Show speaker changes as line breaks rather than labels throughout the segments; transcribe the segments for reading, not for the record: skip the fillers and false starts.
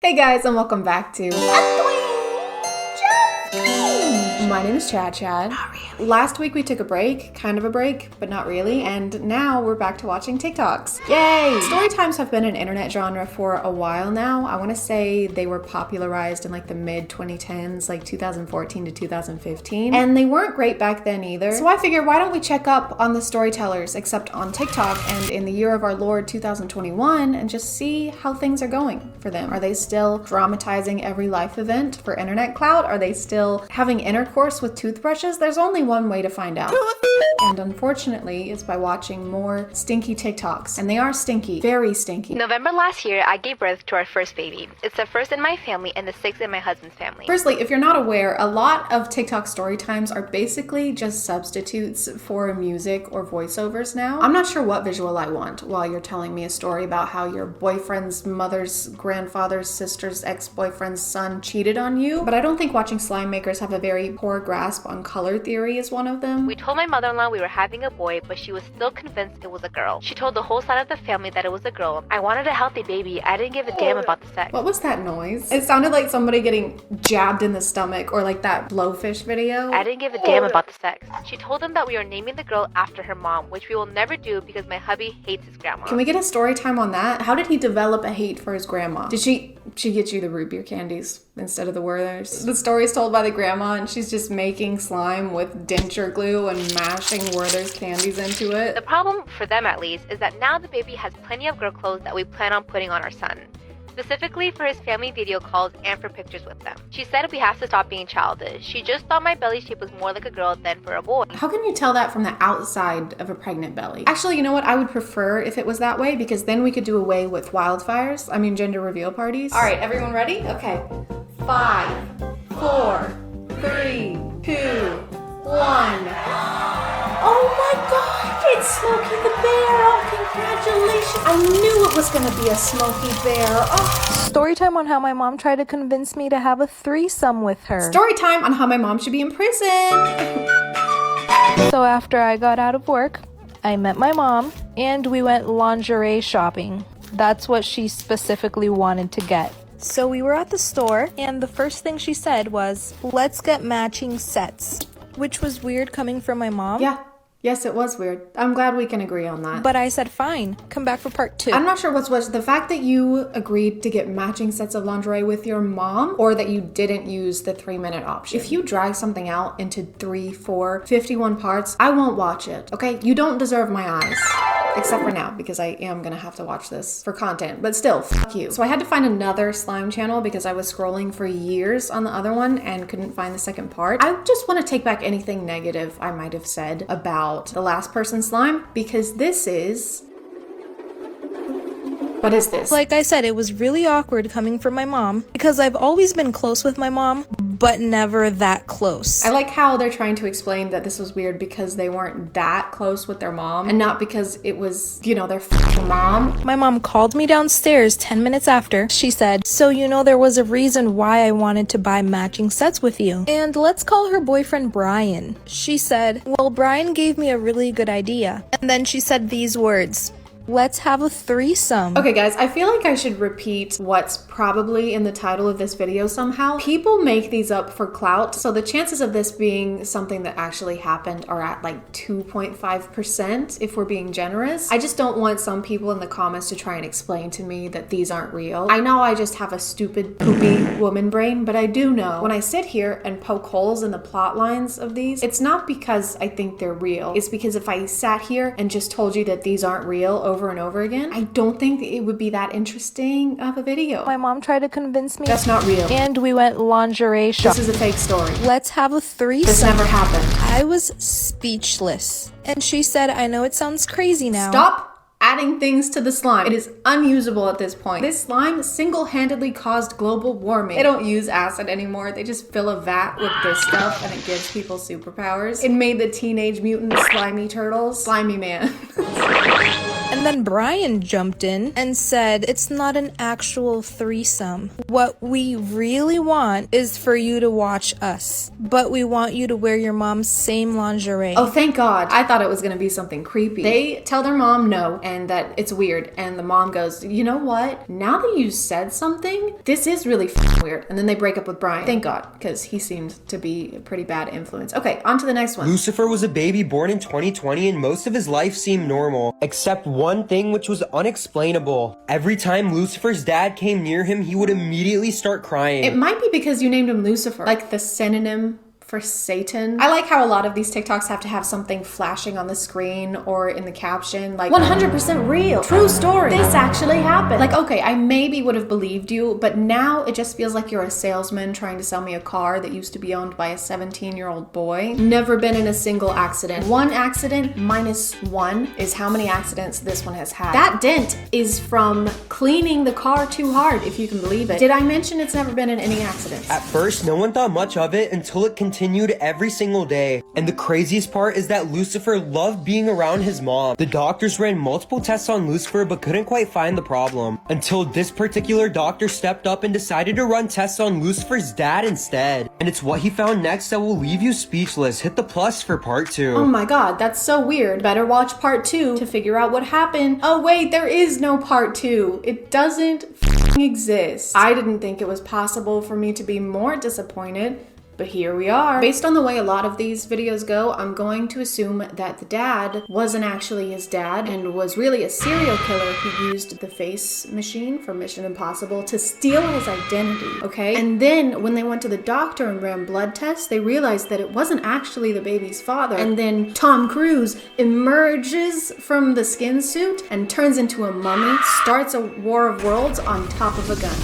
Hey guys, and welcome back to My name is ChadChad.
Not really.
Last week we took a break, kind of a break, but not really, and now we're back to watching TikToks. Yay! Story times have been an internet genre for a while now. I want to say they were popularized in like the mid 2010s, like 2014 to 2015, and they weren't great back then either. So I figured, why don't we check up on the storytellers, except on TikTok and in the year of our Lord 2021, and just see how things are going for them. Are they still dramatizing every life event for internet clout? Are they still having intercourse with toothbrushes? There's only one way to find out. And unfortunately, it's by watching more stinky TikToks. And they are stinky, very stinky.
November last year, I gave birth to our first baby. It's the first in my family and the sixth in my husband's family.
Firstly, if you're not aware, a lot of TikTok story times are basically just substitutes for music or voiceovers now. I'm not sure what visual I want while you're telling me a story about how your boyfriend's mother's grandfather's sister's ex-boyfriend's son cheated on you, but I don't think watching slime makers have a very poor grasp on color theory is one of them.
We told my mother-in-law we were having a boy, but she was still convinced it was a girl. She told the whole side of the family that it was a girl. I wanted a healthy baby. I didn't give a damn about the sex.
What was that noise? It sounded like somebody getting jabbed in the stomach, or like that blowfish video.
I didn't give a damn about the sex. She told them that we are naming the girl after her mom, which we will never do because my hubby hates his grandma.
Can we get a story time on that? How did he develop a hate for his grandma? Did she get you the root beer candies instead of the Werther's? The story is told by the grandma, and she's just making slime with denture glue and mashing Werther's candies into it.
The problem, for them at least, is that now the baby has plenty of girl clothes that we plan on putting on our son. Specifically for his family video calls and for pictures with them. She said we have to stop being childish. She just thought my belly shape was more like a girl than for a boy.
How can you tell that from the outside of a pregnant belly? Actually, you know what? I would prefer if it was that way, because then we could do away with wildfires. I mean, gender reveal parties. All right, everyone ready? Okay. 5, 4, 3, 2, 1. Oh my God! It's Smokey the Bear! Oh, congratulations! I knew it was gonna be a Smokey Bear. Oh.
Story time on how my mom tried to convince me to have a threesome with her.
Story time on how my mom should be in prison.
So after I got out of work, I met my mom and we went lingerie shopping. That's what she specifically wanted to get. So we were at the store and the first thing she said was, "Let's get matching sets," which was weird coming from my mom.
Yeah. Yes, it was weird. I'm glad we can agree on that.
But I said, fine, come back for part 2.
I'm not sure what's worse, the fact that you agreed to get matching sets of lingerie with your mom, or that you didn't use the 3-minute option. If you drag something out into 3, 4, 51 parts, I won't watch it, okay? You don't deserve my eyes. Except for now, because I am gonna have to watch this for content, but still, fuck you. So I had to find another slime channel because I was scrolling for years on the other one and couldn't find the second part. I just want to take back anything negative I might have said about the last person slime, because this is... What is this?
Like I said, it was really awkward coming from my mom because I've always been close with my mom, but never that close.
I like how they're trying to explain that this was weird because they weren't that close with their mom and not because it was, you know, their f***ing mom.
My mom called me downstairs 10 minutes after. She said, "So you know there was a reason why I wanted to buy matching sets with you. And let's call her boyfriend Brian." She said, "Well, Brian gave me a really good idea." And then she said these words, "Let's have a threesome."
Okay guys, I feel like I should repeat what's probably in the title of this video somehow. People make these up for clout, so the chances of this being something that actually happened are at like 2.5% if we're being generous. I just don't want some people in the comments to try and explain to me that these aren't real. I know I just have a stupid, poopy woman brain, but I do know when I sit here and poke holes in the plot lines of these, it's not because I think they're real. It's because if I sat here and just told you that these aren't real over and over again, I don't think it would be that interesting of a video.
My mom tried to convince me.
That's not real.
And we went lingerie shopping.
This is a fake story.
Let's have a threesome.
This never happened.
I was speechless. And she said, "I know it sounds crazy now."
Stop adding things to the slime. It is unusable at this point. This slime single-handedly caused global warming. They don't use acid anymore. They just fill a vat with this stuff and it gives people superpowers. It made the Teenage Mutant Slimy Turtles slimy man.
And then Brian jumped in and said it's not an actual threesome. What we really want is for you to watch us, but we want you to wear your mom's same lingerie.
Oh, thank God. I thought it was gonna be something creepy. They tell their mom no and that it's weird, and the mom goes, you know what? Now that you said something, this is really weird. And then they break up with Brian. Thank God, because he seemed to be a pretty bad influence. Okay, on to the next one.
Lucifer was a baby born in 2020 and most of his life seemed normal, except one thing which was unexplainable. Every time Lucifer's dad came near him, he would immediately start crying.
It might be because you named him Lucifer, like the synonym for Satan. I like how a lot of these TikToks have to have something flashing on the screen or in the caption, like 100% real, true story, this actually happened. Like, okay, I maybe would have believed you, but now it just feels like you're a salesman trying to sell me a car that used to be owned by a 17-year-old boy. Never been in a single accident. One accident minus one is how many accidents this one has had. That dent is from cleaning the car too hard, if you can believe it. Did I mention it's never been in any accidents?
At first, no one thought much of it until it continued every single day. And the craziest part is that Lucifer loved being around his mom. The doctors ran multiple tests on Lucifer but couldn't quite find the problem until this particular doctor stepped up and decided to run tests on Lucifer's dad instead. And it's what he found next that will leave you speechless. Hit the plus for part 2.
Oh my God, that's so weird. Better watch part 2 to figure out what happened. Oh wait, there is no part 2. It doesn't exist. I didn't think it was possible for me to be more disappointed, but here we are. Based on the way a lot of these videos go, I'm going to assume that the dad wasn't actually his dad and was really a serial killer who used the face machine from Mission Impossible to steal his identity, okay? And then when they went to the doctor and ran blood tests, they realized that it wasn't actually the baby's father. And then Tom Cruise emerges from the skin suit and turns into a mummy, starts a war of worlds on top of a gun.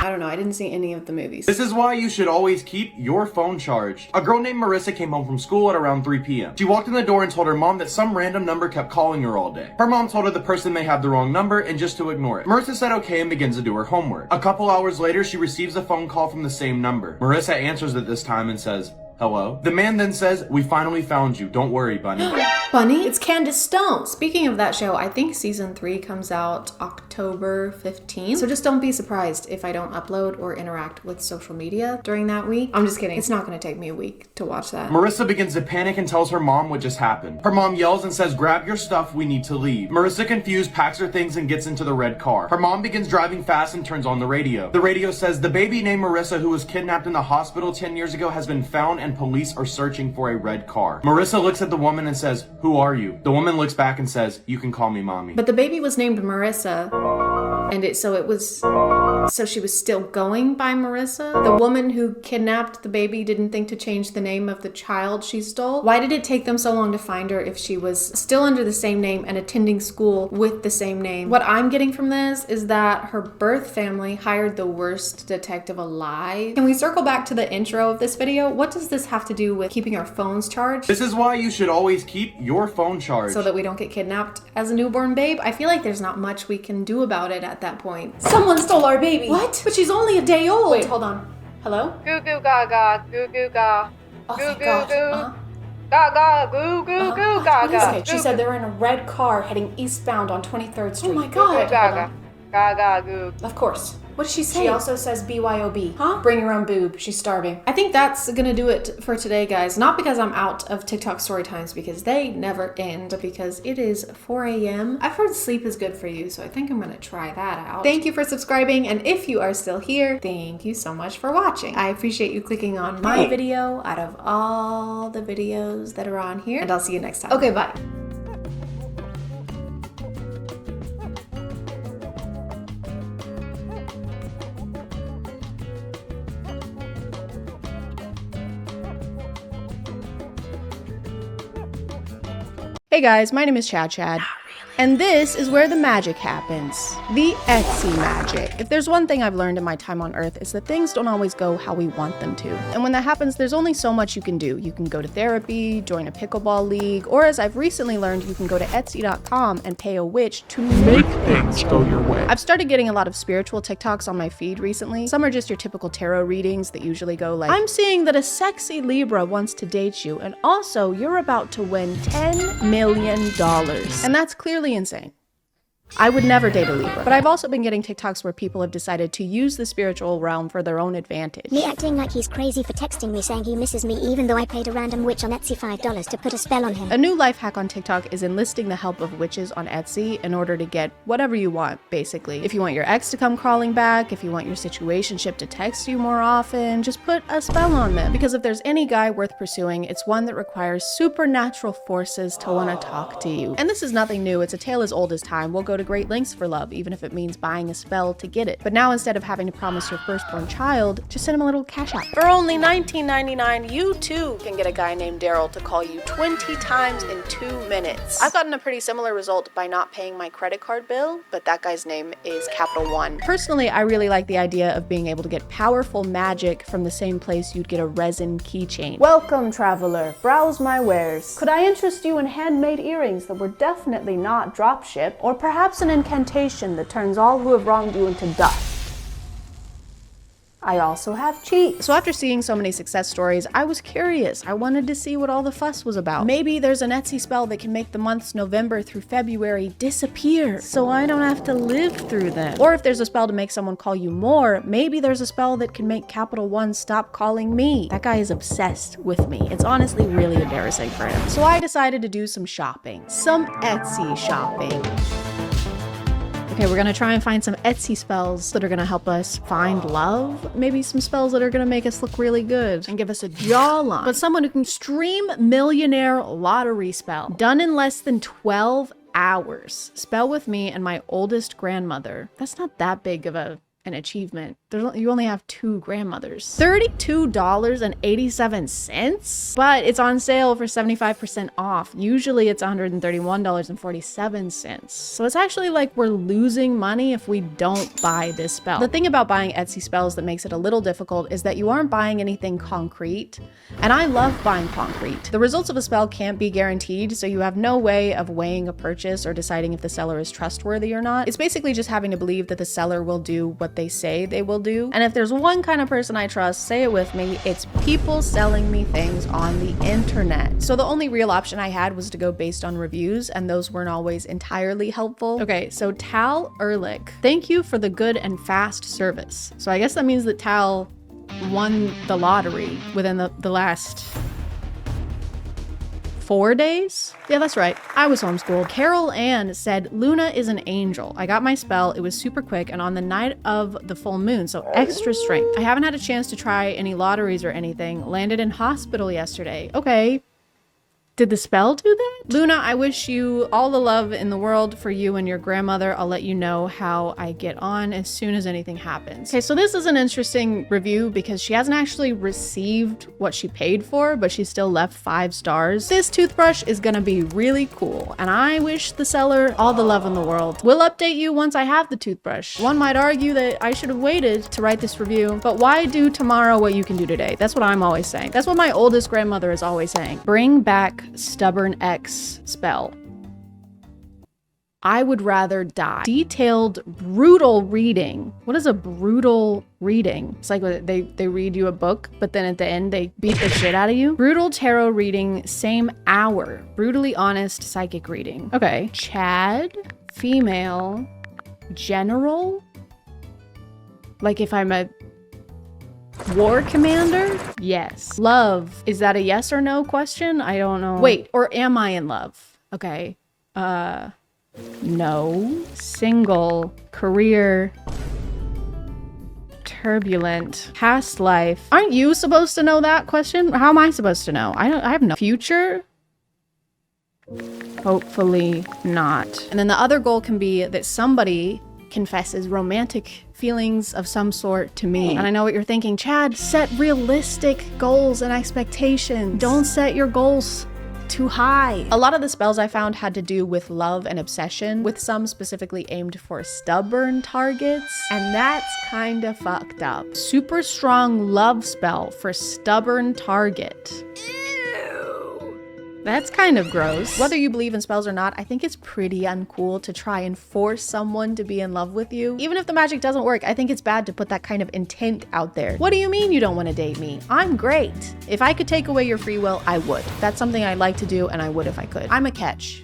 I don't know, I didn't see any of the movies.
This is why you should always keep your phone charged. A girl named Marissa came home from school at around 3 p.m. She walked in the door and told her mom that some random number kept calling her all day. Her mom told her the person may have the wrong number and just to ignore it. Marissa said okay and begins to do her homework. A couple hours later, she receives a phone call from the same number. Marissa answers at this time and says, hello? The man then says, we finally found you. Don't worry, Bunny.
Bunny? It's Candace Stone. Speaking of that show, I think season 3 comes out October 15th. So just don't be surprised if I don't upload or interact with social media during that week. I'm just kidding. It's not going to take me a week to watch that.
Marissa begins to panic and tells her mom what just happened. Her mom yells and says, grab your stuff, we need to leave. Marissa, confused, packs her things and gets into the red car. Her mom begins driving fast and turns on the radio. The radio says, the baby named Marissa who was kidnapped in the hospital 10 years ago has been found and police are searching for a red car. Marissa looks at the woman and says, who are you? The woman looks back and says, you can call me mommy.
But the baby was named Marissa, and so she was still going by Marissa? The woman who kidnapped the baby didn't think to change the name of the child she stole? Why did it take them so long to find her if she was still under the same name and attending school with the same name? What I'm getting from this is that her birth family hired the worst detective alive. Can we circle back to the intro of this video? What does this have to do with keeping our phones charged?
This is why you should always keep your phone charged.
So that we don't get kidnapped as a newborn babe? I feel like there's not much we can do about it at that point. Someone stole our baby! What? But she's only a day old! Wait, hold on. Hello?
Goo goo gaga, goo goo ga.
Oh,
Goo
thank
goo
God.
goo. Gaga, goo goo goo gaga.
Okay, she said they were in a red car heading eastbound on 23rd Street. Oh my
Goo
God.
goo gaga. Gaga goo.
Of course. What did she say? She also says BYOB.
Huh?
Bring your own boob. She's starving. I think that's gonna do it for today, guys. Not because I'm out of TikTok story times, because they never end, but because it is 4 a.m. I've heard sleep is good for you, so I think I'm gonna try that out. Thank you for subscribing, and if you are still here, thank you so much for watching. I appreciate you clicking on my video out of all the videos that are on here, and I'll see you next time. Okay, bye. Hey guys, my name is ChadChad. And this is where the magic happens. The Etsy magic. If there's one thing I've learned in my time on Earth, it's that things don't always go how we want them to. And when that happens, there's only so much you can do. You can go to therapy, join a pickleball league, or as I've recently learned, you can go to Etsy.com and pay a witch to make things go your way. I've started getting a lot of spiritual TikToks on my feed recently. Some are just your typical tarot readings that usually go like, I'm seeing that a sexy Libra wants to date you, and also you're about to win $10 million. And that's clearly insane. I would never date a Libra. But I've also been getting TikToks where people have decided to use the spiritual realm for their own advantage.
Me acting like he's crazy for texting me saying he misses me even though I paid a random witch on Etsy $5 to put a spell on him.
A new life hack on TikTok is enlisting the help of witches on Etsy in order to get whatever you want, basically. If you want your ex to come crawling back, if you want your situationship to text you more often, just put a spell on them. Because if there's any guy worth pursuing, it's one that requires supernatural forces to want to talk to you. And this is nothing new. It's a tale as old as time. We'll go to great lengths for love, even if it means buying a spell to get it. But now instead of having to promise your firstborn child, just send him a little cash app. For only $19.99, you too can get a guy named Daryl to call you 20 times in 2 minutes. I've gotten a pretty similar result by not paying my credit card bill, but that guy's name is Capital One. Personally, I really like the idea of being able to get powerful magic from the same place you'd get a resin keychain. Welcome, traveler. Browse my wares. Could I interest you in handmade earrings that were definitely not dropship, or perhaps an incantation that turns all who have wronged you into dust? I also have cheats. So after seeing so many success stories, I was curious. I wanted to see what all the fuss was about. Maybe there's an Etsy spell that can make the months November through February disappear, so I don't have to live through them. Or if there's a spell to make someone call you more, maybe there's a spell that can make Capital One stop calling me. That guy is obsessed with me. It's honestly really embarrassing for him. So I decided to do some shopping. Some Etsy shopping. Okay, we're gonna try and find some Etsy spells that are gonna help us find love. Maybe some spells that are gonna make us look really good and give us a jawline. But someone who can stream millionaire lottery spell. Done in less than 12 hours. Spell with me and my oldest grandmother. That's not that big of an achievement. You only have 2 grandmothers. $32.87, but it's on sale for 75% off. Usually it's $131.47. So it's actually like we're losing money if we don't buy this spell. The thing about buying Etsy spells that makes it a little difficult is that you aren't buying anything concrete. And I love buying concrete. The results of a spell can't be guaranteed, so you have no way of weighing a purchase or deciding if the seller is trustworthy or not. It's basically just having to believe that the seller will do what they say they will do. And if there's one kind of person I trust, say it with me, it's people selling me things on the internet. So the only real option I had was to go based on reviews, and those weren't always entirely helpful. Okay, so Tal Ehrlich, thank you for the good and fast service. So I guess that means that Tal won the lottery within the last 4 days? Yeah, that's right. I was homeschooled. Carol Ann said, Luna is an angel. I got my spell. It was super quick and on the night of the full moon, so extra strength. I haven't had a chance to try any lotteries or anything. Landed in hospital yesterday. Okay. Did the spell do that? Luna, I wish you all the love in the world for you and your grandmother. I'll let you know how I get on as soon as anything happens. Okay, so this is an interesting review because she hasn't actually received what she paid for, but she still left 5 stars. This toothbrush is gonna be really cool, and I wish the seller all the love in the world. We'll update you once I have the toothbrush. One might argue that I should have waited to write this review, but why do tomorrow what you can do today? That's what I'm always saying. That's what my oldest grandmother is always saying. Bring back Stubborn X spell. I would rather die. Detailed, brutal reading. What is a brutal reading? It's like they read you a book, but then at the end they beat the shit out of you. Brutal tarot reading, same hour. Brutally honest psychic reading. Okay. Chad, female, general. Like if I'm a war commander? Yes. Love. Is that a yes or no question? I don't know. Wait, or am I in love? Okay. No. Single. Career. Turbulent. Past life. Aren't you supposed to know that question? How am I supposed to know? I have no future. Hopefully not. And then the other goal can be that somebody confesses romantic feelings of some sort to me. And I know what you're thinking, Chad, set realistic goals and expectations. Don't set your goals too high. A lot of the spells I found had to do with love and obsession, with some specifically aimed for stubborn targets, and that's kind of fucked up. Super strong love spell for stubborn target. That's kind of gross. Whether you believe in spells or not, I think it's pretty uncool to try and force someone to be in love with you. Even if the magic doesn't work, I think it's bad to put that kind of intent out there. What do you mean you don't want to date me? I'm great. If I could take away your free will, I would. That's something I like to do, and I would if I could. I'm a catch.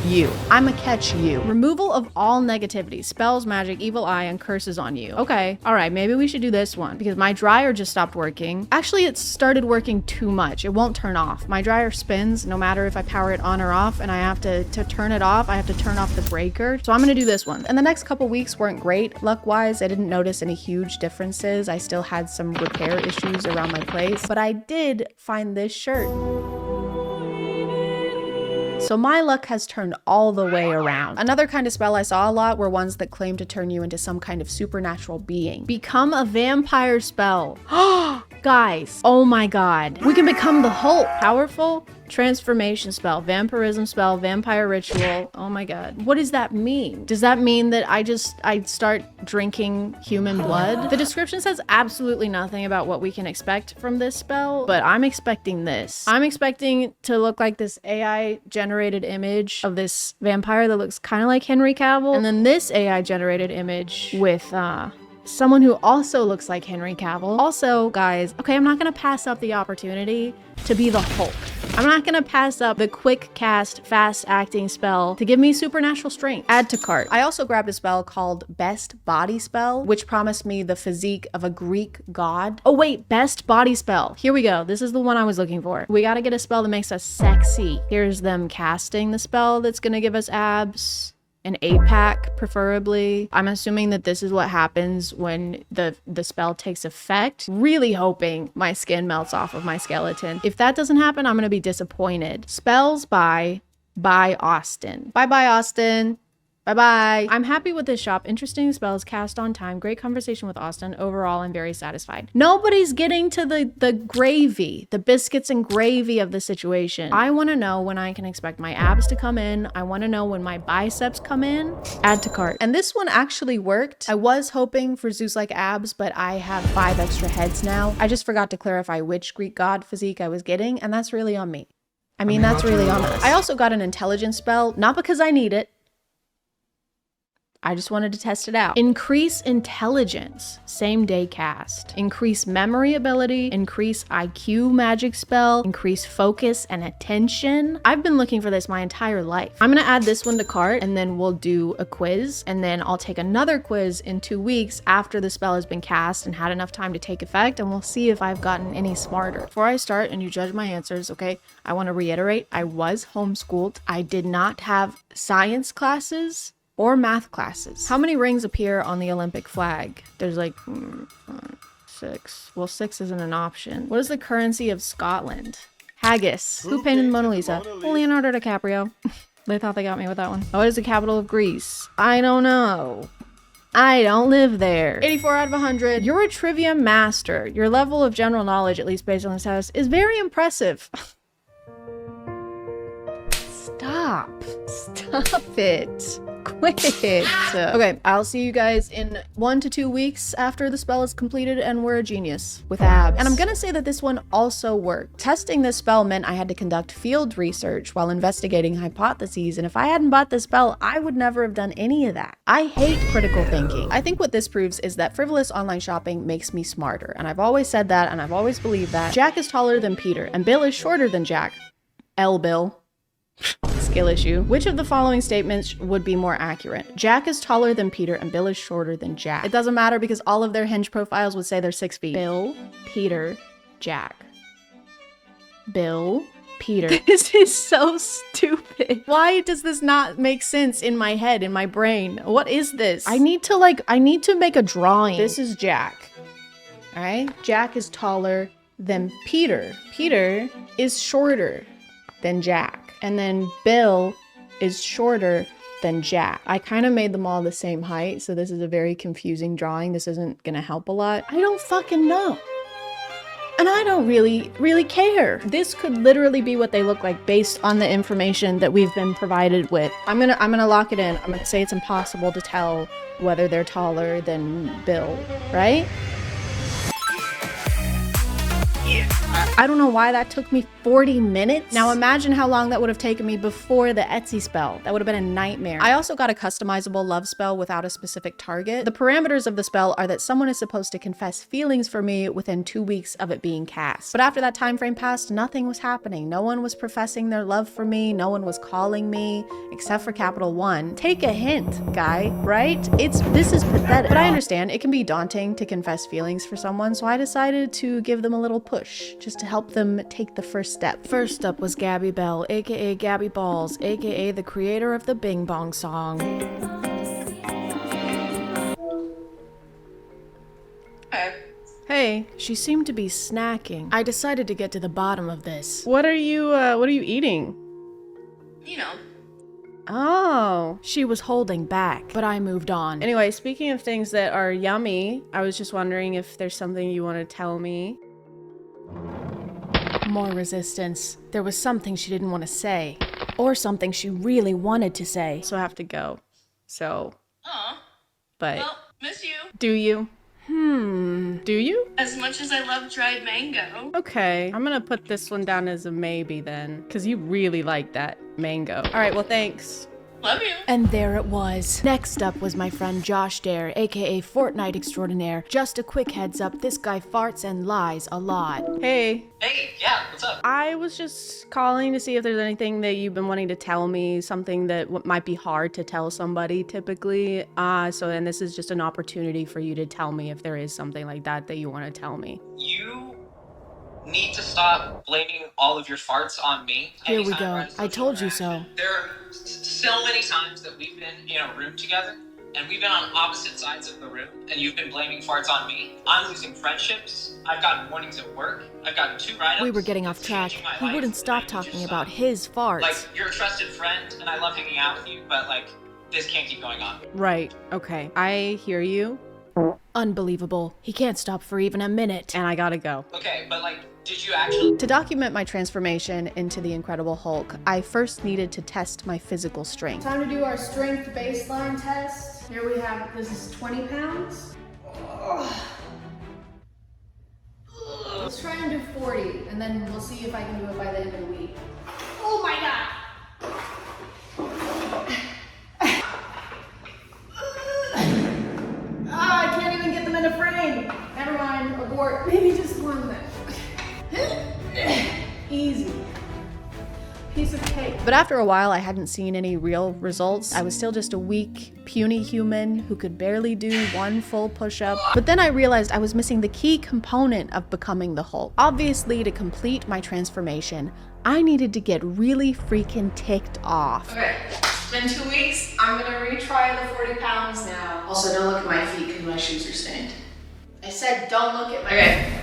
You. I'ma catch you. Removal of all negativity, spells, magic, evil eye, and curses on you. Okay, all right, maybe we should do this one because my dryer just stopped working. Actually, it started working too much. It won't turn off. My dryer spins no matter if I power it on or off, and I have to turn it off, I have to turn off the breaker. So I'm gonna do this one. And the next couple weeks weren't great. Luck-wise, I didn't notice any huge differences. I still had some repair issues around my place, but I did find this shirt. So my luck has turned all the way around. Another kind of spell I saw a lot were ones that claim to turn you into some kind of supernatural being. Become a vampire spell. Guys, oh my God. We can become the Hulk. Powerful transformation spell, vampirism spell, vampire ritual. Oh my God. What does that mean? Does that mean that I start drinking human blood? The description says absolutely nothing about what we can expect from this spell, but I'm expecting this. I'm expecting to look like this AI generated image of this vampire that looks kind of like Henry Cavill, and then this AI generated image with someone who also looks like Henry Cavill. Also, guys, okay, I'm not gonna pass up the opportunity to be the Hulk. I'm not gonna pass up the quick cast, fast acting spell to give me supernatural strength. Add to cart. I also grabbed a spell called Best Body Spell, which promised me the physique of a Greek god. Oh wait, Best Body Spell. Here we go. This is the one I was looking for. We gotta get a spell that makes us sexy. Here's them casting the spell that's gonna give us abs. An 8-pack, preferably. I'm assuming that this is what happens when the spell takes effect. Really hoping my skin melts off of my skeleton. If that doesn't happen, I'm gonna be disappointed. Spells by Austin. Bye-bye, Austin. Bye-bye. I'm happy with this shop. Interesting spells, cast on time. Great conversation with Austin. Overall, I'm very satisfied. Nobody's getting to the gravy, the biscuits and gravy of the situation. I want to know when I can expect my abs to come in. I want to know when my biceps come in. Add to cart. And this one actually worked. I was hoping for Zeus-like abs, but I have 5 extra heads now. I just forgot to clarify which Greek god physique I was getting, and that's really on me. I mean, that's really on us. I also got an intelligence spell, not because I need it. I just wanted to test it out. Increase intelligence, same day cast. Increase memory ability, increase IQ magic spell, increase focus and attention. I've been looking for this my entire life. I'm gonna add this one to cart and then we'll do a quiz, and then I'll take another quiz in 2 weeks after the spell has been cast and had enough time to take effect, and we'll see if I've gotten any smarter. Before I start and you judge my answers, okay, I wanna reiterate, I was homeschooled. I did not have science classes or math classes. How many rings appear on the Olympic flag? There's like 6. Well, 6 isn't an option. What is the currency of Scotland? Haggis. Who painted the Mona Lisa? Well, Leonardo DiCaprio. They thought they got me with that one. What is the capital of Greece? I don't know. I don't live there. 84 out of 100. You're a trivia master. Your level of general knowledge, at least based on this house, is very impressive. Stop it. Quit. Okay, I'll see you guys in 1 to 2 weeks after the spell is completed and we're a genius with abs. And I'm gonna say that this one also worked. Testing this spell meant I had to conduct field research while investigating hypotheses, and if I hadn't bought this spell, I would never have done any of that. I hate critical thinking. I think what this proves is that frivolous online shopping makes me smarter, and I've always said that, and I've always believed that. Jack is taller than Peter, and Bill is shorter than Jack. Bill. Skill issue. Which of the following statements would be more accurate? Jack is taller than Peter and Bill is shorter than Jack. It doesn't matter because all of their Hinge profiles would say they're 6 feet. Bill, Peter, Jack. Bill, Peter. This is so stupid. Why does this not make sense in my head, in my brain? What is this? I need to make a drawing. This is Jack. All right? Jack is taller than Peter. Peter is shorter than Jack. And then Bill is shorter than Jack. I kind of made them all the same height, so this is a very confusing drawing. This isn't gonna help a lot. I don't fucking know. And I don't really care. This could literally be what they look like based on the information that we've been provided with. I'm gonna lock it in. I'm gonna say it's impossible to tell whether they're taller than Bill, right? Yeah. I don't know why that took me 40 minutes. Now imagine how long that would have taken me before the Etsy spell. That would have been a nightmare. I also got a customizable love spell without a specific target. The parameters of the spell are that someone is supposed to confess feelings for me within 2 weeks of it being cast. But after that time frame passed, nothing was happening. No one was professing their love for me. No one was calling me, except for Capital One. Take a hint, guy, right? This is pathetic. But I understand it can be daunting to confess feelings for someone, so I decided to give them a little push, just to help them take the first step. First up was Gabby Bell, aka Gabby Balls, aka the creator of the Bing Bong song. Hey, she seemed to be snacking. I decided to get to the bottom of this. What are you eating?
You know.
Oh, she was holding back, but I moved on. Anyway, speaking of things that are yummy, I was just wondering if there's something you want to tell me. More resistance. There was something she didn't want to say, or something she really wanted to say. So I have to go. So.
Aw.
But.
Well, miss you.
Do you? Do you?
As much as I love dried mango.
Okay, I'm gonna put this one down as a maybe then, because you really like that mango. All right, well, thanks.
Love you.
And there it was. Next up was my friend Josh Dare, aka Fortnite Extraordinaire. Just a quick heads up, this guy farts and lies a lot. Hey.
Hey, yeah, what's up?
I was just calling to see if there's anything that you've been wanting to tell me, something that might be hard to tell somebody typically. Then this is just an opportunity for you to tell me if there is something like that that you want to tell me.
You need to stop blaming all of your farts on me.
Here we
Anytime
go.
we're at a
I told you
social
so.
There are so many times that we've been in a room together and we've been on opposite sides of the room and you've been blaming farts on me. I'm losing friendships. I've gotten warnings at work. I've gotten 2 write-ups.
We were getting off track. He wouldn't stop talking about his farts.
Like, you're a trusted friend and I love hanging out with you, but like, this can't keep going on.
Right, okay. I hear you. Unbelievable. He can't stop for even a minute. And I gotta go.
Okay, but like, did you actually...
To document my transformation into the Incredible Hulk, I first needed to test my physical strength. Time to do our strength baseline test. Here we have, this is 20 pounds. Let's try and do 40, and then we'll see if I can do it by the end of the week. Oh my god! I can't even get them in a frame. Never mind, abort. Maybe just one then. Easy. Piece of cake. But after a while, I hadn't seen any real results. I was still just a weak, puny human who could barely do 1 full push-up. But then I realized I was missing the key component of becoming the Hulk. Obviously, to complete my transformation, I needed to get really freaking ticked off. Okay, it's been 2 weeks. I'm gonna retry the 40 pounds now. Also, don't look at my feet because my shoes are stained. I said don't look at my feet.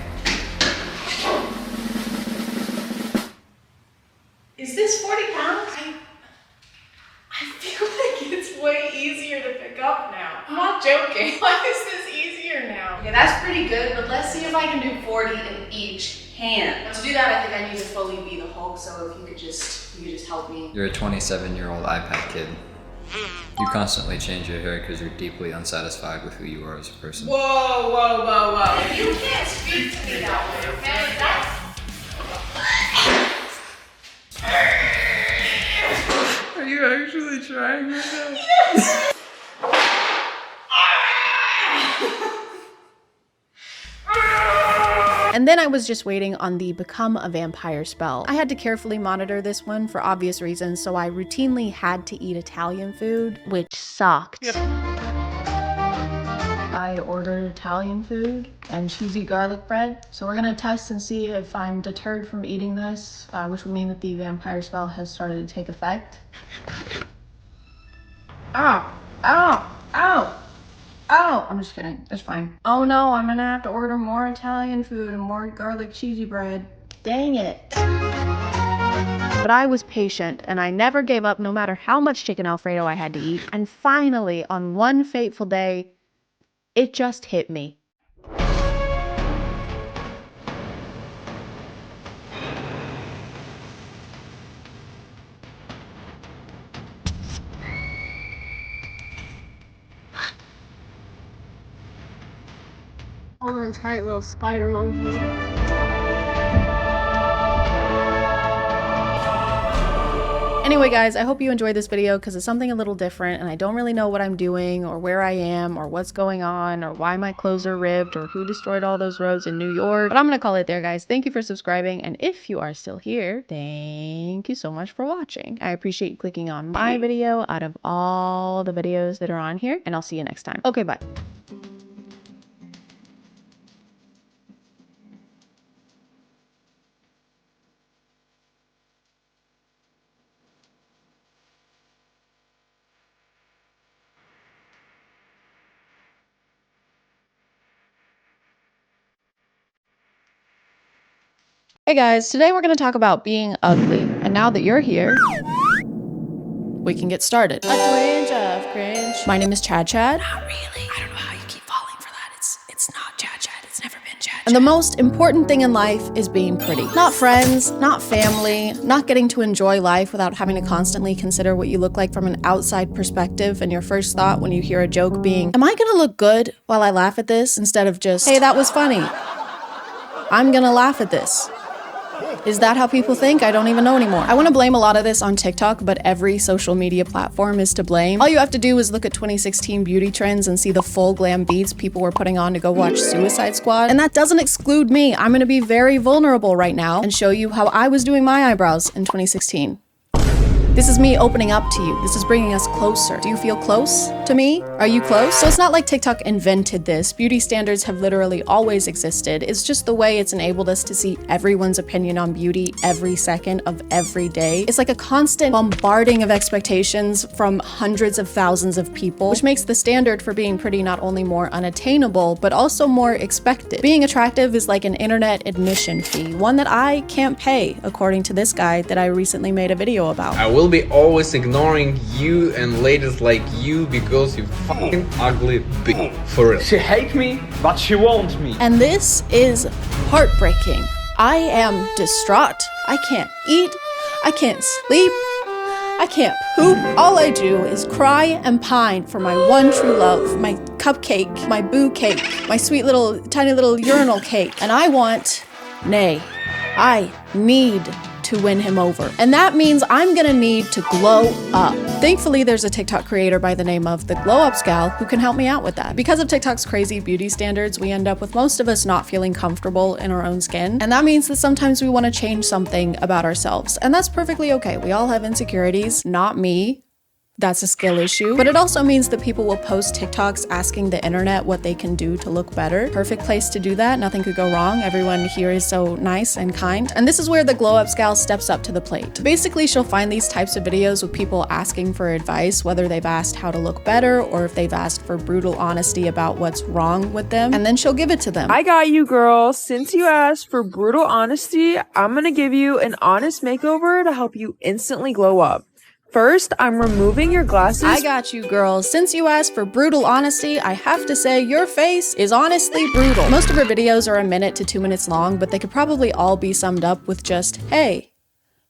Is this 40 pounds? I feel like it's way easier to pick up now. I'm not joking. Why is this easier now? Okay, that's pretty good, but let's see if I can do 40 in each hand. To do that, I think I need to fully be the Hulk, so if you could just help me.
You're a 27-year-old iPad kid. You constantly change your hair because you're deeply unsatisfied with who you are as a person.
Whoa, whoa, whoa, whoa. You can't speak to me that way, okay? That's...
Are you actually trying right now?
Yes! And then I was just waiting on the Become a Vampire spell. I had to carefully monitor this one for obvious reasons, so I routinely had to eat Italian food, which sucked. Yep. I ordered Italian food and cheesy garlic bread. So we're gonna test and see if I'm deterred from eating this, which would mean that the vampire spell has started to take effect. Ow, ow, ow. Oh, I'm just kidding. It's fine. Oh no, I'm gonna have to order more Italian food and more garlic cheesy bread. Dang it. But I was patient and I never gave up no matter how much chicken Alfredo I had to eat. And finally, on one fateful day, it just hit me. Hold on tight, little spider monkey. Anyway guys, I hope you enjoyed this video because it's something a little different and I don't really know what I'm doing or where I am or what's going on or why my clothes are ripped or who destroyed all those roads in New York. But I'm gonna call it there, guys. Thank you for subscribing, and if you are still here, thank you so much for watching. I appreciate you clicking on my video out of all the videos that are on here, and I'll see you next time. Okay, bye. Hey guys, today we're going to talk about being ugly. And now that you're here, we can get started. A twinge of cringe. My name is ChadChad. Not really. I don't know how you keep falling for that. It's not ChadChad. It's never been ChadChad. And the most important thing in life is being pretty. Not friends, not family, not getting to enjoy life without having to constantly consider what you look like from an outside perspective, and your first thought when you hear a joke being, am I going to look good while I laugh at this, instead of just, hey, that was funny. I'm going to laugh at this. Is that how people think? I don't even know anymore. I want to blame a lot of this on TikTok, but every social media platform is to blame. All you have to do is look at 2016 beauty trends and see the full glam beats people were putting on to go watch Suicide Squad. And that doesn't exclude me. I'm going to be very vulnerable right now and show you how I was doing my eyebrows in 2016. This is me opening up to you. This is bringing us closer. Do you feel close to me? Are you close? So it's not like TikTok invented this. Beauty standards have literally always existed. It's just the way it's enabled us to see everyone's opinion on beauty every second of every day. It's like a constant bombarding of expectations from hundreds of thousands of people, which makes the standard for being pretty not only more unattainable, but also more expected. Being attractive is like an internet admission fee, one that I can't pay, according to this guy that I recently made a video about.
I will be always ignoring you and ladies like you because you fucking ugly bitch. For real. She hates me, but she wants me.
And this is heartbreaking. I am distraught. I can't eat. I can't sleep. I can't poop. All I do is cry and pine for my one true love, my cupcake, my boo cake, my sweet little, tiny little urinal cake. And I want, nay, I need to win him over. And that means I'm gonna need to glow up. Thankfully, there's a TikTok creator by the name of the Glow Ups Gal who can help me out with that. Because of TikTok's crazy beauty standards, we end up with most of us not feeling comfortable in our own skin. And that means that sometimes we want to change something about ourselves. And that's perfectly okay. We all have insecurities, not me. That's a skill issue. But it also means that people will post TikToks asking the internet what they can do to look better. Perfect place to do that. Nothing could go wrong. Everyone here is so nice and kind. And this is where the Glow Ups Gal steps up to the plate. Basically, she'll find these types of videos with people asking for advice, whether they've asked how to look better or if they've asked for brutal honesty about what's wrong with them. And then she'll give it to them.
I got you, girl. Since you asked for brutal honesty, I'm gonna give you an honest makeover to help you instantly glow up. First, I'm removing your glasses.
I got you, girl. Since you asked for brutal honesty, I have to say your face is honestly brutal. Most of her videos are 1 minute to 2 minutes long, but they could probably all be summed up with just, hey,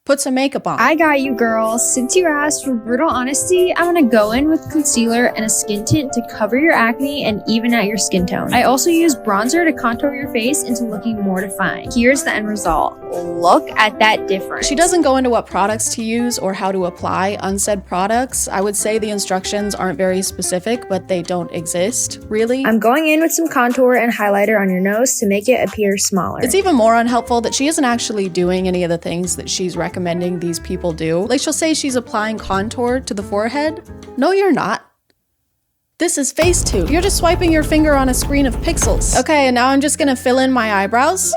put some makeup on.
I got you, girl. Since you asked for brutal honesty, I'm gonna go in with concealer and a skin tint to cover your acne and even out your skin tone. I also use bronzer to contour your face into looking more defined. Here's the end result. Look at that difference.
She doesn't go into what products to use or how to apply unsaid products. I would say the instructions aren't very specific, but they don't exist, really.
I'm going in with some contour and highlighter on your nose to make it appear smaller.
It's even more unhelpful that she isn't actually doing any of the things that she's recommending these people do. Like, she'll say she's applying contour to the forehead. No, you're not. This is Facetune. You're just swiping your finger on a screen of pixels. Okay, and now I'm just gonna fill in my eyebrows.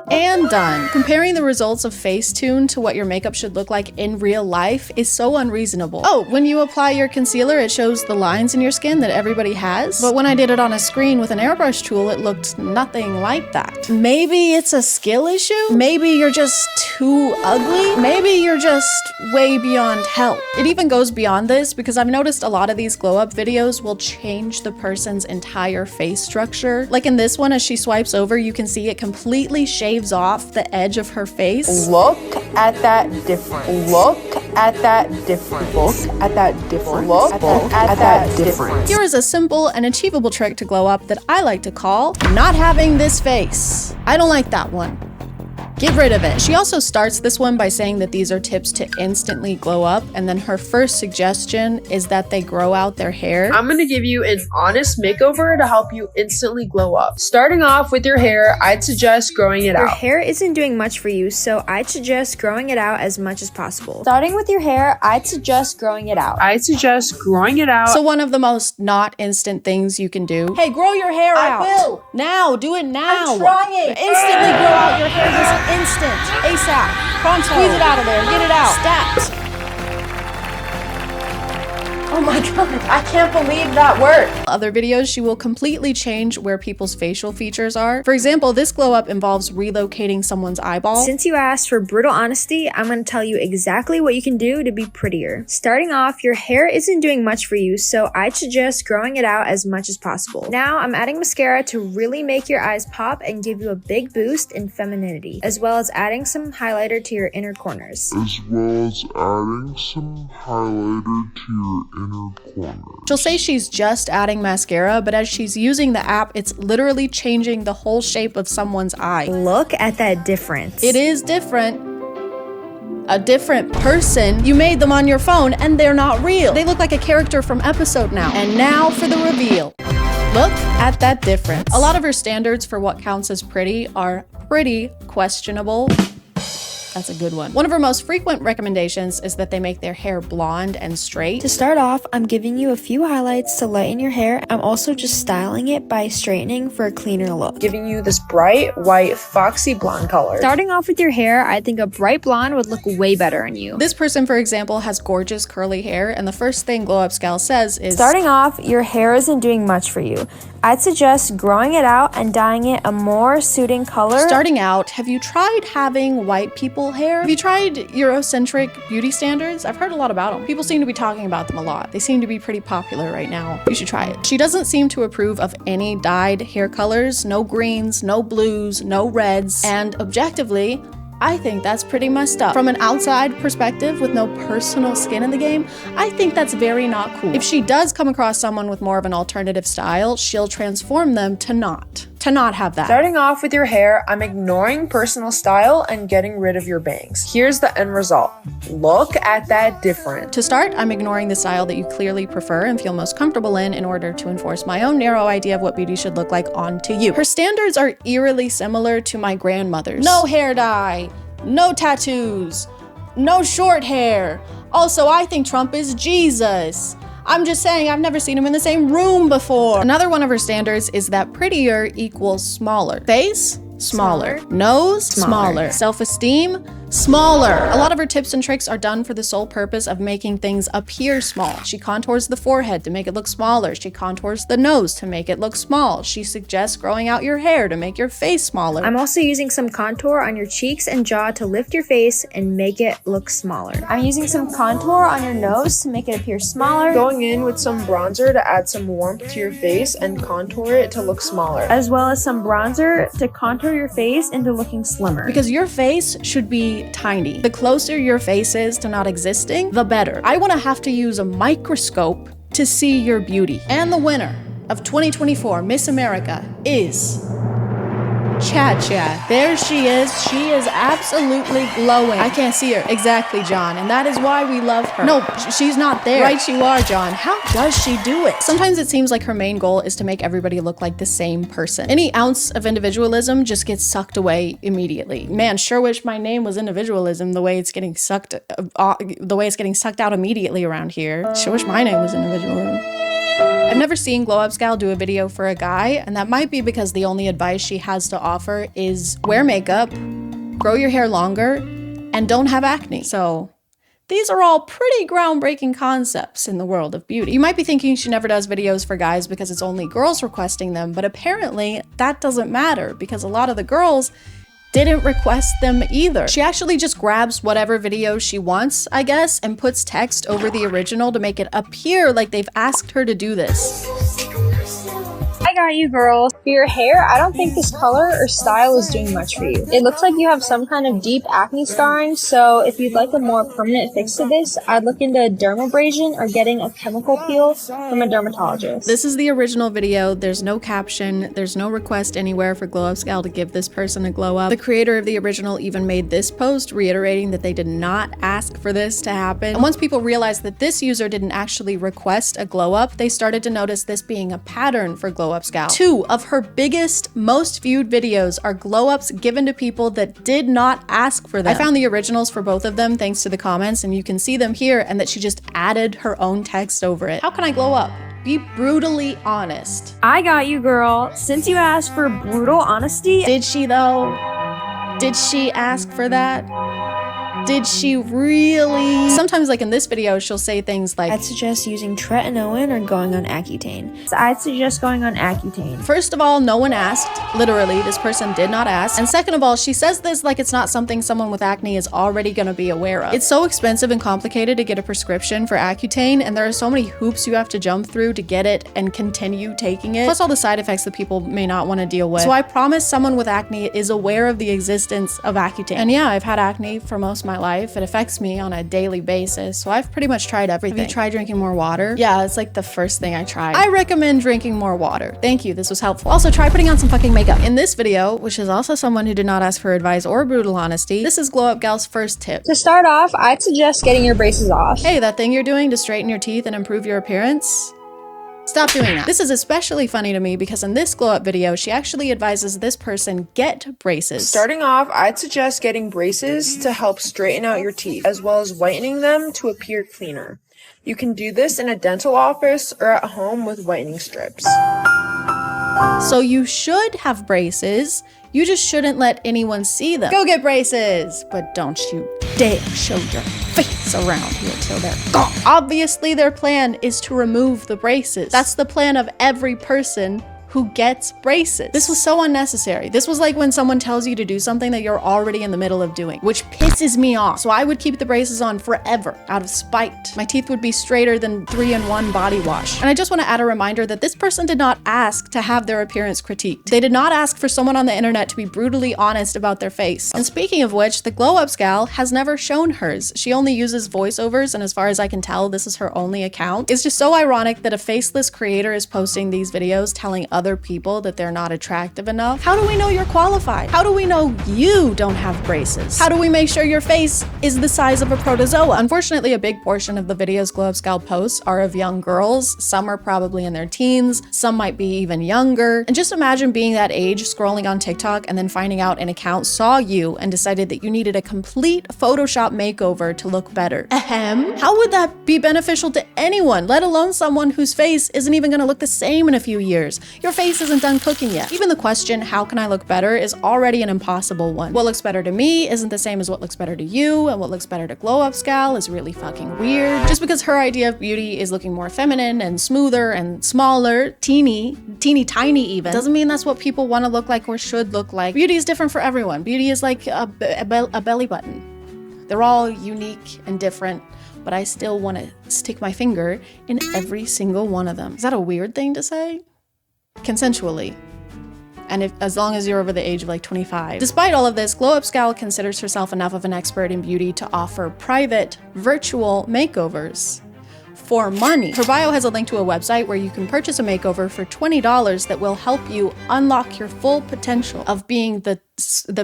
And done. Comparing the results of Facetune to what your makeup should look like in real life is so unreasonable. Oh, when you apply your concealer, it shows the lines in your skin that everybody has. But when I did it on a screen with an airbrush tool, it looked nothing like that. Maybe it's a skill issue? Maybe you're just too ugly? Maybe you're just way beyond help. It even goes beyond this because I've noticed a lot of these glow up videos will change the person's entire face structure. Like in this one, as she swipes over, you can see it completely shaves off the edge of her face.
Look at that difference. Look at that difference. Look at that difference. Look at that difference.
Here is a simple and achievable trick to glow up that I like to call not having this face. I don't like that one. Get rid of it. She also starts this one by saying that these are tips to instantly glow up, and then her first suggestion is that they grow out their hair.
I'm gonna give you an honest makeover to help you instantly glow up. Starting off with your hair, I'd suggest growing it
Your
out.
hair isn't doing much for you, so I'd suggest growing it out as much as possible. Starting with your hair, I'd suggest growing it out.
I'd suggest growing it out.
So one of the most not instant things you can do. Hey, grow your hair out.
I will.
Now, do it now.
I'm trying.
Instantly grow out your hair this instant. ASAP. Pronto. Squeeze it out of there. Get it out. Stat.
Oh my god, I can't believe that worked.
Other videos, she will completely change where people's facial features are. For example, this glow up involves relocating someone's eyeball.
Since you asked for brutal honesty, I'm going to tell you exactly what you can do to be prettier. Starting off, your hair isn't doing much for you, so I'd suggest growing it out as much as possible. Now, I'm adding mascara to really make your eyes pop and give you a big boost in femininity, as well as adding some highlighter to your inner corners.
She'll say she's just adding mascara, but as she's using the app, it's literally changing the whole shape of someone's eye.
Look at that difference.
It is different. A different person. You made them on your phone and they're not real. They look like a character from Episode Now. And now for the reveal. Look at that difference. A lot of her standards for what counts as pretty are pretty questionable. That's a good one. One of her most frequent recommendations is that they make their hair blonde and straight.
To start off, I'm giving you a few highlights to lighten your hair. I'm also just styling it by straightening for a cleaner look.
Giving you this bright, white, foxy blonde color.
Starting off with your hair, I think a bright blonde would look way better on you.
This person, for example, has gorgeous curly hair, and the first thing Glow Up Gal says is,
starting off, your hair isn't doing much for you. I'd suggest growing it out and dyeing it a more suiting color.
Starting out, have you tried having white people hair? Have you tried Eurocentric beauty standards? I've heard a lot about them. People seem to be talking about them a lot. They seem to be pretty popular right now. You should try it. She doesn't seem to approve of any dyed hair colors, no greens, no blues, no reds, and objectively, I think that's pretty messed up. From an outside perspective with no personal skin in the game, I think that's very not cool. If she does come across someone with more of an alternative style, she'll transform them to not have that.
Starting off with your hair, I'm ignoring personal style and getting rid of your bangs. Here's the end result. Look at that difference.
To start, I'm ignoring the style that you clearly prefer and feel most comfortable in order to enforce my own narrow idea of what beauty should look like onto you. Her standards are eerily similar to my grandmother's. No hair dye, no tattoos, no short hair. Also, I think Trump is Jesus. I'm just saying, I've never seen him in the same room before. Another one of her standards is that prettier equals smaller. Face? Smaller. Nose? Smaller. Self-esteem? Smaller. A lot of her tips and tricks are done for the sole purpose of making things appear small. She contours the forehead to make it look smaller. She contours the nose to make it look small. She suggests growing out your hair to make your face smaller.
I'm also using some contour on your cheeks and jaw to lift your face and make it look smaller. I'm using some contour on your nose to make it appear smaller.
Going in with some bronzer to add some warmth to your face and contour it to look smaller.
As well as some bronzer to contour your face into looking slimmer.
Because your face should be tiny. The closer your face is to not existing, the better. I want to have to use a microscope to see your beauty. And the winner of 2024 Miss America is ChadChad. There she is. She is absolutely glowing. I can't see her. Exactly, John. And that is why we love her. No, she's not there. Right you are, John. How does she do it? Sometimes it seems like her main goal is to make everybody look like the same person. Any ounce of individualism just gets sucked away immediately. Man, sure wish my name was individualism the way it's getting sucked out immediately around here. Sure wish my name was individualism. I've never seen Glow Up Gal do a video for a guy, and that might be because the only advice she has to offer is wear makeup, grow your hair longer, and don't have acne. So these are all pretty groundbreaking concepts in the world of beauty. You might be thinking she never does videos for guys because it's only girls requesting them, but apparently that doesn't matter because a lot of the girls didn't request them either. She actually just grabs whatever video she wants, I guess, and puts text over the original to make it appear like they've asked her to do this.
Hi got you, girl. For your hair, I don't think this color or style is doing much for you. It looks like you have some kind of deep acne scarring, so if you'd like a more permanent fix to this, I'd look into dermabrasion or getting a chemical peel from a dermatologist.
This is the original video. There's no caption. There's no request anywhere for Glow Up Gal to give this person a glow up. The creator of the original even made this post reiterating that they did not ask for this to happen. And once people realized that this user didn't actually request a glow up, they started to notice this being a pattern for Glow Up Gal. 2 of her biggest, most viewed videos are glow ups given to people that did not ask for them. I found the originals for both of them thanks to the comments, and you can see them here, and that she just added her own text over it. How can I glow up? Be brutally honest.
I got you, girl. Since you asked for brutal honesty.
Did she though? Did she ask for that? Did she really? Sometimes, like in this video, she'll say things like,
I'd suggest using tretinoin or going on Accutane. So I'd suggest going on Accutane.
First of all, no one asked. Literally, this person did not ask. And second of all, she says this like it's not something someone with acne is already gonna be aware of. It's so expensive and complicated to get a prescription for Accutane, and there are so many hoops you have to jump through to get it and continue taking it, plus all the side effects that people may not want to deal with. So I promise someone with acne is aware of the existence of Accutane. And yeah, I've had acne for most of my life. It affects me on a daily basis, so I've pretty much tried everything. Have you tried drinking more water? Yeah, it's like the first thing I tried. I recommend drinking more water. Thank you, this was helpful. Also, try putting on some fucking makeup. In this video, which is also someone who did not ask for advice or brutal honesty, this is Glow Up Gal's first tip.
To start off, I'd suggest getting your braces off.
Hey, that thing you're doing to straighten your teeth and improve your appearance? Stop doing that. This is especially funny to me because in this glow up video, she actually advises this person get braces.
Starting off, I'd suggest getting braces to help straighten out your teeth, as well as whitening them to appear cleaner. You can do this in a dental office or at home with whitening strips.
So you should have braces, you just shouldn't let anyone see them. Go get braces, but don't you dare show your face around here till they're gone. Obviously their plan is to remove the braces. That's the plan of every person who gets braces. This was so unnecessary. This was like when someone tells you to do something that you're already in the middle of doing, which pisses me off. So I would keep the braces on forever out of spite. My teeth would be straighter than 3-in-1 body wash. And I just want to add a reminder that this person did not ask to have their appearance critiqued. They did not ask for someone on the internet to be brutally honest about their face. And speaking of which, the Glow Up Gal has never shown hers. She only uses voiceovers, and as far as I can tell, this is her only account. It's just so ironic that a faceless creator is posting these videos telling other people that they're not attractive enough. How do we know you're qualified? How do we know you don't have braces? How do we make sure your face is the size of a protozoa? Unfortunately, a big portion of the videos Glow Up Gal posts are of young girls. Some are probably in their teens, some might be even younger. And just imagine being that age, scrolling on TikTok, and then finding out an account saw you and decided that you needed a complete Photoshop makeover to look better. Ahem. How would that be beneficial to anyone, let alone someone whose face isn't even gonna look the same in a few years? Your face isn't done cooking yet. Even the question, how can I look better, is already an impossible one. What looks better to me isn't the same as what looks better to you, and what looks better to Glow Up Gal is really fucking weird. Just because her idea of beauty is looking more feminine and smoother and smaller, teeny tiny even, doesn't mean that's what people want to look like or should look like. Beauty is different for everyone. Beauty is like a belly button. They're all unique and different, but I still want to stick my finger in every single one of them. Is that a weird thing to say? Consensually. And as long as you're over the age of like 25. Despite all of this, Glow Up Gal considers herself enough of an expert in beauty to offer private, virtual makeovers for money. Her bio has a link to a website where you can purchase a makeover for $20 that will help you unlock your full potential of being the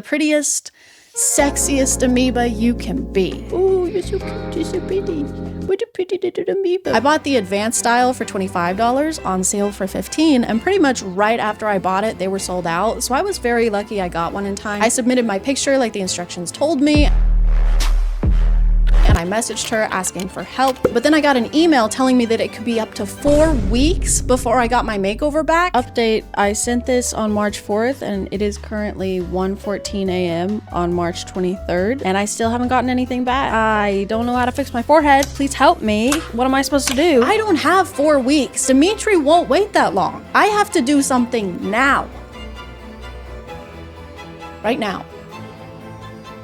prettiest, sexiest amoeba you can be. Ooh, you're so cute, you're so pretty. What a pretty little amoeba. I bought the advanced style for $25, on sale for $15, and pretty much right after I bought it, they were sold out, so I was very lucky I got one in time. I submitted my picture like the instructions told me, and I messaged her asking for help, but then I got an email telling me that it could be up to 4 weeks before I got my makeover back. Update, I sent this on March 4th and it is currently 1:14 a.m. on March 23rd and I still haven't gotten anything back. I don't know how to fix my forehead. Please help me. What am I supposed to do? I don't have 4 weeks. Dimitri won't wait that long. I have to do something now. Right now.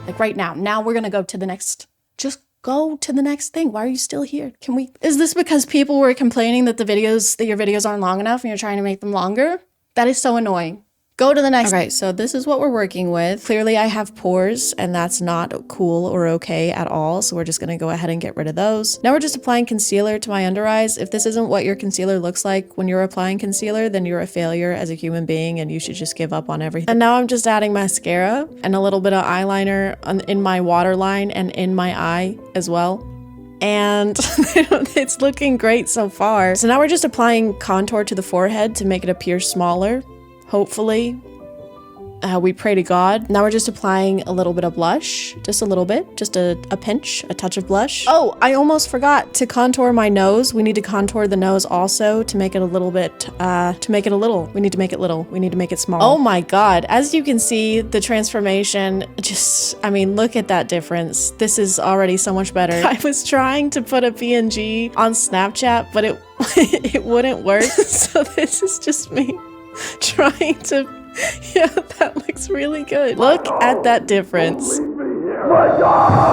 Like right now. Now we're gonna go to the next, just go to the next thing. Why are you still here? Is this because people were complaining that your videos aren't long enough and you're trying to make them longer? That is so annoying. Go to the next. Okay, so this is what we're working with. Clearly I have pores and that's not cool or okay at all. So we're just gonna go ahead and get rid of those. Now we're just applying concealer to my under eyes. If this isn't what your concealer looks like when you're applying concealer, then you're a failure as a human being and you should just give up on everything. And now I'm just adding mascara and a little bit of eyeliner in my waterline and in my eye as well. And it's looking great so far. So now we're just applying contour to the forehead to make it appear smaller. Hopefully, we pray to God. Now we're just applying a little bit of blush, just a little bit, just a pinch, a touch of blush. Oh, I almost forgot to contour my nose. We need to contour the nose also to make it a little bit, we need to make it little. We need to make it small. Oh my God. As you can see, the transformation I mean, look at that difference. This is already so much better. I was trying to put a PNG on Snapchat, but it wouldn't work. So this is just me trying to, yeah, that looks really good. Look at that difference.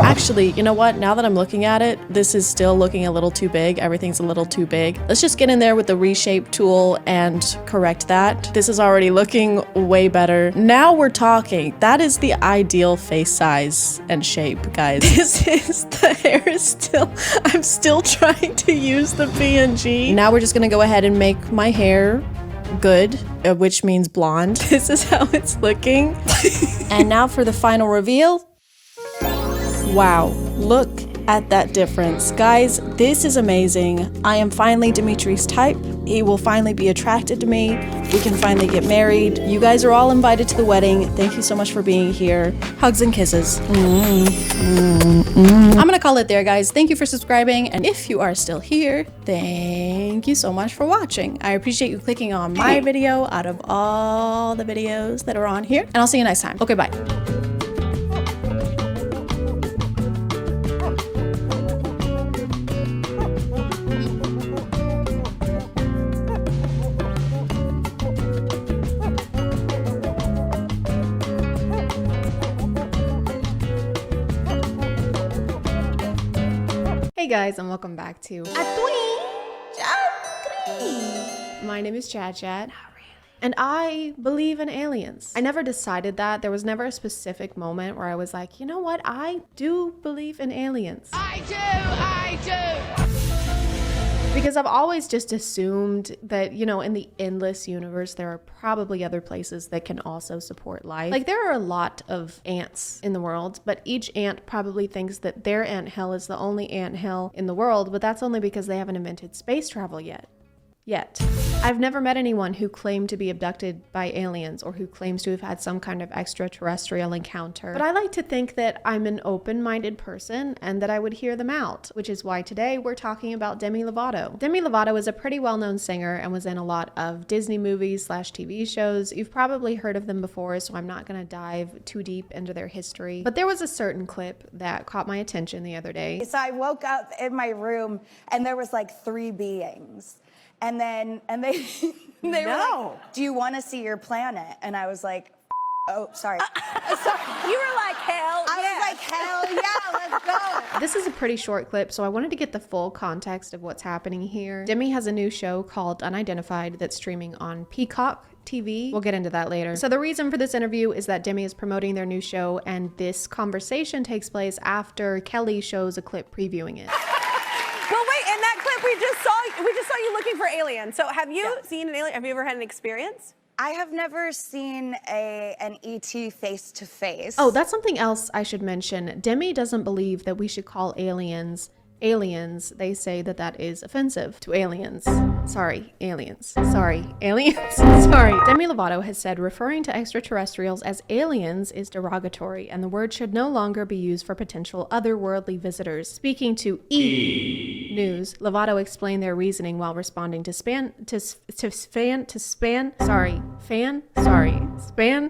Actually, you know what? Now that I'm looking at it, this is still looking a little too big. Everything's a little too big. Let's just get in there with the reshape tool and correct that. This is already looking way better. Now we're talking. That is the ideal face size and shape, guys. The hair is still, I'm still trying to use the PNG. Now we're just gonna go ahead and make my hair good, which means blonde. This is how it's looking. And now for the final reveal. Wow, look at that difference. Guys, this is amazing. I am finally Dimitri's type. He will finally be attracted to me. We can finally get married. You guys are all invited to the wedding. Thank you so much for being here. Hugs and kisses. I'm gonna call it there, guys. Thank you for subscribing. And if you are still here, thank you so much for watching. I appreciate you clicking on my video out of all the videos that are on here. And I'll see you next time. Okay, bye. Hey guys, and welcome back to My name is ChadChad, and I believe in aliens. I never decided that. There was never a specific moment where I was like, you know what? I do believe in aliens. I do! Because I've always just assumed that, you know, in the endless universe, there are probably other places that can also support life. Like, there are a lot of ants in the world, but each ant probably thinks that their anthill is the only anthill in the world, but that's only because they haven't invented space travel yet. I've never met anyone who claimed to be abducted by aliens or who claims to have had some kind of extraterrestrial encounter. But I like to think that I'm an open-minded person and that I would hear them out, which is why today we're talking about Demi Lovato. Demi Lovato is a pretty well-known singer and was in a lot of Disney movies / TV shows. You've probably heard of them before, so I'm not gonna dive too deep into their history. But there was a certain clip that caught my attention the other day.
So I woke up in my room and there was like 3 beings. And they were like, do you want to see your planet? And I was like, oh, sorry.
You were like, hell yeah.
I was like, hell yeah, let's go.
This is a pretty short clip, so I wanted to get the full context of what's happening here. Demi has a new show called Unidentified that's streaming on Peacock TV. We'll get into that later. So the reason for this interview is that Demi is promoting their new show, and this conversation takes place after Kelly shows a clip previewing it.
Well, wait, in that clip we just saw you looking for aliens. So have you seen an alien? Have you ever had an experience?
I have never seen an ET face to face.
Oh, that's something else I should mention. Demi doesn't believe that we should call aliens. They say that that is offensive to aliens. Sorry, aliens. Sorry, aliens. Sorry. Demi Lovato has said referring to extraterrestrials as aliens is derogatory, and the word should no longer be used for potential otherworldly visitors. Speaking to News, Lovato explained their reasoning while responding to Span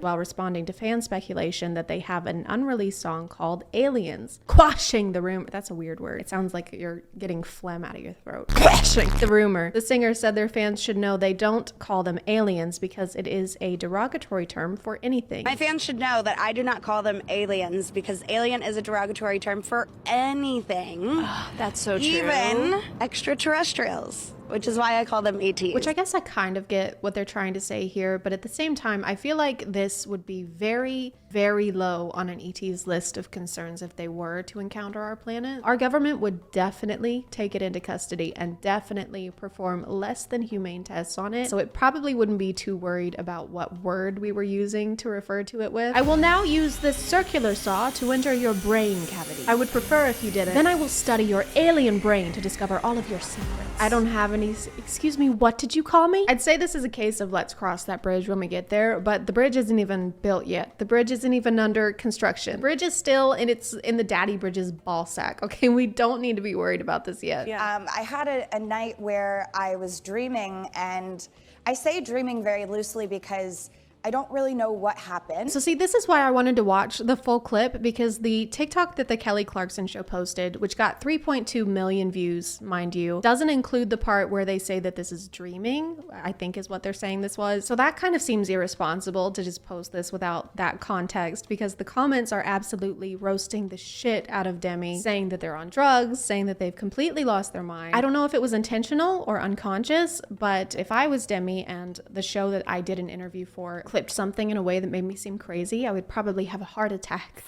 while responding to fan speculation that they have an unreleased song called Aliens. Quashing the rumor. That's a weird word. It sounds like you're getting phlegm out of your throat. Quashing the rumor. The singer said their fans should know they don't call them aliens because it is a derogatory term for anything.
My fans should know that I do not call them aliens because alien is a derogatory term for anything.
That's so true.
Even extraterrestrials. which is why I call them ETs.
Which I guess I kind of get what they're trying to say here, but at the same time, I feel like this would be very, very low on an ET's list of concerns if they were to encounter our planet. Our government would definitely take it into custody and definitely perform less than humane tests on it, so it probably wouldn't be too worried about what word we were using to refer to it with. I will now use this circular saw to enter your brain cavity. I would prefer if you didn't. Then I will study your alien brain to discover all of your secrets. I don't have any. Excuse me, what did you call me? I'd say this is a case of let's cross that bridge when we get there, but the bridge isn't even built yet. The bridge isn't even under construction. The bridge is still in the daddy bridge's ball sack. Okay, we don't need to be worried about this yet.
I had a night where I was dreaming, and I say dreaming very loosely because I don't really know what happened.
So see, this is why I wanted to watch the full clip, because the TikTok that the Kelly Clarkson show posted, which got 3.2 million views, mind you, doesn't include the part where they say that this is dreaming, I think is what they're saying this was. So that kind of seems irresponsible to just post this without that context, because the comments are absolutely roasting the shit out of Demi, saying that they're on drugs, saying that they've completely lost their mind. I don't know if it was intentional or unconscious, but if I was Demi and the show that I did an interview for clipped something in a way that made me seem crazy, I would probably have a heart attack.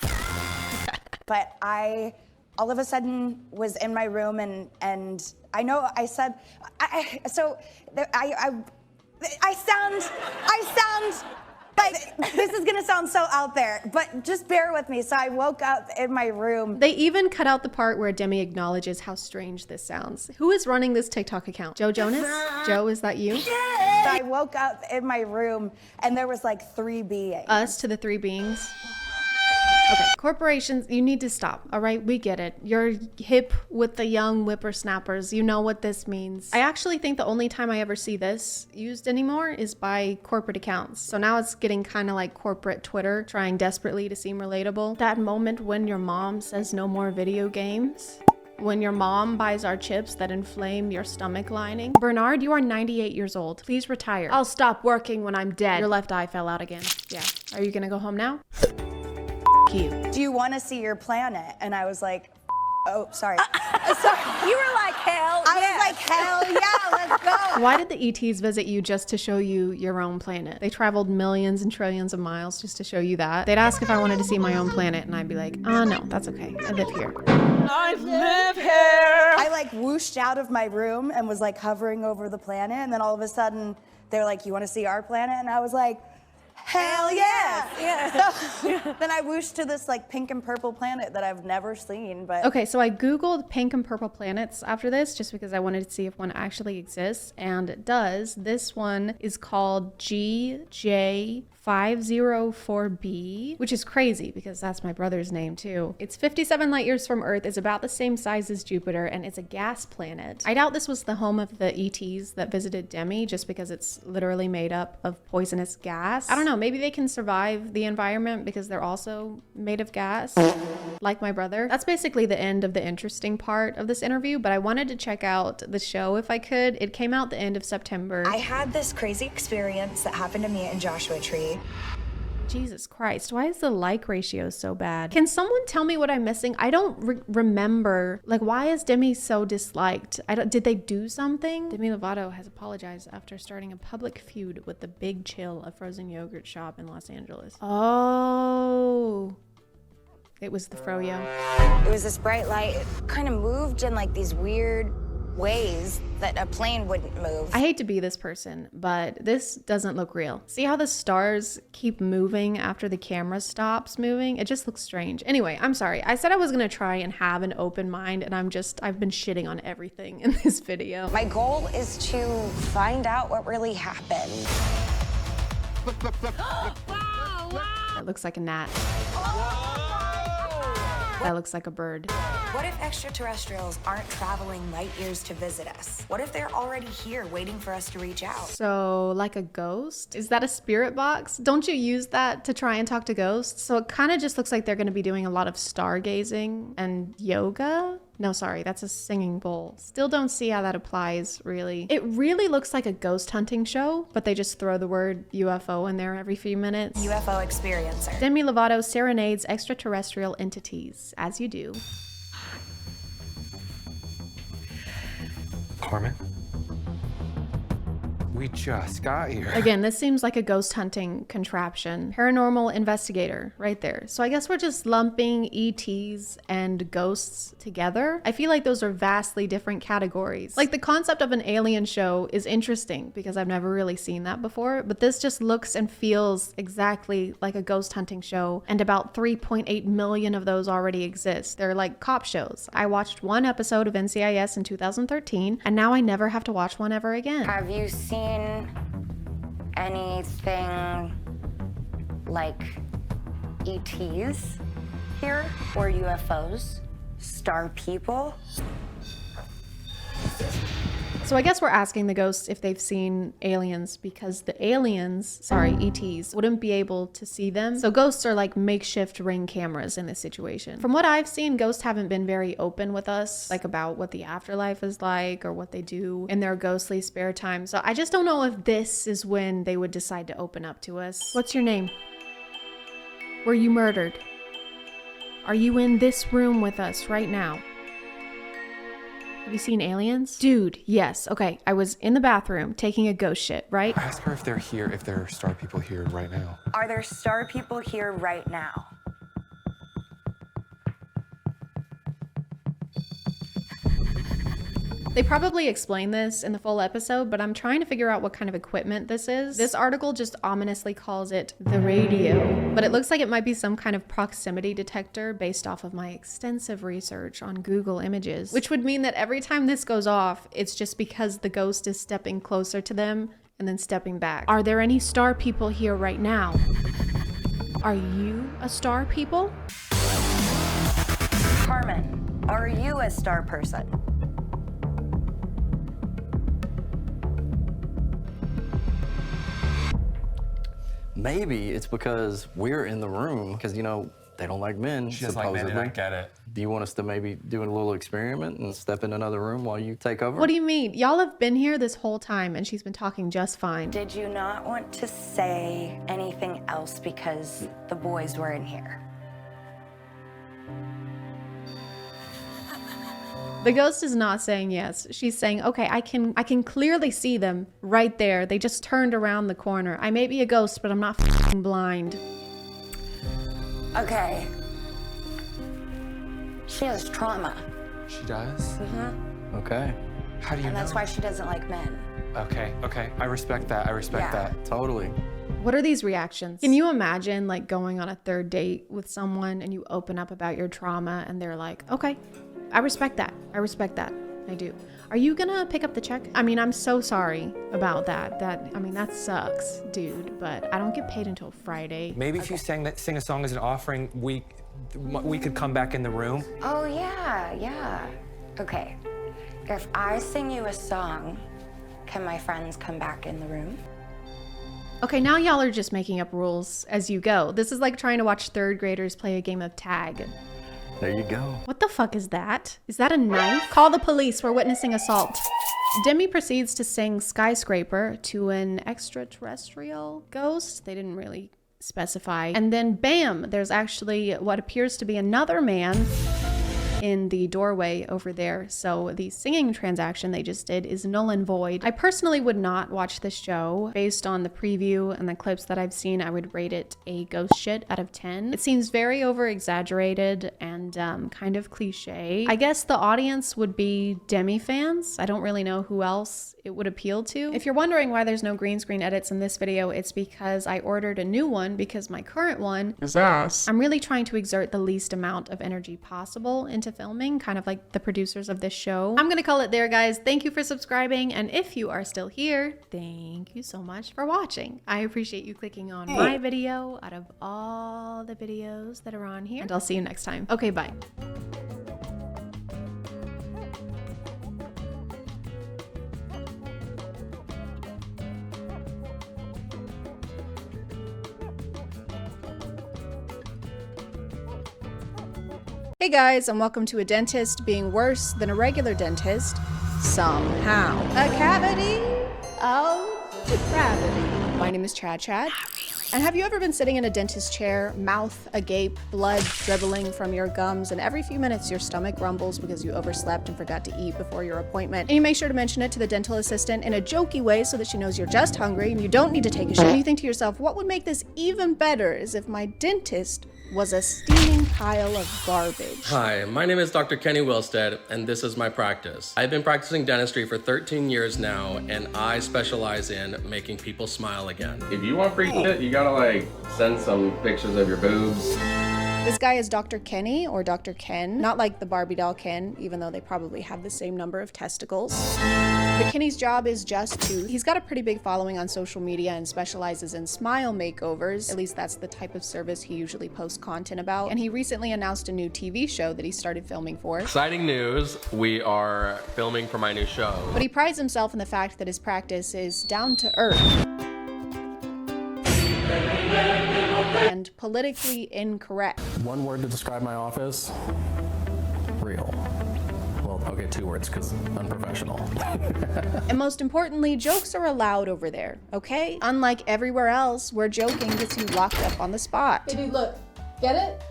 But I all of a sudden was in my room, and I know I said, I sound like, this is gonna sound so out there, but just bear with me. So I woke up in my room.
They even cut out the part where Demi acknowledges how strange this sounds. Who is running this TikTok account? Joe Jonas? Joe, is that you?
So I woke up in my room, and there was like 3 beings.
Us to the 3 beings? Okay, corporations, you need to stop, all right? We get it. You're hip with the young whippersnappers. You know what this means. I actually think the only time I ever see this used anymore is by corporate accounts. So now it's getting kind of like corporate Twitter, trying desperately to seem relatable. That moment when your mom says no more video games. When your mom buys our chips that inflame your stomach lining. Bernard, you are 98 years old. Please retire. I'll stop working when I'm dead. Your left eye fell out again. Yeah. Are you gonna go home now? You.
Do you want to see your planet? And I was like, oh, sorry.
You were like, hell yeah.
I was like, hell yeah, let's go.
Why did the ETs visit you just to show you your own planet? They traveled millions and trillions of miles just to show you that. They'd ask if I wanted to see my own planet, and I'd be like, oh no, that's okay. I live here.
I live here. I like whooshed out of my room and was like hovering over the planet, and then all of a sudden they're like, you want to see our planet? And I was like, hell yeah! So, then I whooshed to this like pink and purple planet that I've never seen, but...
Okay, so I Googled pink and purple planets after this, just because I wanted to see if one actually exists, and it does. This one is called GJ504b, which is crazy because that's my brother's name too. It's 57 light years from Earth, it's about the same size as Jupiter, and it's a gas planet. I doubt this was the home of the ETs that visited Demi, just because it's literally made up of poisonous gas. I don't know, maybe they can survive the environment because they're also made of gas, like my brother. That's basically the end of the interesting part of this interview, but I wanted to check out the show if I could. It came out the end of September.
I had this crazy experience that happened to me in Joshua Tree.
Jesus Christ, why is the like ratio so bad? Can someone tell me what I'm missing? I don't remember. Like, why is Demi so disliked? Did they do something? Demi Lovato has apologized after starting a public feud with the Big Chill, a frozen yogurt shop in Los Angeles. Oh, it was the froyo.
It was this bright light. It kind of moved in like these weird ways that a plane wouldn't move.
I hate to be this person, but this doesn't look real. See how the stars keep moving after the camera stops moving? It just looks strange. Anyway, I'm sorry. I said I was gonna try and have an open mind, and I've been shitting on everything in this video.
My goal is to find out what really happened.
That looks like a gnat. That looks like a bird.
What if extraterrestrials aren't traveling light years to visit us? What if they're already here waiting for us to reach out?
So, like a ghost? Is that a spirit box? Don't you use that to try and talk to ghosts? So it kind of just looks like they're going to be doing a lot of stargazing and yoga? No, sorry, that's a singing bowl. Still don't see how that applies, really. It really looks like a ghost hunting show, but they just throw the word UFO in there every few minutes.
UFO experiencer.
Demi Lovato serenades extraterrestrial entities, as you do.
Carmen?
We just got here.
Again, this seems like a ghost hunting contraption. Paranormal investigator right there. So I guess we're just lumping ETs and ghosts together. I feel like those are vastly different categories. Like the concept of an alien show is interesting because I've never really seen that before, but this just looks and feels exactly like a ghost hunting show, and about 3.8 million of those already exist. They're like cop shows. I watched one episode of NCIS in 2013, and now I never have to watch one ever again.
Have you seen anything like ETs here, or UFOs? Star people?
So I guess we're asking the ghosts if they've seen aliens because the aliens, sorry, ETs, wouldn't be able to see them. So ghosts are like makeshift Ring cameras in this situation. From what I've seen, ghosts haven't been very open with us, like about what the afterlife is like or what they do in their ghostly spare time. So I just don't know if this is when they would decide to open up to us. What's your name? Were you murdered? Are you in this room with us right now? Have you seen aliens? Dude, yes. Okay, I was in the bathroom taking a ghost shit, right?
Ask her if they're here, if there are star people here right now.
Are there star people here right now?
They probably explain this in the full episode, but I'm trying to figure out what kind of equipment this is. This article just ominously calls it the radio, but it looks like it might be some kind of proximity detector based off of my extensive research on Google Images, which would mean that every time this goes off, it's just because the ghost is stepping closer to them and then stepping back. Are there any star people here right now? Are you a star people?
Carmen, are you a star person?
Maybe it's because we're in the room, because, you know, they don't like men,
She doesn't
supposedly.
like men, and I get it.
Do you want us to maybe do a little experiment and step in another room while you take over?
What do you mean? Y'all have been here this whole time and she's been talking just fine.
Did you not want to say anything else because the boys were in here?
The ghost is not saying yes. She's saying, okay, I can clearly see them right there. They just turned around the corner. I may be a ghost, but I'm not f***ing blind.
Okay. She has trauma.
She does?
Mm-hmm.
Okay.
How do you know?
And that's why she doesn't like men.
Okay. I respect that. I respect that.
Totally.
What are these reactions? Can you imagine like going on a third date with someone and you open up about your trauma and they're like, okay, I respect that. I respect that. I do. Are you gonna pick up the check? I mean, I'm so sorry about that. That sucks, dude, but I don't get paid until Friday.
Maybe if you sing a song as an offering, we could come back in the room.
Oh, yeah. Okay. If I sing you a song, can my friends come back in the room?
Okay, now y'all are just making up rules as you go. This is like trying to watch third graders play a game of tag.
There you go.
What the fuck is that? Is that a knife? Call the police, we're witnessing assault. Demi proceeds to sing Skyscraper to an extraterrestrial ghost. They didn't really specify. And then bam, there's actually what appears to be another man in the doorway over there. So the singing transaction they just did is null and void. I personally would not watch this show. Based on the preview and the clips that I've seen, I would rate it a ghost shit out of 10. It seems very over exaggerated and kind of cliche. I guess the audience would be Demi fans. I don't really know who else it would appeal to. If you're wondering why there's no green screen edits in this video, it's because I ordered a new one because my current one is ass. I'm really trying to exert the least amount of energy possible into filming, kind of like the producers of this show. I'm gonna call it there, guys. Thank you for subscribing, and if you are still here, thank you so much for watching. I appreciate you clicking on my video out of all the videos that are on here, and I'll see you next time. Okay, bye. Hey guys, and welcome to a dentist being worse than a regular dentist somehow. A cavity of depravity. My name is ChadChad. And have you ever been sitting in a dentist chair, mouth agape, blood dribbling from your gums, and every few minutes your stomach rumbles because you overslept and forgot to eat before your appointment? And you make sure to mention it to the dental assistant in a jokey way so that she knows you're just hungry and you don't need to take a shit. And you think to yourself, what would make this even better is if my dentist was a steaming pile of garbage.
Hi, my name is Dr. Kenny Wilstead, and this is my practice. I've been practicing dentistry for 13 years now, and I specialize in making people smile again.
If you want free shit, you gotta like send some pictures of your boobs.
This guy is Dr. Kenny, or Dr. Ken, not like the Barbie doll Ken, even though they probably have the same number of testicles. But Kenny's job is just to, he's got a pretty big following on social media and specializes in smile makeovers. At least that's the type of service he usually posts content about. And he recently announced a new TV show that he started filming for.
Exciting news, we are filming for my new show.
But he prides himself in the fact that his practice is down to earth and politically incorrect.
One word to describe my office: real. Well, okay, 2 words, because unprofessional.
And most importantly, jokes are allowed over there, okay? Unlike everywhere else where joking gets you locked up on the spot.
Hey dude, look, get it?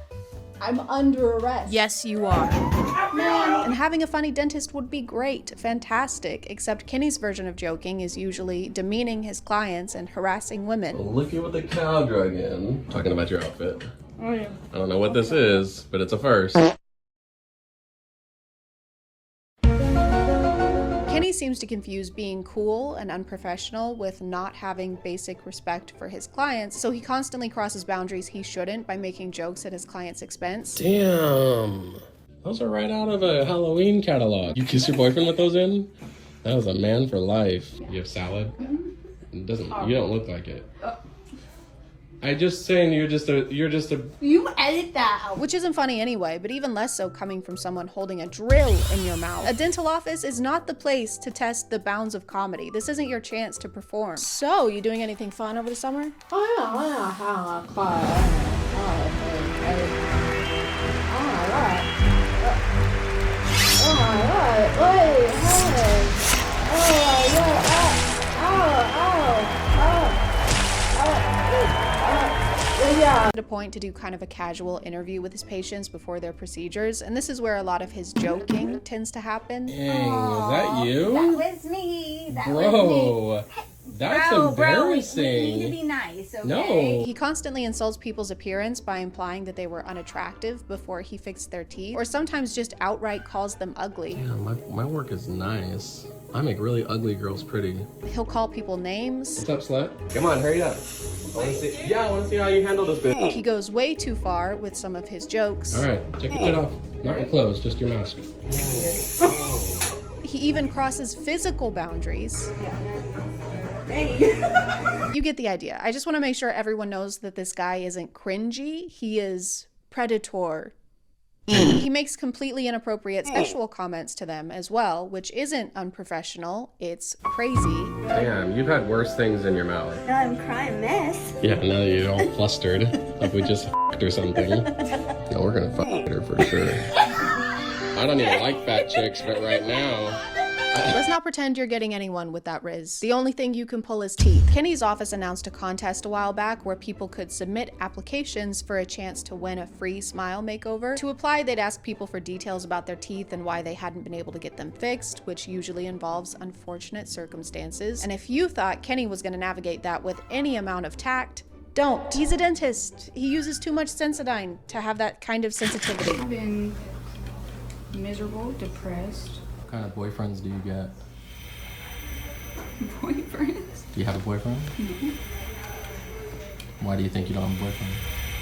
I'm under arrest.
Yes, you are. Man, and having a funny dentist would be great, fantastic, except Kenny's version of joking is usually demeaning his clients and harassing women.
Look at what the cow drug in. Talking about your outfit.
Oh yeah.
I don't know what this is, but it's a first.
Kenny seems to confuse being cool and unprofessional with not having basic respect for his clients, so he constantly crosses boundaries he shouldn't by making jokes at his clients' expense.
Damn. Those are right out of a Halloween catalog. You kiss your boyfriend with those in? That was a man for life. You have salad? It doesn't, you don't look like it. I'm just saying you're just a...
You edit that out.
Which isn't funny anyway, but even less so coming from someone holding a drill in your mouth. A dental office is not the place to test the bounds of comedy. This isn't your chance to perform. So, you doing anything fun over the summer? At a point to do kind of a casual interview with his patients before their procedures, and this is where a lot of his joking tends to happen.
Dang, was that you?
That was me. That was
Bro, that's embarrassing.
We need to be nice, okay?
No.
He constantly insults people's appearance by implying that they were unattractive before he fixed their teeth, or sometimes just outright calls them ugly.
Yeah, my work is nice. I make really ugly girls pretty.
He'll call people names.
What's up, slut? Come on, hurry up. I want to see how you handle this bitch.
He goes way too far with some of his jokes.
All right, take your shit off. Not your clothes, just your mask.
He even crosses physical boundaries. You get the idea. I just want to make sure everyone knows that this guy isn't cringy. He is predator. He makes completely inappropriate sexual comments to them as well, which isn't unprofessional, it's crazy.
Damn, you've had worse things in your mouth.
Now I'm crying mess.
Yeah, now you're all flustered, like we just f***ed or something. No, we're gonna f*** her for sure. I don't even like fat chicks, but right now...
Let's not pretend you're getting anyone with that riz. The only thing you can pull is teeth. Kenny's office announced a contest a while back where people could submit applications for a chance to win a free smile makeover. To apply, they'd ask people for details about their teeth and why they hadn't been able to get them fixed, which usually involves unfortunate circumstances. And if you thought Kenny was gonna navigate that with any amount of tact, don't. He's a dentist. He uses too much Sensodyne to have that kind of sensitivity.
I've been miserable, depressed.
What kind of boyfriends do you get?
Boyfriends?
Do you have a boyfriend?
No.
Why do you think you don't have a boyfriend?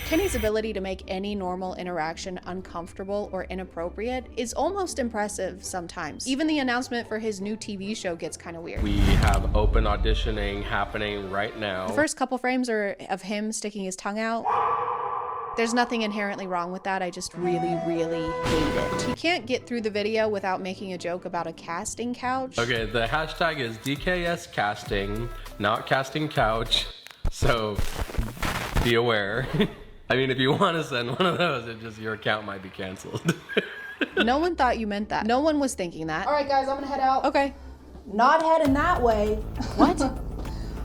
Kenny's ability to make any normal interaction uncomfortable or inappropriate is almost impressive sometimes. Even the announcement for his new TV show gets kind of weird.
We have open auditioning happening right now.
The first couple frames are of him sticking his tongue out. There's nothing inherently wrong with that, I just really, really hate it. He can't get through the video without making a joke about a casting couch.
Okay, the hashtag is DKS casting, not casting couch, so be aware. I mean, if you want to send one of those, it just, your account might be canceled.
No one thought you meant that. No one was thinking that.
All right, guys, I'm gonna head out.
Okay.
Not heading that way.
What?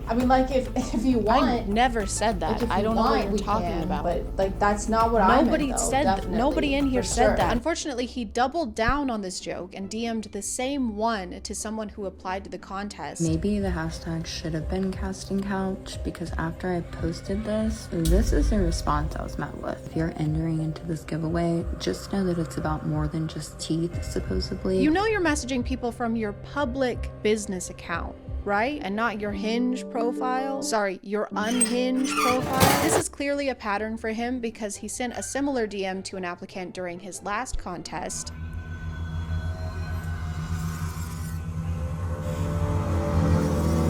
I mean, like, if you want,
I never said that.
like, if
I
you
don't know what
want,
you're
we
talking
can,
about.
But like, that's not what I meant, though, definitely,
nobody in here
for
said
sure.
that. Unfortunately, he doubled down on this joke and DM'd the same one to someone who applied to the contest.
Maybe the hashtag should have been casting couch, because after I posted this is the response I was met with. If you're entering into this giveaway, just know that it's about more than just teeth, supposedly.
You know you're messaging people from your public business account, right? And not your Hinge profile. Sorry, your unhinged profile. This is clearly a pattern for him because he sent a similar DM to an applicant during his last contest.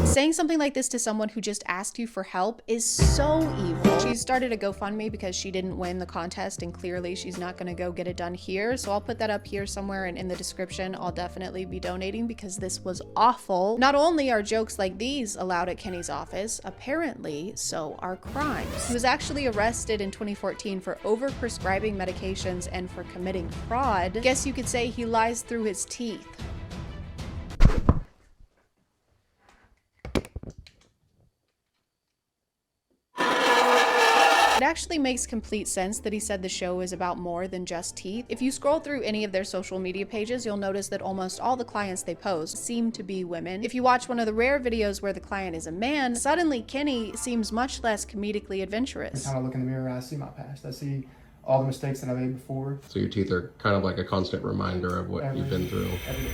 Saying something like this to someone who just asked you for help is so evil. She started a GoFundMe because she didn't win the contest and clearly she's not gonna go get it done here. So I'll put that up here somewhere, and in the description, I'll definitely be donating because this was awful. Not only are jokes like these allowed at Kenny's office, apparently so are crimes. He was actually arrested in 2014 for overprescribing medications and for committing fraud. Guess you could say he lies through his teeth. It actually makes complete sense that he said the show is about more than just teeth. If you scroll through any of their social media pages, you'll notice that almost all the clients they post seem to be women. If you watch one of the rare videos where the client is a man, suddenly Kenny seems much less comedically adventurous.
Every time I look in the mirror, I see my past. I see all the mistakes that I made before.
So your teeth are kind of like a constant reminder of what you've been through.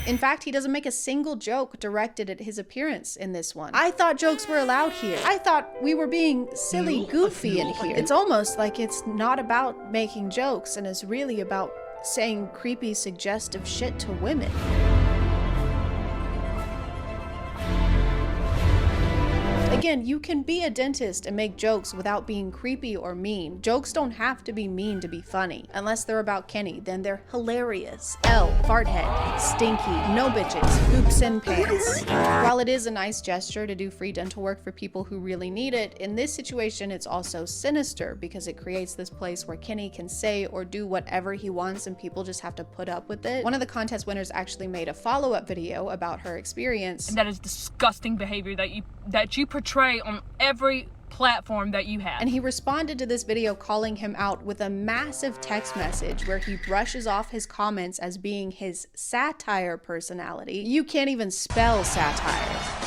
In fact, he doesn't make a single joke directed at his appearance in this one. I thought jokes were allowed here. I thought we were being silly, goofy in here. It's almost like it's not about making jokes and is really about saying creepy, suggestive shit to women. Again, you can be a dentist and make jokes without being creepy or mean. Jokes don't have to be mean to be funny. Unless they're about Kenny, then they're hilarious. L, farthead, stinky, no bitches, hoops and pants. While it is a nice gesture to do free dental work for people who really need it, in this situation it's also sinister because it creates this place where Kenny can say or do whatever he wants and people just have to put up with it. One of the contest winners actually made a follow-up video about her experience.
And that is disgusting behavior that you portray on every platform that you have.
And he responded to this video calling him out with a massive text message where he brushes off his comments as being his satire personality. You can't even spell satire.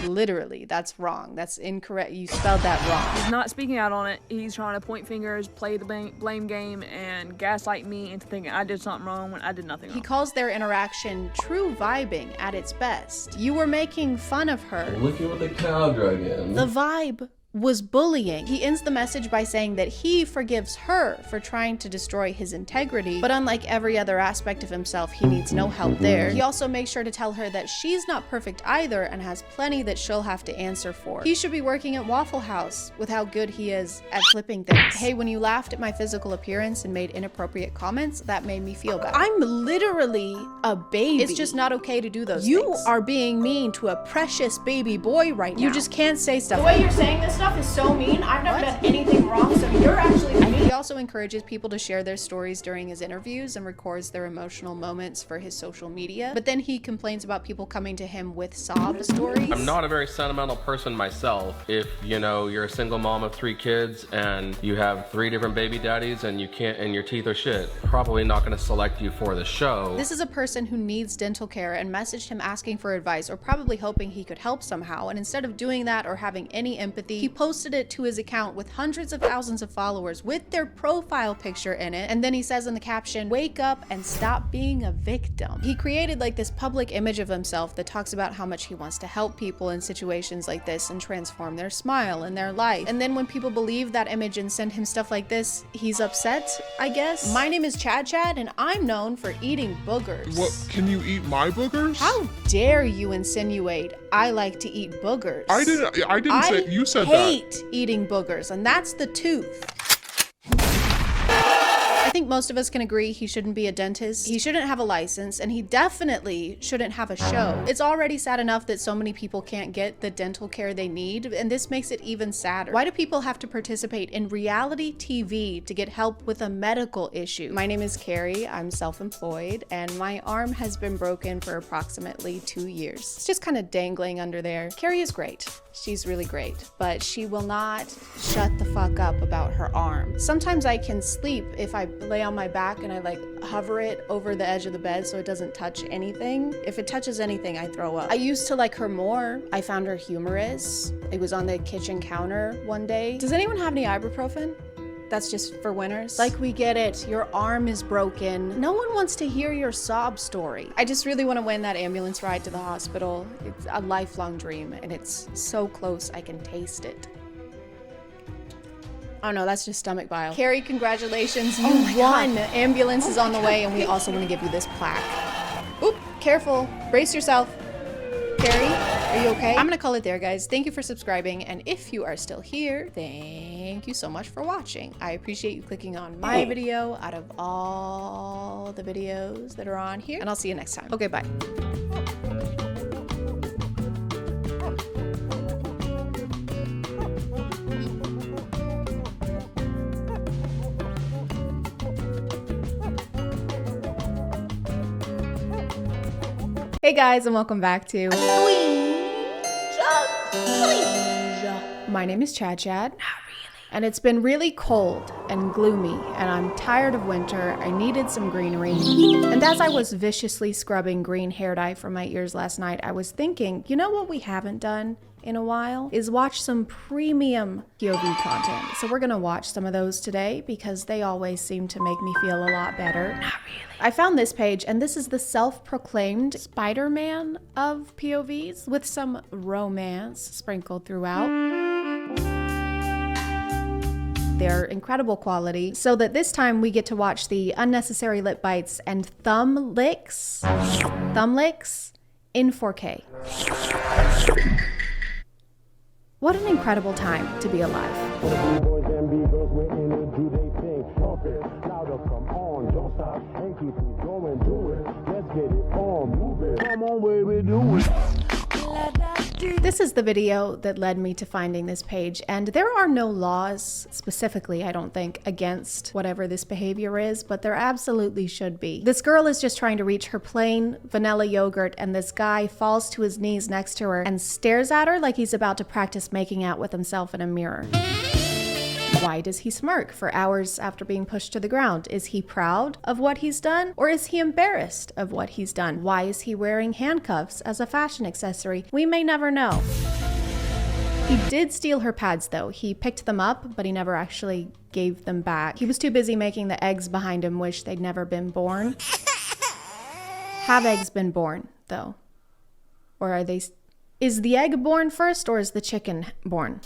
Literally, that's wrong. That's incorrect. You spelled that wrong.
He's not speaking out on it. He's trying to point fingers, play the blame game, and gaslight me into thinking I did something wrong when I did nothing wrong.
He calls their interaction true vibing at its best. You were making fun of her.
Look at what the cow drug in.
The vibe was bullying. He ends the message by saying that he forgives her for trying to destroy his integrity, but unlike every other aspect of himself, he needs no help there. He also makes sure to tell her that she's not perfect either and has plenty that she'll have to answer for. He should be working at Waffle House with how good he is at flipping things. Hey, when you laughed at my physical appearance and made inappropriate comments, that made me feel bad. I'm literally a baby. It's just not okay to do those things. You are being mean to a precious baby boy right now. You just can't say stuff. The way you're saying this stuff is so mean. I've never done anything wrong, so you're actually mean. He also encourages people to share their stories during his interviews and records their emotional moments for his social media. But then he complains about people coming to him with sob stories.
I'm not a very sentimental person myself. If, you know, you're a single mom of 3 kids and you have 3 different baby daddies and you can't, and your teeth are shit, probably not gonna select you for the show.
This is a person who needs dental care and messaged him asking for advice or probably hoping he could help somehow. And instead of doing that or having any empathy, he posted it to his account with hundreds of thousands of followers with their profile picture in it, and then he says in the caption, "Wake up and stop being a victim." He created like this public image of himself that talks about how much he wants to help people in situations like this and transform their smile and their life. And then when people believe that image and send him stuff like this, he's upset, I guess. My name is ChadChad and I'm known for eating boogers.
What, can you eat my boogers?
How dare you insinuate I like to eat boogers?
I didn't say, you said that.
I hate eating boogers, and that's the tooth. I think most of us can agree he shouldn't be a dentist, he shouldn't have a license, and he definitely shouldn't have a show. It's already sad enough that so many people can't get the dental care they need, and this makes it even sadder. Why do people have to participate in reality TV to get help with a medical issue? My name is Carrie, I'm self-employed, and my arm has been broken for approximately 2 years. It's just kind of dangling under there. Carrie is great. She's really great, but she will not shut the fuck up about her arm. Sometimes I can sleep if I lay on my back and I like hover it over the edge of the bed so it doesn't touch anything. If it touches anything, I throw up. I used to like her more. I found her humorous. It was on the kitchen counter one day. Does anyone have any ibuprofen? That's just for winners. Like, we get it. Your arm is broken. No one wants to hear your sob story. I just really want to win that ambulance ride to the hospital. It's a lifelong dream, and it's so close I can taste it. Oh no, that's just stomach bile. Carrie, congratulations. You won. God. Ambulance is on the way, and we also want to give you this plaque. Oop, careful. Brace yourself. Carrie, are you okay? I'm gonna call it there, guys. Thank you for subscribing, and if you are still here, thank you so much for watching. I appreciate you clicking on my video out of all the videos that are on here, and I'll see you next time. Okay, bye. Hey guys, and welcome back to My name is ChadChad. And it's been really cold and gloomy, and I'm tired of winter. I needed some greenery. And as I was viciously scrubbing green hair dye from my ears last night, I was thinking, you know what we haven't done in a while is watch some premium POV content. So we're gonna watch some of those today because they always seem to make me feel a lot better. Not really. I found this page, and this is the self-proclaimed Spider-Man of POVs with some romance sprinkled throughout. They're incredible quality, so that this time we get to watch the unnecessary lip bites and thumb licks in 4K. What an incredible time to be alive. This is the video that led me to finding this page, and there are no laws specifically, I don't think, against whatever this behavior is, but there absolutely should be. This girl is just trying to reach her plain vanilla yogurt, and this guy falls to his knees next to her and stares at her like he's about to practice making out with himself in a mirror. Why does he smirk for hours after being pushed to the ground? Is he proud of what he's done, or is he embarrassed of what he's done? Why is he wearing handcuffs as a fashion accessory? We may never know. He did steal her pads though. He picked them up, but he never actually gave them back. He was too busy making the eggs behind him wish they'd never been born. Have eggs been born though? Or are they... Is the egg born first, or is the chicken born?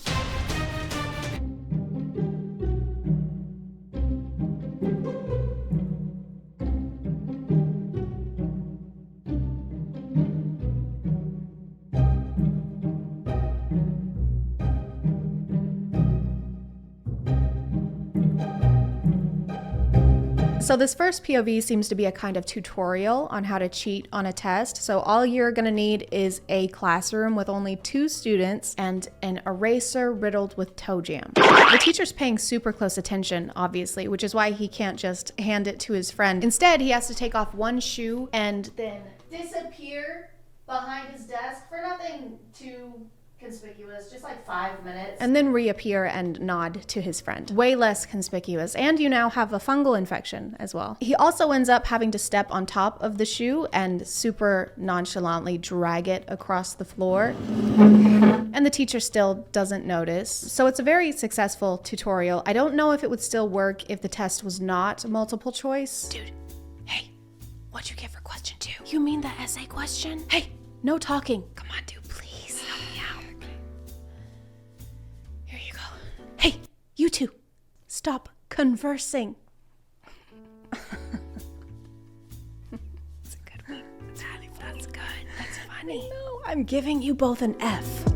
So this first POV seems to be a kind of tutorial on how to cheat on a test. So all you're gonna need is a classroom with only 2 students and an eraser riddled with toe jam. The teacher's paying super close attention, obviously, which is why he can't just hand it to his friend. Instead, he has to take off one shoe and then disappear behind his desk for nothing too conspicuous, just like 5 minutes, and then reappear and nod to his friend. Way less conspicuous, and you now have a fungal infection as well. He also ends up having to step on top of the shoe and super nonchalantly drag it across the floor, and the teacher still doesn't notice. So it's a very successful tutorial. I don't know if it would still work if the test was not multiple choice. Dude, hey, what'd you get for question 2? You mean the essay question? Hey, no talking. Come on, dude, please. Hey, you two, stop conversing. That's a good one. That's good. That's funny. No, I'm giving you both an F.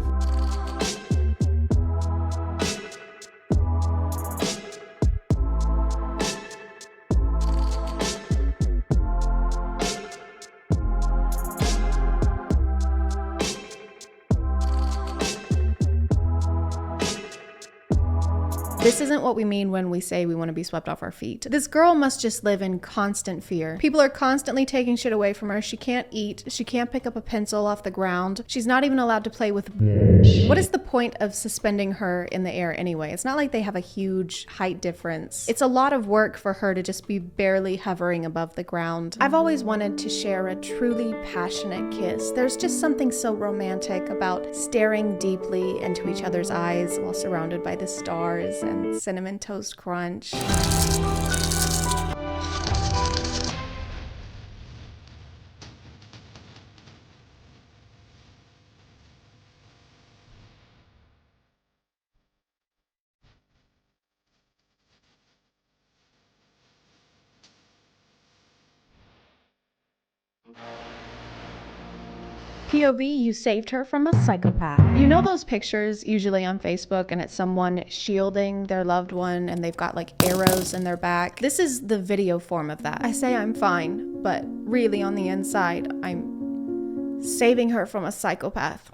This isn't what we mean when we say we want to be swept off our feet. This girl must just live in constant fear. People are constantly taking shit away from her. She can't eat. She can't pick up a pencil off the ground. She's not even allowed to play with... What is the point of suspending her in the air anyway? It's not like they have a huge height difference. It's a lot of work for her to just be barely hovering above the ground. I've always wanted to share a truly passionate kiss. There's just something so romantic about staring deeply into each other's eyes while surrounded by the stars and cinnamon toast crunch. POV, you saved her from a psychopath. You know those pictures usually on Facebook and it's someone shielding their loved one and they've got like arrows in their back? This is the video form of that. I say I'm fine, but really on the inside, I'm saving her from a psychopath.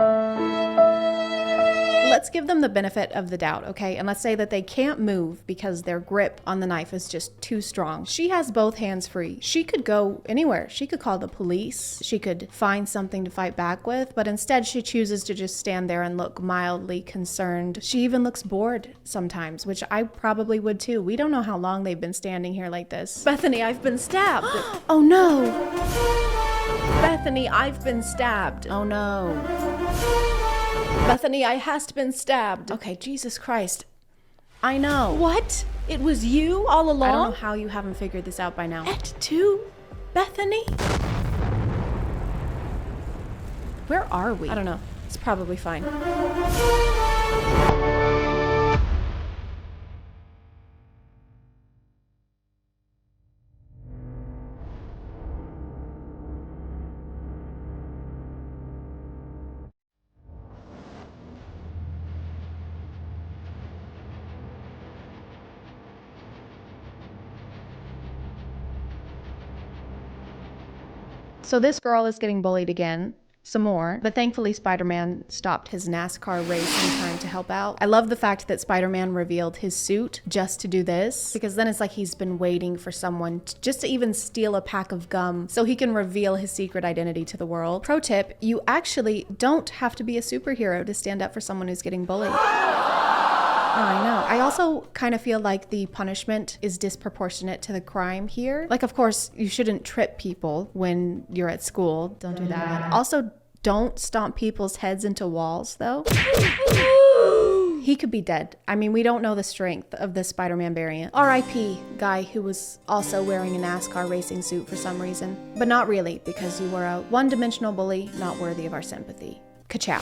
Let's give them the benefit of the doubt, okay? And let's say that they can't move because their grip on the knife is just too strong. She has both hands free. She could go anywhere. She could call the police. She could find something to fight back with, but instead she chooses to just stand there and look mildly concerned. She even looks bored sometimes, which I probably would too. We don't know how long they've been standing here like this. Bethany, I've been stabbed. Oh no. Bethany, I've been stabbed. Oh no. Bethany, I hast been stabbed. Okay, Jesus Christ. I know. What? It was you all along? I don't know how you haven't figured this out by now. Et tu, Bethany? Where are we? I don't know. It's probably fine. So this girl is getting bullied again, some more, but thankfully Spider-Man stopped his NASCAR race in time to help out. I love the fact that Spider-Man revealed his suit just to do this, because then it's like he's been waiting for someone just to even steal a pack of gum so he can reveal his secret identity to the world. Pro tip, you actually don't have to be a superhero to stand up for someone who's getting bullied. I know. I also kind of feel like the punishment is disproportionate to the crime here. Like, of course, you shouldn't trip people when you're at school. Don't do that. Also, don't stomp people's heads into walls, though. He could be dead. I mean, we don't know the strength of this Spider-Man variant. R.I.P. guy who was also wearing a NASCAR racing suit for some reason. But not really, because you were a one-dimensional bully not worthy of our sympathy. Ka-chow.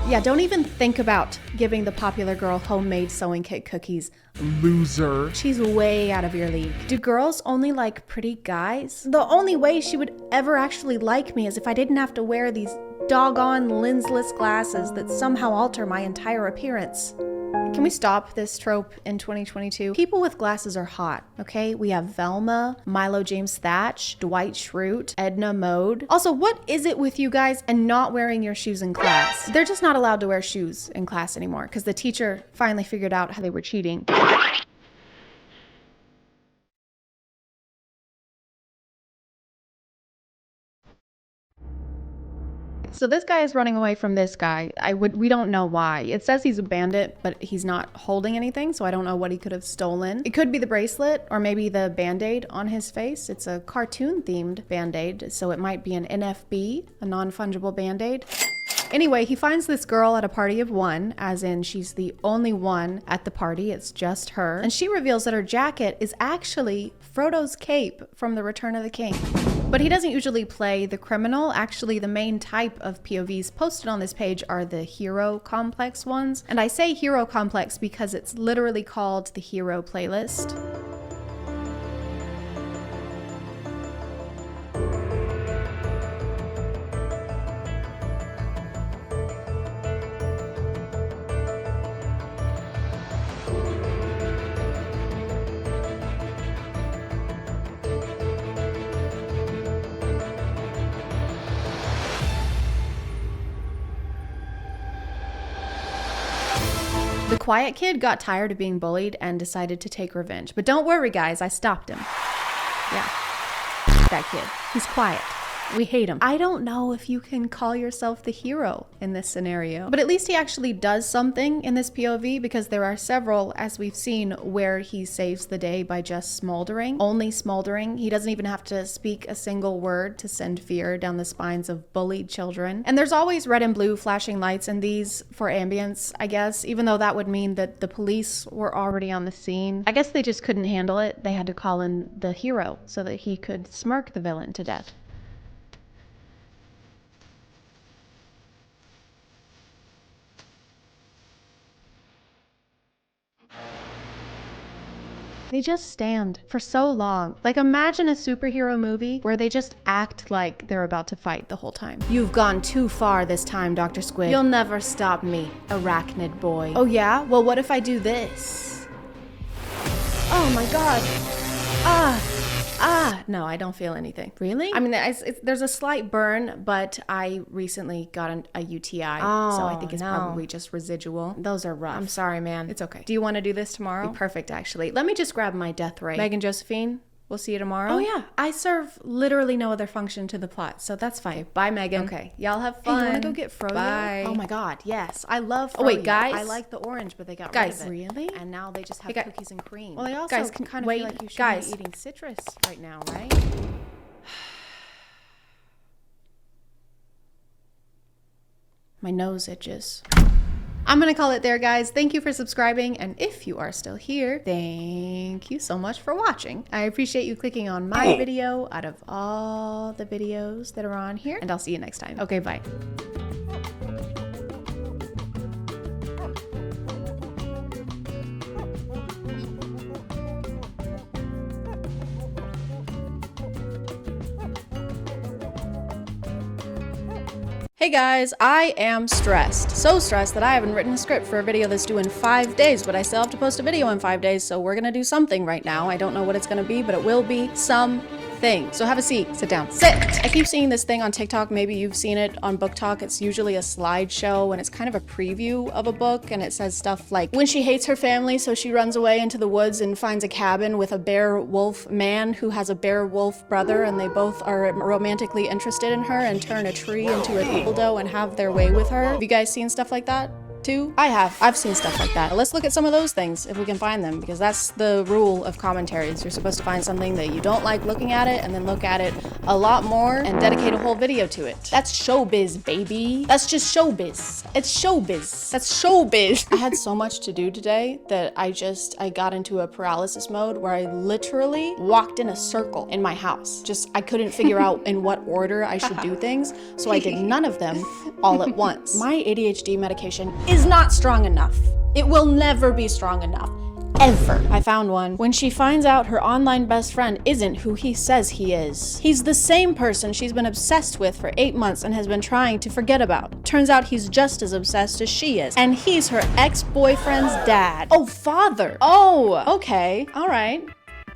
Yeah, don't even think about giving the popular girl homemade sewing kit cookies.
Loser.
She's way out of your league. Do girls only like pretty guys? The only way she would ever actually like me is if I didn't have to wear these doggone lensless glasses that somehow alter my entire appearance. Can we stop this trope in 2022? People with glasses are hot, okay? We have Velma, Milo James Thatch, Dwight Schrute, Edna Mode. Also, what is it with you guys and not wearing your shoes in class? They're just not allowed to wear shoes in class anymore because the teacher finally figured out how they were cheating. So this guy is running away from this guy. We don't know why. It says he's a bandit, but he's not holding anything, so I don't know what he could have stolen. It could be the bracelet or maybe the band-aid on his face. It's a cartoon-themed band-aid, so it might be an NFB, a non-fungible band-aid. Anyway, he finds this girl at a party of one, as in she's the only one at the party, it's just her. And she reveals that her jacket is actually Frodo's cape from The Return of the King. But he doesn't usually play the criminal. Actually, the main type of POVs posted on this page are the hero complex ones. And I say hero complex because it's literally called the hero playlist. The quiet kid got tired of being bullied and decided to take revenge. But don't worry, guys, I stopped him. Yeah. That kid. He's quiet. We hate him. I don't know if you can call yourself the hero in this scenario, but at least he actually does something in this POV, because there are several, as we've seen, where he saves the day by just smoldering, only smoldering. He doesn't even have to speak a single word to send fear down the spines of bullied children. And there's always red and blue flashing lights in these for ambience, I guess, even though that would mean that the police were already on the scene. I guess they just couldn't handle it. They had to call in the hero so that he could smirk the villain to death. They just stand for so long. Like, imagine a superhero movie where they just act like they're about to fight the whole time. You've gone too far this time, Dr. Squid. You'll never stop me, arachnid boy. Oh yeah? Well, what if I do this? Oh my god. No, I don't feel anything. Really? I mean, there's a slight burn, but I recently got a UTI, so I think it's probably just residual. Those are rough. I'm sorry, man. It's okay. Do you want to do this tomorrow? Be perfect, actually. Let me just grab my death ray. Megan Josephine, we'll see you tomorrow. Oh yeah, I serve literally no other function to the plot, so that's fine. Bye, Megan. Okay, y'all have fun. Hey, you want to go get froyo? Bye. Oh my god, yes. I love froyo. Oh wait, guys. I like the orange, but they got rid of it. Really? And now they just have cookies and cream. Well, they also kind of feel like you should be eating citrus right now, right? My nose itches. I'm gonna call it there, guys. Thank you for subscribing, and if you are still here, thank you so much for watching. I appreciate you clicking on my video out of all the videos that are on here, and I'll see you next time. Okay, bye. Hey guys, I am stressed. So stressed that I haven't written a script for a video that's due in 5 days, but I still have to post a video in 5 days, so we're gonna do something right now. I don't know what it's gonna be, but it will be something. So have a seat, sit down, sit! I keep seeing this thing on TikTok, maybe you've seen it on Book Talk. It's usually a slideshow, and it's kind of a preview of a book, and it says stuff like, when she hates her family, so she runs away into the woods and finds a cabin with a bear wolf man who has a bear wolf brother, and they both are romantically interested in her and turn a tree into a dildo and have their way with her. Have you guys seen stuff like that? Too? I have. I've seen stuff like that. Let's look at some of those things if we can find them, because that's the rule of commentaries. You're supposed to find something that you don't like looking at it and then look at it a lot more and dedicate a whole video to it. That's showbiz, baby. That's just showbiz. It's showbiz. That's showbiz. I had so much to do today that I got into a paralysis mode where I literally walked in a circle in my house. I couldn't figure out in what order I should do things, so I did none of them all at once. My ADHD medication is not strong enough. It will never be strong enough. Ever. I found one. When she finds out her online best friend isn't who he says he is. He's the same person she's been obsessed with for 8 months and has been trying to forget about. Turns out he's just as obsessed as she is. And he's her ex-boyfriend's dad. Oh, father. Oh, okay. All right.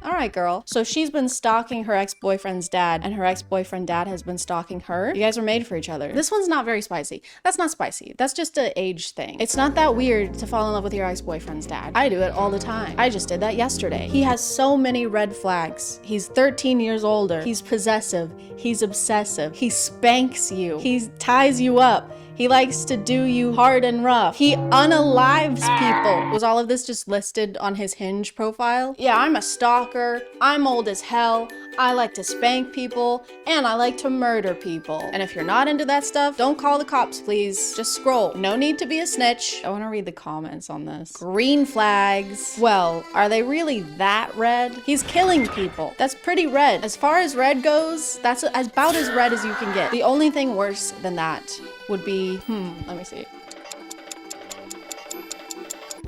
All right, girl. So she's been stalking her ex-boyfriend's dad, and her ex-boyfriend dad has been stalking her. You guys are made for each other. This one's not very spicy. That's not spicy. That's just an age thing. It's not that weird to fall in love with your ex-boyfriend's dad. I do it all the time. I just did that yesterday. He has so many red flags. He's 13 years older. He's possessive. He's obsessive. He spanks you. He ties you up. He likes to do you hard and rough. He unalives people. Was all of this just listed on his Hinge profile? Yeah, I'm a stalker. I'm old as hell. I like to spank people, and I like to murder people. And if you're not into that stuff, don't call the cops, please. Just scroll. No need to be a snitch. I want to read the comments on this. Green flags. Well, are they really that red? He's killing people. That's pretty red. As far as red goes, that's about as red as you can get. The only thing worse than that would be, let me see.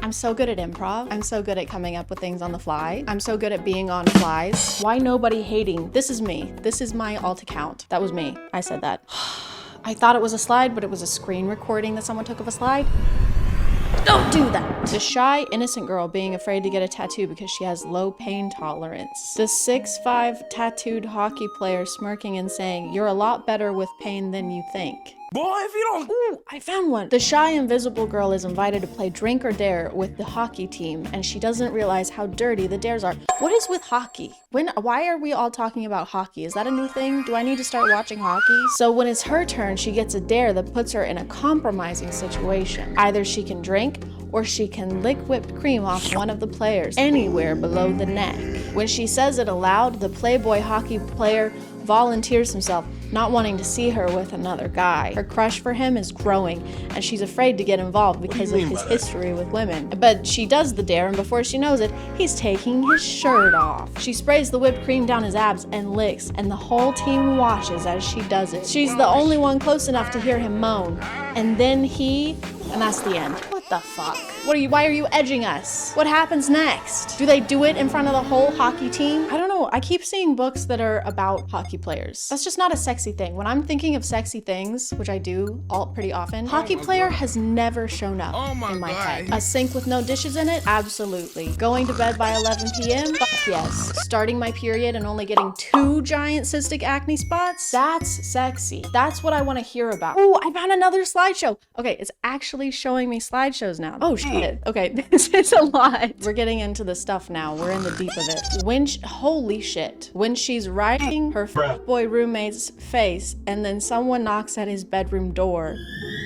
I'm so good at improv. I'm so good at coming up with things on the fly. I'm so good at being on flies. Why nobody hating? This is me. This is my alt account. That was me. I said that. I thought it was a slide, but it was a screen recording that someone took of a slide. Don't do that. The shy, innocent girl being afraid to get a tattoo because she has low pain tolerance. The 6'5" tattooed hockey player smirking and saying, "You're a lot better with pain than you think."
Boy, if you don't.
Ooh, I found one. The shy invisible girl is invited to play Drink or Dare with the hockey team, and she doesn't realize how dirty the dares are. What is with hockey? Why are we all talking about hockey? Is that a new thing? Do I need to start watching hockey? So when it's her turn, she gets a dare that puts her in a compromising situation. Either she can drink, or she can lick whipped cream off one of the players anywhere below the neck. When she says it aloud, the Playboy hockey player volunteers himself, not wanting to see her with another guy. Her crush for him is growing, and she's afraid to get involved because of his history with women. But she does the dare, and before she knows it, he's taking his shirt off. She sprays the whipped cream down his abs and licks, and the whole team watches as she does it. She's the only one close enough to hear him moan. And then and that's the end. What the fuck? Why are you edging us? What happens next? Do they do it in front of the whole hockey team? I don't know. I keep seeing books that are about hockey players. That's just not a sexy thing. When I'm thinking of sexy things, which I do pretty often, hockey player has never shown up in my head. A sink with no dishes in it? Absolutely. Going to bed by 11 p.m.? Fuck yes. Starting my period and only getting 2 giant cystic acne spots? That's sexy. That's what I want to hear about. Oh, I found another slideshow. Okay, it's actually showing me slideshows now. Oh shit. Okay, this is a lot. We're getting into the stuff now. We're in the deep of it. Holy shit. When she's riding her boy roommate's face and then someone knocks at his bedroom door.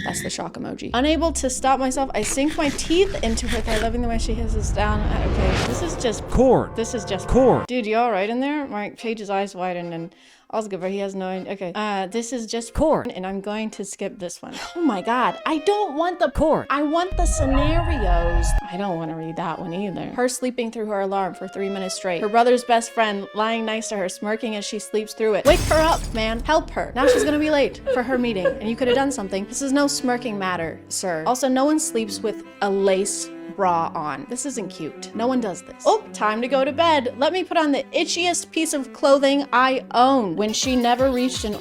That's the shock emoji. Unable to stop myself, I sink my teeth into her thigh, loving the way she hisses down. Okay, this is just cord. This is just cord. Dude, you all right in there? My Paige's eyes widen and all's good, but he has no idea. Okay, this is just cord, and I'm going to skip this one. Oh my god, I don't want the cord. I want the scenarios. I don't want to read that one either. Her sleeping through her alarm for 3 minutes straight. Her brother's best friend lying next to her, smirking as she sleeps through it. Wake her up, man. Help her. Now she's gonna be late for her meeting, and you could have done something. This is no smirking matter, sir. Also, no one sleeps with a lace bra on. This isn't cute. No one does this. Oh, time to go to bed. Let me put on the itchiest piece of clothing I own. When she never reached an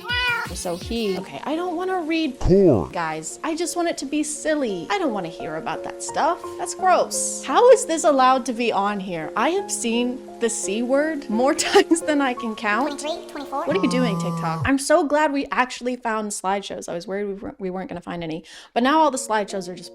so he. Okay, I don't want to read porn, guys. I just want it to be silly. I don't want to hear about that stuff. That's gross. How is this allowed to be on here? I have seen the C word more times than I can count.
23, 24.
What are you doing, TikTok? I'm so glad we actually found slideshows. I was worried we weren't going to find any, but now all the slideshows are just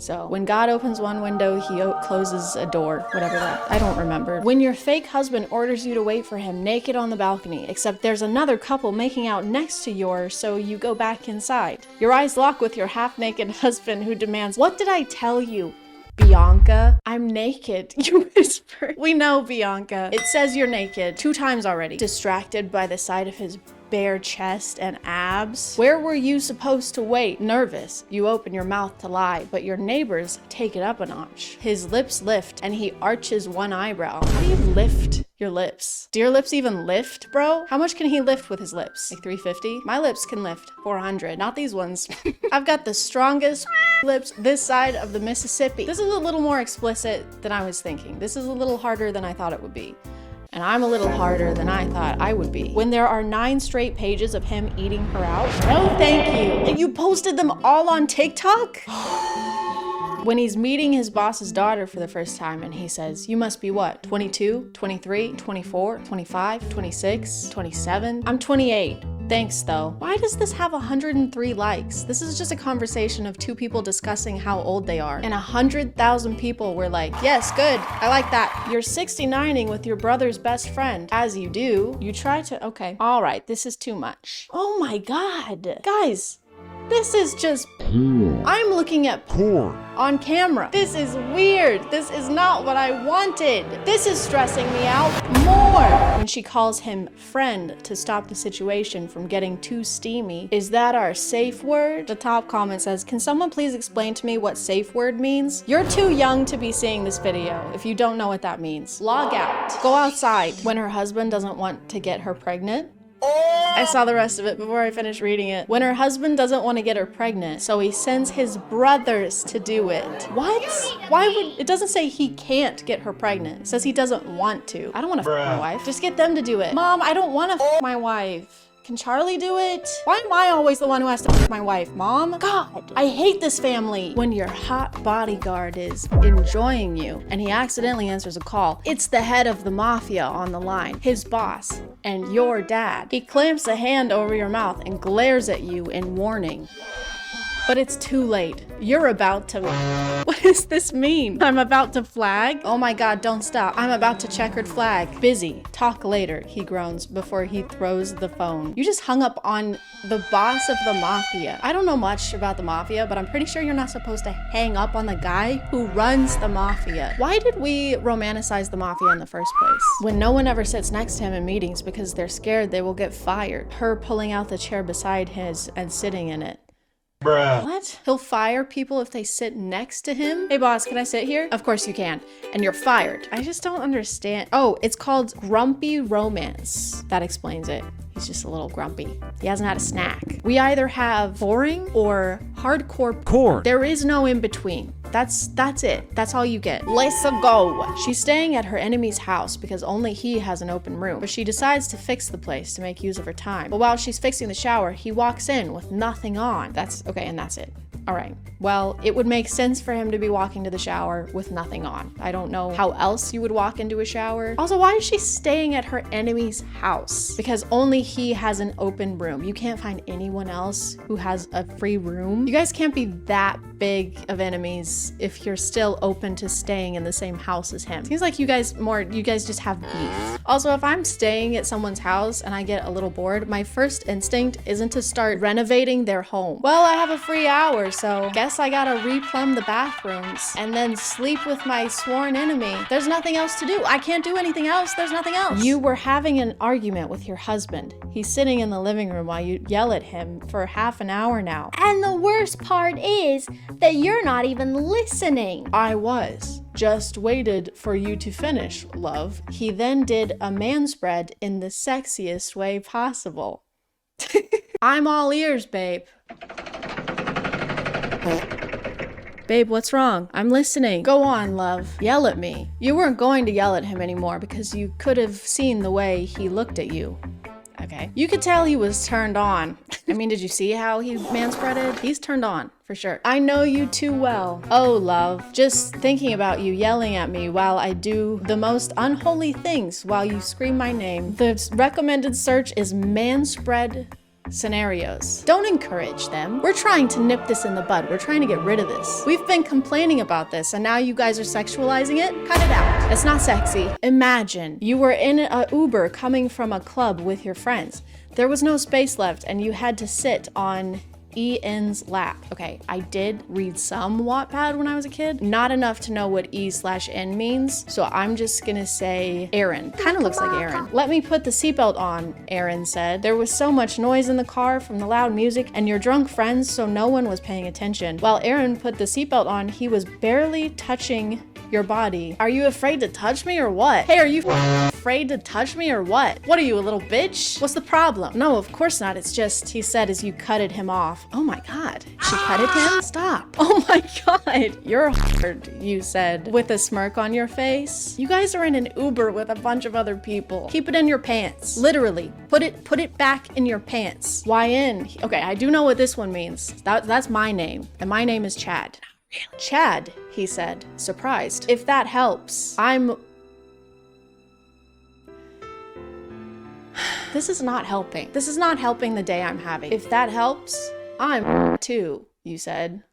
So when God opens one window, he closes a door, whatever that, I don't remember. When your fake husband orders you to wait for him naked on the balcony, except there's another couple making out next to yours, so you go back inside. Your eyes lock with your half-naked husband who demands, "What did I tell you, Bianca? I'm naked," you whisper. We know, Bianca. It says you're naked 2 times already. Distracted by the sight of his bare chest and abs. Where were you supposed to wait? Nervous, you open your mouth to lie, but your neighbors take it up a notch. His lips lift and he arches one eyebrow. How do you lift your lips? Do your lips even lift, bro? How much can he lift with his lips? Like 350? My lips can lift 400, not these ones. I've got the strongest lips this side of the Mississippi. This is a little more explicit than I was thinking. This is a little harder than I thought it would be. And I'm a little harder than I thought I would be. When there are 9 straight pages of him eating her out, no thank you. And you posted them all on TikTok? When he's meeting his boss's daughter for the first time and he says, "You must be what, 22, 23, 24, 25, 26, 27? I'm 28. Thanks though." Why does this have 103 likes? This is just a conversation of 2 people discussing how old they are. And 100,000 people were like, "Yes, good. I like that." You're 69ing with your brother's best friend. As you do, you try to, okay. All right, this is too much. Oh my God. Guys, this is just, I'm looking at porn on camera. This is weird. This is not what I wanted. This is stressing me out more. When she calls him friend to stop the situation from getting too steamy, is that our safe word? The top comment says, "Can someone please explain to me what safe word means?" You're too young to be seeing this video if you don't know what that means. Log out. Go outside. When her husband doesn't want to get her pregnant. I saw the rest of it before I finished reading it. When her husband doesn't want to get her pregnant, so he sends his brothers to do it. What? Why would, it doesn't say he can't get her pregnant. It says he doesn't want to. I don't want to f my wife. Just get them to do it. Mom, I don't want to f my wife. Can Charlie do it? Why am I always the one who has to pick my wife, Mom? God, I hate this family. When your hot bodyguard is enjoying you and he accidentally answers a call, it's the head of the mafia on the line, his boss, and your dad. He clamps a hand over your mouth and glares at you in warning. But it's too late. You're about to... What does this mean? I'm about to flag? Oh my God, don't stop. I'm about to checkered flag. Busy. Talk later, he groans before he throws the phone. You just hung up on the boss of the mafia. I don't know much about the mafia, but I'm pretty sure you're not supposed to hang up on the guy who runs the mafia. Why did we romanticize the mafia in the first place? When no one ever sits next to him in meetings because they're scared they will get fired. Her pulling out the chair beside his and sitting in it. Bruh. What? He'll fire people if they sit next to him? Hey boss, can I sit here? Of course you can. And you're fired. I just don't understand. Oh, it's called grumpy romance. That explains it. He's just a little grumpy. He hasn't had a snack. We either have boring or hardcore core. There is no in between. That's it. That's all you get. Let's go. She's staying at her enemy's house because only he has an open room, but she decides to fix the place to make use of her time. But while she's fixing the shower, he walks in with nothing on. That's okay, and that's it. All right. Well, it would make sense for him to be walking to the shower with nothing on. I don't know how else you would walk into a shower. Also, why is she staying at her enemy's house? Because only he has an open room. You can't find anyone else who has a free room. You guys can't be that big of enemies if you're still open to staying in the same house as him. Seems like you guys just have beef. Also, if I'm staying at someone's house and I get a little bored, my first instinct isn't to start renovating their home. Well, I have a free hour, so guess I gotta replumb the bathrooms and then sleep with my sworn enemy. There's nothing else to do. I can't do anything else. There's nothing else. You were having an argument with your husband. He's sitting in the living room while you yell at him for half an hour now.
And the worst part is that you're not even listening.
I was. Just waited for you to finish, love. He then did a manspread in the sexiest way possible. I'm all ears, babe. Babe, what's wrong? I'm listening. Go on, love. Yell at me. You weren't going to yell at him anymore because you could have seen the way he looked at you. Okay. You could tell he was turned on. I mean, did you see how he manspreaded? He's turned on, for sure. I know you too well. Oh, love. Just thinking about you yelling at me while I do the most unholy things while you scream my name. The recommended search is manspread scenarios. Don't encourage them. We're trying to nip this in the bud. We're trying to get rid of this. We've been complaining about this and now you guys are sexualizing it? Cut it out. It's not sexy. Imagine you were in a Uber coming from a club with your friends. There was no space left and you had to sit on Ian's lap. Okay, I did read some Wattpad when I was a kid. Not enough to know what E/N means, so I'm just gonna say Aaron. Kind of looks like Aaron. Let me put the seatbelt on, Aaron said. There was so much noise in the car from the loud music and your drunk friends, so no one was paying attention. While Aaron put the seatbelt on, he was barely touching your body. Are you afraid to touch me or what? Hey, are you afraid to touch me or what? What are you, a little bitch? What's the problem? No, of course not. It's just, he said as you cutted him off. Oh my God. She cutted him? Stop. Oh my God. You're hard, you said, with a smirk on your face. You guys are in an Uber with a bunch of other people. Keep it in your pants. Literally. Put it back in your pants. Why in? Okay, I do know what this one means. That's my name. And my name is Chad. Really? Chad, he said, surprised. If that helps, This is not helping. This is not helping the day I'm having. If that helps, I'm too, you said.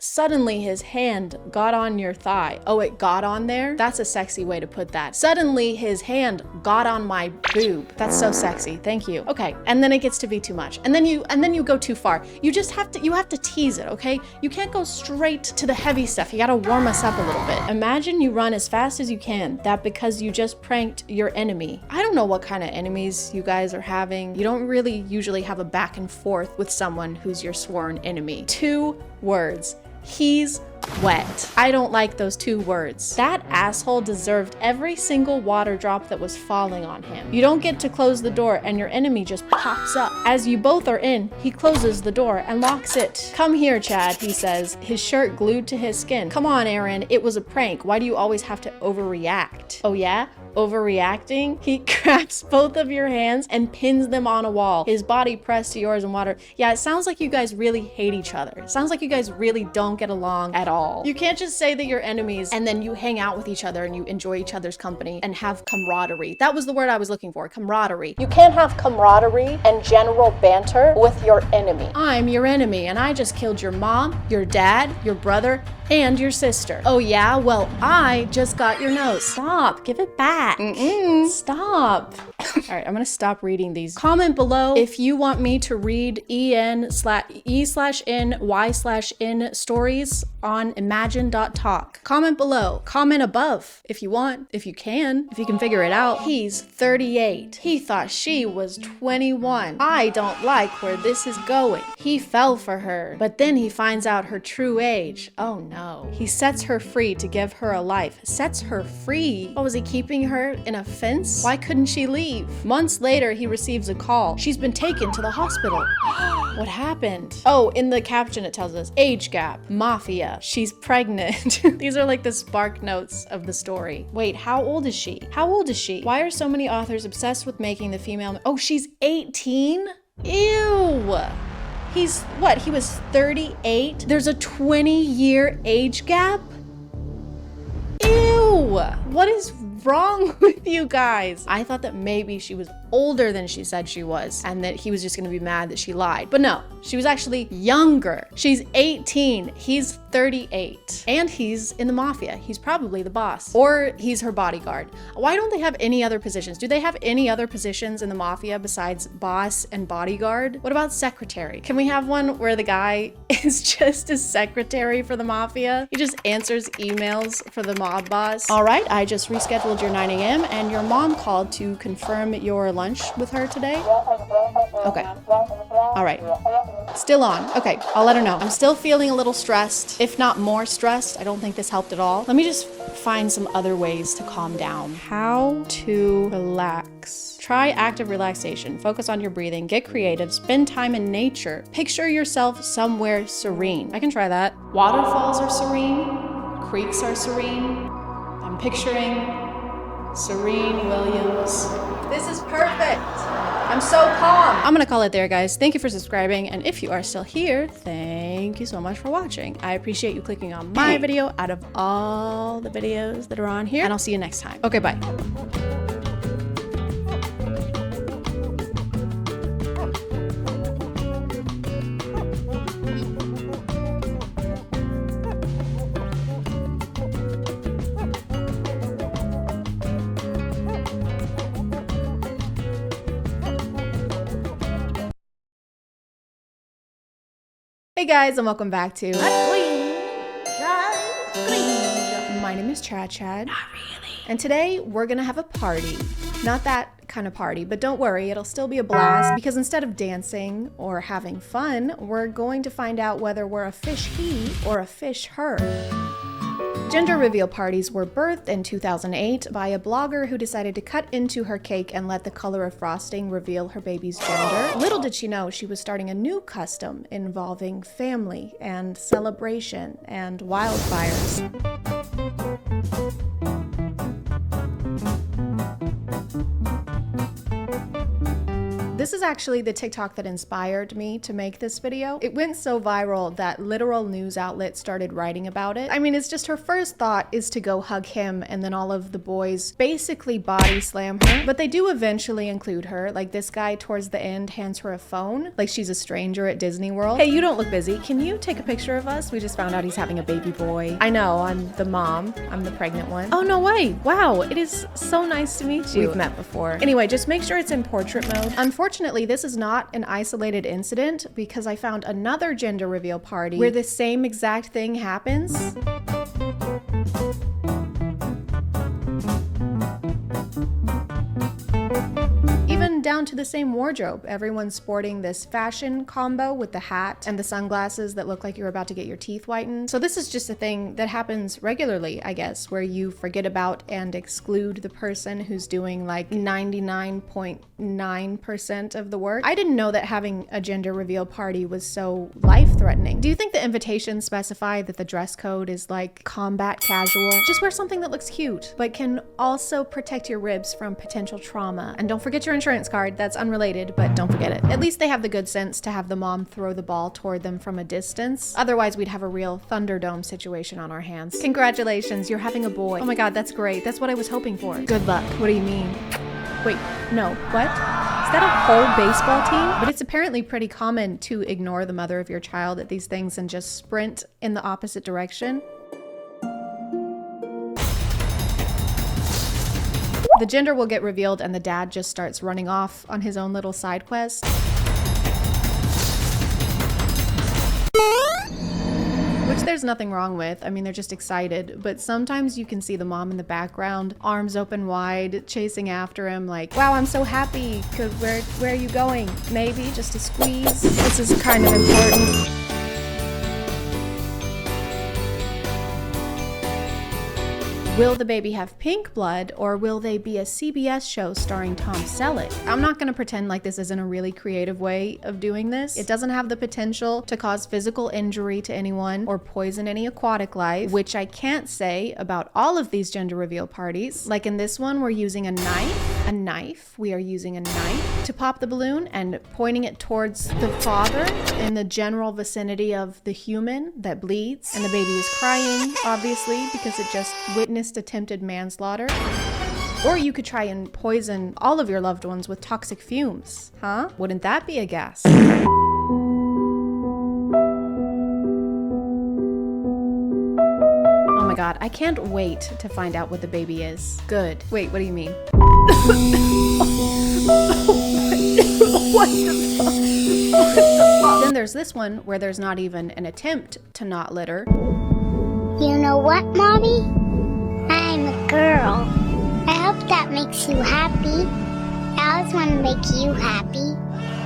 Suddenly his hand got on your thigh. Oh, it got on there? That's a sexy way to put that. Suddenly his hand got on my boob. That's so sexy. Thank you. Okay, and then it gets to be too much. And then you go too far. You have to tease it, okay? You can't go straight to the heavy stuff. You gotta warm us up a little bit. Imagine you run as fast as you can. That because you just pranked your enemy. I don't know what kind of enemies you guys are having. You don't really usually have a back and forth with someone who's your sworn enemy. 2 words. He's wet. I don't like those 2 words. That asshole deserved every single water drop that was falling on him. You don't get to close the door and your enemy just pops up. As you both are in, he closes the door and locks it. Come here, Chad, he says, his shirt glued to his skin. Come on, Aaron, it was a prank. Why do you always have to overreact? Oh yeah? overreacting. He grabs both of your hands and pins them on a wall, his body pressed to yours in water. Yeah, it sounds like you guys really hate each other. It sounds like you guys really don't get along at all. You can't just say that you're enemies and then you hang out with each other and you enjoy each other's company and have camaraderie. That was the word I was looking for, camaraderie. You can't have camaraderie and general banter with your enemy. I'm your enemy and I just killed your mom, your dad, your brother, and your sister. Oh yeah? Well, I just got your note. Stop, give it back. Stop. All right, I'm gonna stop reading these. Comment below if you want me to read E/N/Y/N stories on imagine.talk. Comment below. Comment above if you want, if you can figure it out. He's 38. He thought she was 21. I don't like where this is going. He fell for her, but then he finds out her true age. Oh no. He sets her free to give her a life. Sets her free? What, was he keeping her in a fence? Why couldn't she leave? Months later, he receives a call. She's been taken to the hospital. What happened? Oh, in the caption it tells us, age gap, mafia, she's pregnant. These are like the spark notes of the story. Wait, how old is she? How old is she? Why are so many authors obsessed with making the female? Oh, she's 18? Ew. He's, what, he was 38? There's a 20-year age gap? Ew. What is wrong with you guys? I thought that maybe she was older than she said she was and that he was just gonna be mad that she lied. But no, she was actually younger. She's 18, he's 38. And he's in the mafia. He's probably the boss. Or he's her bodyguard. Why don't they have any other positions? Do they have any other positions in the mafia besides boss and bodyguard? What about secretary? Can we have one where the guy is just a secretary for the mafia? He just answers emails for the mob boss. All right, I just rescheduled your 9 a.m. and your mom called to confirm your lunch with her today. Okay. All right. Still on. Okay, I'll let her know. I'm still feeling a little stressed, if not more stressed. I don't think this helped at all. Let me just find some other ways to calm down. How to relax. Try active relaxation. Focus on your breathing. Get creative. Spend time in nature. Picture yourself somewhere serene. I can try that. Waterfalls are serene. Creeks are serene. I'm picturing Serene Williams. This is perfect. I'm so calm. I'm gonna call it there, guys. Thank you for subscribing. And if you are still here, thank you so much for watching. I appreciate you clicking on my video out of all the videos that are on here. And I'll see you next time. Okay, bye. Hey guys, and welcome back to My name is ChadChad. Not really. And today we're gonna have a party. Not that kind of party, but don't worry, it'll still be a blast because instead of dancing or having fun, we're going to find out whether we're a fish he or a fish her. Gender reveal parties were birthed in 2008 by a blogger who decided to cut into her cake and let the color of frosting reveal her baby's gender. Little did she know she was starting a new custom involving family and celebration and wildfires. This is actually the TikTok that inspired me to make this video. It went so viral that literal news outlets started writing about it. I mean, it's just her first thought is to go hug him and then all of the boys basically body slam her. But they do eventually include her. Like this guy towards the end hands her a phone, like she's a stranger at Disney World. Hey, you don't look busy. Can you take a picture of us? We just found out he's having a baby boy. I know, I'm the mom. I'm the pregnant one. Oh, no way. Wow, it is so nice to meet you. We've met before. Anyway, just make sure it's in portrait mode. Unfortunately, this is not an isolated incident because I found another gender reveal party where the same exact thing happens. Even down to the same wardrobe. Everyone's sporting this fashion combo with the hat and the sunglasses that look like you're about to get your teeth whitened. So this is just a thing that happens regularly, I guess, where you forget about and exclude the person who's doing like 99.9% of the work. I didn't know that having a gender reveal party was so life-threatening. Do you think the invitations specify that the dress code is like combat casual? Just wear something that looks cute, but can also protect your ribs from potential trauma. And don't forget your insurance card. That's unrelated, but don't forget it. At least they have the good sense to have the mom throw the ball toward them from a distance. Otherwise, we'd have a real Thunderdome situation on our hands. Congratulations, you're having a boy. Oh my God, that's great. That's what I was hoping for. Good luck. What do you mean? Wait, no, what? Is that a whole baseball team? But it's apparently pretty common to ignore the mother of your child at these things and just sprint in the opposite direction. The gender will get revealed and the dad just starts running off on his own little side quest. Which there's nothing wrong with. I mean, they're just excited. But sometimes you can see the mom in the background, arms open wide, chasing after him like, wow, I'm so happy. Where are you going? Maybe just a squeeze. This is kind of important. Will the baby have pink blood, or will they be a CBS show starring Tom Selleck? I'm not gonna pretend like this isn't a really creative way of doing this. It doesn't have the potential to cause physical injury to anyone or poison any aquatic life, which I can't say about all of these gender reveal parties. Like in this one, we're using a knife. We are using a knife to pop the balloon and pointing it towards the father in the general vicinity of the human that bleeds. And the baby is crying, obviously, because it just witnessed attempted manslaughter. Or you could try and poison all of your loved ones with toxic fumes, huh? Wouldn't that be a gas? Oh my God, I can't wait to find out what the baby is. Good. Wait, what do you mean? What the fuck? Then there's this one where there's not even an attempt to not litter.
You know what, Mommy? I'm a girl. I hope that makes you happy. I always want to make you happy.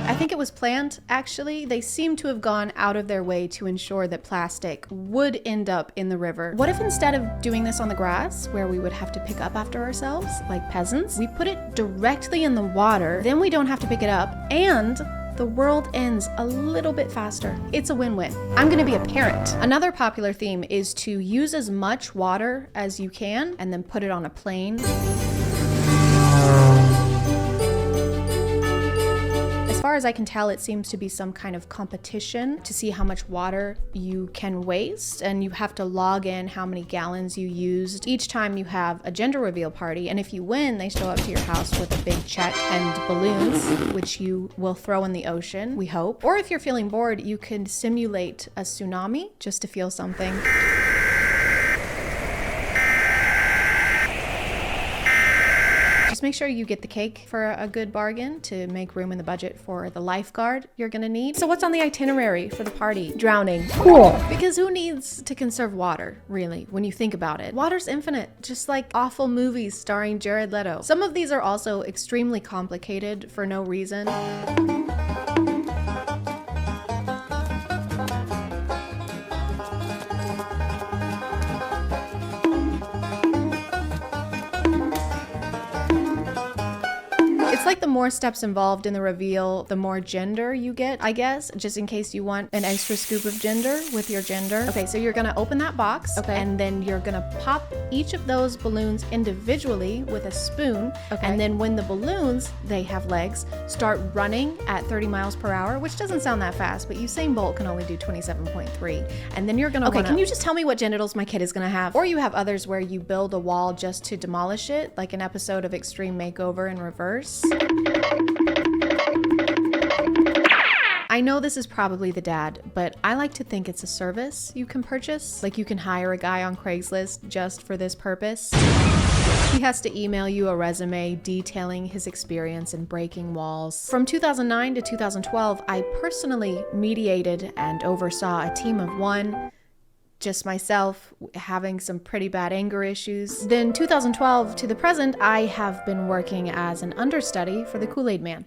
I think it was planned, actually. They seem to have gone out of their way to ensure that plastic would end up in the river. What if instead of doing this on the grass, where we would have to pick up after ourselves, like peasants, we put it directly in the water, then we don't have to pick it up, and the world ends a little bit faster. It's a win-win. I'm gonna be a parent. Another popular theme is to use as much water as you can and then put it on a plane. As far as I can tell, it seems to be some kind of competition to see how much water you can waste, and you have to log in how many gallons you used each time you have a gender reveal party. And if you win, they show up to your house with a big check and balloons, which you will throw in the ocean, we hope. Or if you're feeling bored, you can simulate a tsunami just to feel something. Just make sure you get the cake for a good bargain to make room in the budget for the lifeguard you're gonna need. So what's on the itinerary for the party? Drowning. Cool. Because who needs to conserve water, really, when you think about it? Water's infinite, just like awful movies starring Jared Leto. Some of these are also extremely complicated for no reason. It's like the more steps involved in the reveal, the more gender you get, I guess, just in case you want an extra scoop of gender with your gender. Okay, so you're gonna open that box, okay, and then you're gonna pop each of those balloons individually with a spoon, okay, and then when the balloons, they have legs, start running at 30 miles per hour, which doesn't sound that fast, but Usain Bolt can only do 27.3. And then you're gonna can you just tell me what genitals my kid is gonna have? Or you have others where you build a wall just to demolish it, like an episode of Extreme Makeover in reverse. I know this is probably the dad, but I like to think it's a service you can purchase. Like you can hire a guy on Craigslist just for this purpose. He has to email you a resume detailing his experience in breaking walls. From 2009 to 2012, I personally mediated and oversaw a team of 1 just myself having some pretty bad anger issues. Then 2012 to the present, I have been working as an understudy for the Kool-Aid Man.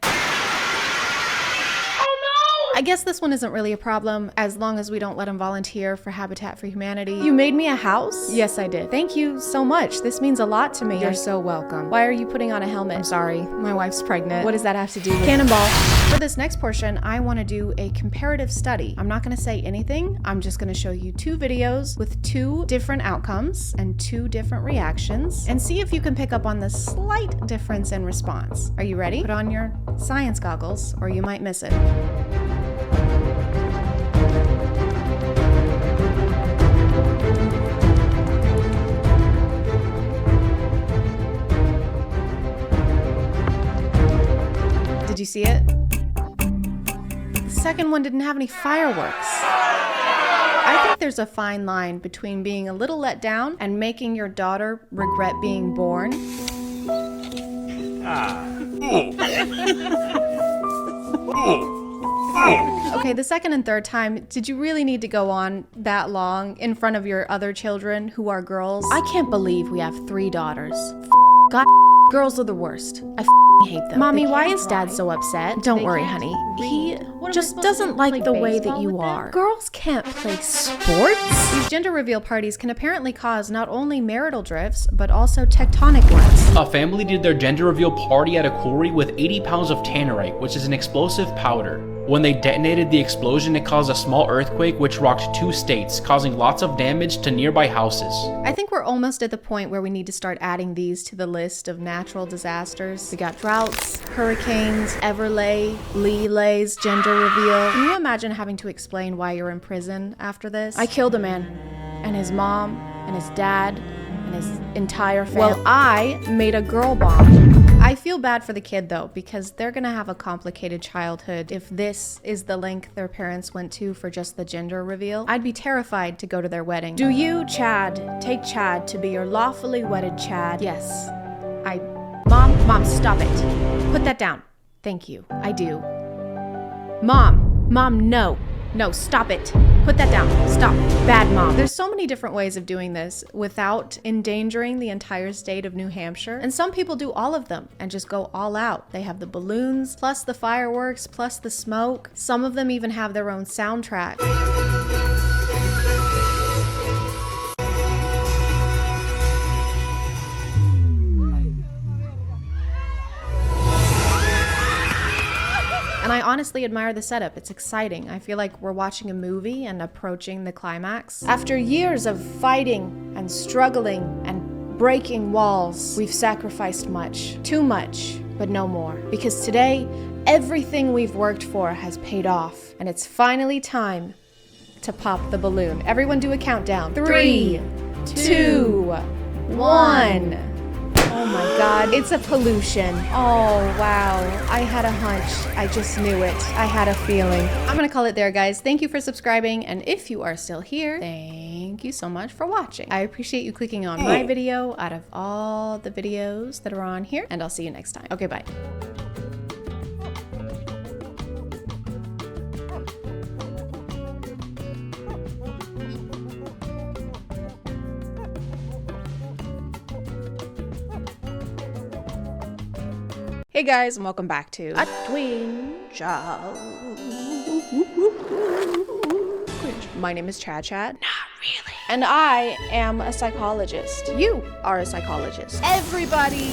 I guess this one isn't really a problem as long as we don't let him volunteer for Habitat for Humanity. You made me a house? Yes, I did. Thank you so much. This means a lot to me. You're so welcome. Why are you putting on a helmet? I'm sorry. My wife's pregnant. What does that have to do with Cannonball? For this next portion, I want to do a comparative study. I'm not going to say anything. I'm just going to show you 2 videos with 2 different outcomes and 2 different reactions and see if you can pick up on the slight difference in response. Are you ready? Put on your science goggles or you might miss it. Did you see it? The second one didn't have any fireworks. I think there's a fine line between being a little let down and making your daughter regret being born. Okay, the second and third time, did you really need to go on that long in front of your other children who are girls? I can't believe we have 3 daughters. God, girls are the worst. I hate them. Mommy, why is Dad so upset? Don't worry, honey. He just doesn't like the way that you are. Girls can't play sports. These gender reveal parties can apparently cause not only marital drifts, but also tectonic ones.
A family did their gender reveal party at a quarry with 80 pounds of tannerite, which is an explosive powder. When they detonated the explosion, it caused a small earthquake which rocked 2 states, causing lots of damage to nearby houses.
I think we're almost at the point where we need to start adding these to the list of natural disasters. We got droughts, hurricanes, Everlay, Leelay's gender reveal. Can you imagine having to explain why you're in prison after this? I killed a man, and his mom, and his dad, and his entire family. Well, I made a girl bomb. I feel bad for the kid though, because they're gonna have a complicated childhood if this is the link their parents went to for just the gender reveal. I'd be terrified to go to their wedding. Do you, Chad, take Chad to be your lawfully wedded Chad? Yes. Mom, stop it. Put that down. Thank you. I do. Mom, no. No, stop it. Put that down. Stop. Bad mom. There's so many different ways of doing this without endangering the entire state of New Hampshire. And some people do all of them and just go all out. They have the balloons, plus the fireworks, plus the smoke. Some of them even have their own soundtrack. And I honestly admire the setup. It's exciting. I feel like we're watching a movie and approaching the climax. After years of fighting and struggling and breaking walls, we've sacrificed much. Too much, but no more. Because today, everything we've worked for has paid off. And it's finally time to pop the balloon. Everyone do a countdown. 3, 2, 1. Oh my God, it's a pollution. Oh wow, I had a hunch. I just knew it. I had a feeling. I'm gonna call it there, guys. Thank you for subscribing, and if you are still here, thank you so much for watching. I appreciate you clicking on my video out of all the videos that are on here, and I'll see you next time. Okay, bye. Hey guys, and welcome back to A Twin Show. My name is ChadChad. Not really. And I am a psychologist. You are a psychologist. Everybody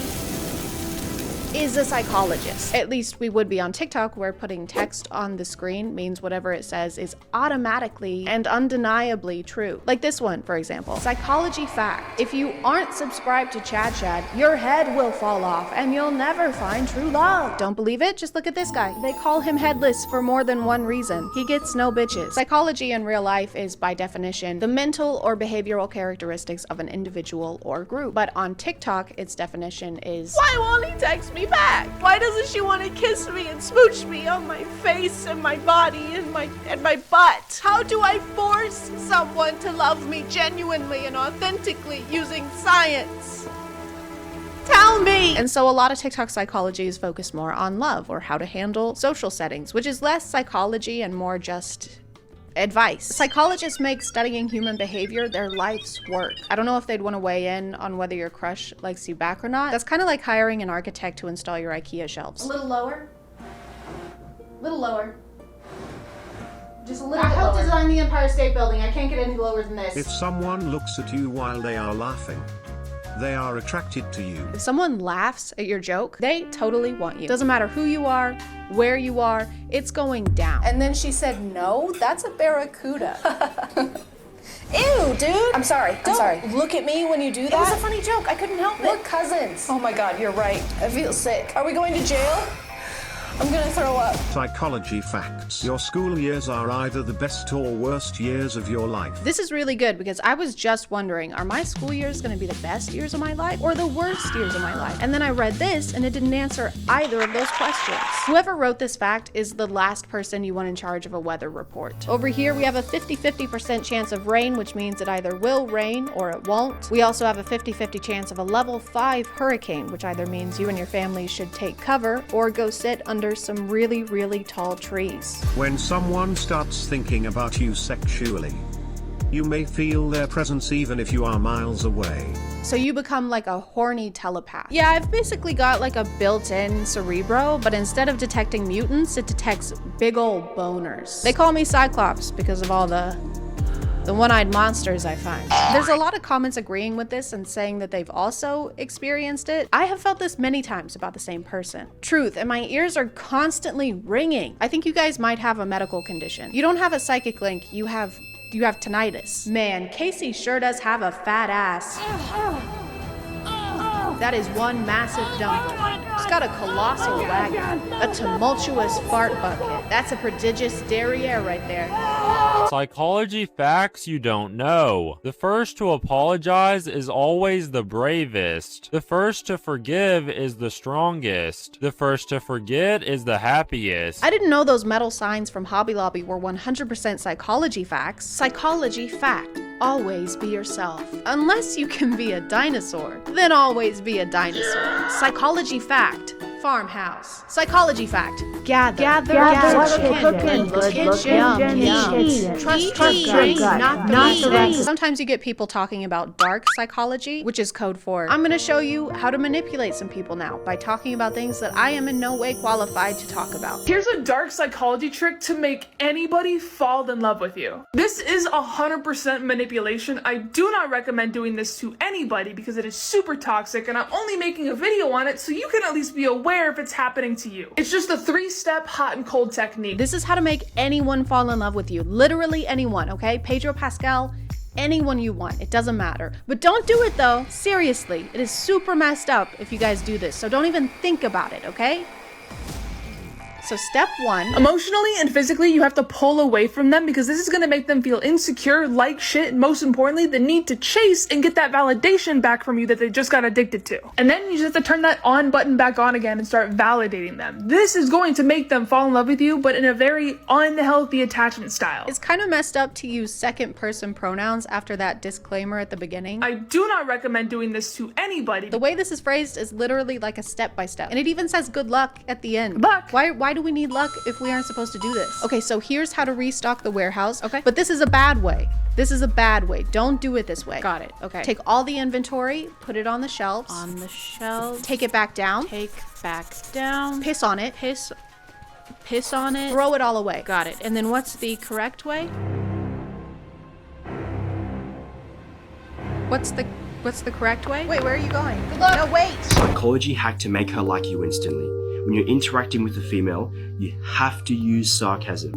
is a psychologist. At least we would be on TikTok, where putting text on the screen means whatever it says is automatically and undeniably true. Like this one, for example. Psychology fact. If you aren't subscribed to ChadChad, your head will fall off and you'll never find true love. Don't believe it? Just look at this guy. They call him headless for more than one reason. He gets no bitches. Psychology in real life is, by definition, the mental or behavioral characteristics of an individual or group. But on TikTok, its definition is, why won't he text me back? Why doesn't she want to kiss me and smooch me on my face and my body and my butt? How do I force someone to love me genuinely and authentically using science? Tell me! And so a lot of TikTok psychology is focused more on love or how to handle social settings, which is less psychology and more just advice. Psychologists make studying human behavior their life's work. I don't know if they'd want to weigh in on whether your crush likes you back or not. That's kind of like hiring an architect to install your IKEA shelves.
A little lower. A little lower. Just a little
I
bit
helped
lower.
design the Empire State Building. I can't get any lower than this.
If someone looks at you while they are laughing, they are attracted to you.
If someone laughs at your joke, they totally want you. Doesn't matter who you are, where you are, it's going down.
And then she said, no, that's a barracuda. Ew, dude. I'm sorry.
Don't look at me when you do that.
It was a funny joke. I couldn't help it.
We're cousins.
Oh my God, you're right. I feel sick. Are we going to jail? I'm gonna throw up.
Psychology facts. Your school years are either the best or worst years of your life.
This is really good because I was just wondering, are my school years gonna be the best years of my life or the worst years of my life? And then I read this and it didn't answer either of those questions. Whoever wrote this fact is the last person you want in charge of a weather report. Over here, we have a 50-50% chance of rain, which means it either will rain or it won't. We also have a 50-50 chance of a level 5 hurricane, which either means you and your family should take cover or go sit under some really, really tall trees.
When someone starts thinking about you sexually, you may feel their presence even if you are miles away.
So you become like a horny telepath. Yeah, I've basically got like a built-in cerebro, but instead of detecting mutants, it detects big old boners. They call me Cyclops because of all the one-eyed monsters I find. There's a lot of comments agreeing with this and saying that they've also experienced it. I have felt this many times about the same person. Truth, and my ears are constantly ringing. I think you guys might have a medical condition. You don't have a psychic link, you have tinnitus. Man, Casey sure does have a fat ass. That is one massive dump. It's got a colossal wagon, a tumultuous fart bucket. That's a prodigious derriere right there.
Psychology facts you don't know. The first to apologize is always the bravest. The first to forgive is the strongest. The first to forget is the happiest.
I didn't know those metal signs from Hobby Lobby were 100% psychology facts. Psychology fact. Always be yourself. Unless you can be a dinosaur, then always be a dinosaur. Psychology fact. Farmhouse. Psychology fact. Gather chicken, trust drink, not the Sometimes you get people talking about dark psychology, which is code for I'm gonna show you how to manipulate some people now by talking about things that I am in no way qualified to talk about.
Here's a dark psychology trick to make anybody fall in love with you. This is 100% manipulation. I do not recommend doing this to anybody because it is super toxic, and I'm only making a video on it so you can at least be aware if it's happening to you. It's just a 3-step hot and cold technique.
This is how to make anyone fall in love with you. Literally anyone, okay? Pedro Pascal, anyone you want. It doesn't matter. But don't do it though. Seriously, it is super messed up if you guys do this. So don't even think about it, okay? So step 1.
Emotionally and physically, you have to pull away from them because this is going to make them feel insecure, like shit, and most importantly, the need to chase and get that validation back from you that they just got addicted to. And then you just have to turn that on button back on again and start validating them. This is going to make them fall in love with you, but in a very unhealthy attachment style.
It's kind of messed up to use second person pronouns after that disclaimer at the beginning.
I do not recommend doing this to anybody.
The way this is phrased is literally like a step-by-step. And it even says good luck at the end.
Luck.
Why do we need luck if we aren't supposed to do this? Okay, so here's how to restock the warehouse. Okay, but this is a bad way. This is a bad way. Don't do it this way. Got it. Okay. Take all the inventory, put it on the shelves. On the shelves. Take it back down. Take back down. Piss on it. Piss on it. Throw it all away. Got it. And then what's the correct way? What's the correct way? Wait, where are you going? Good luck. No, wait.
Psychology hack to make her like you instantly. When you're interacting with a female, you have to use sarcasm.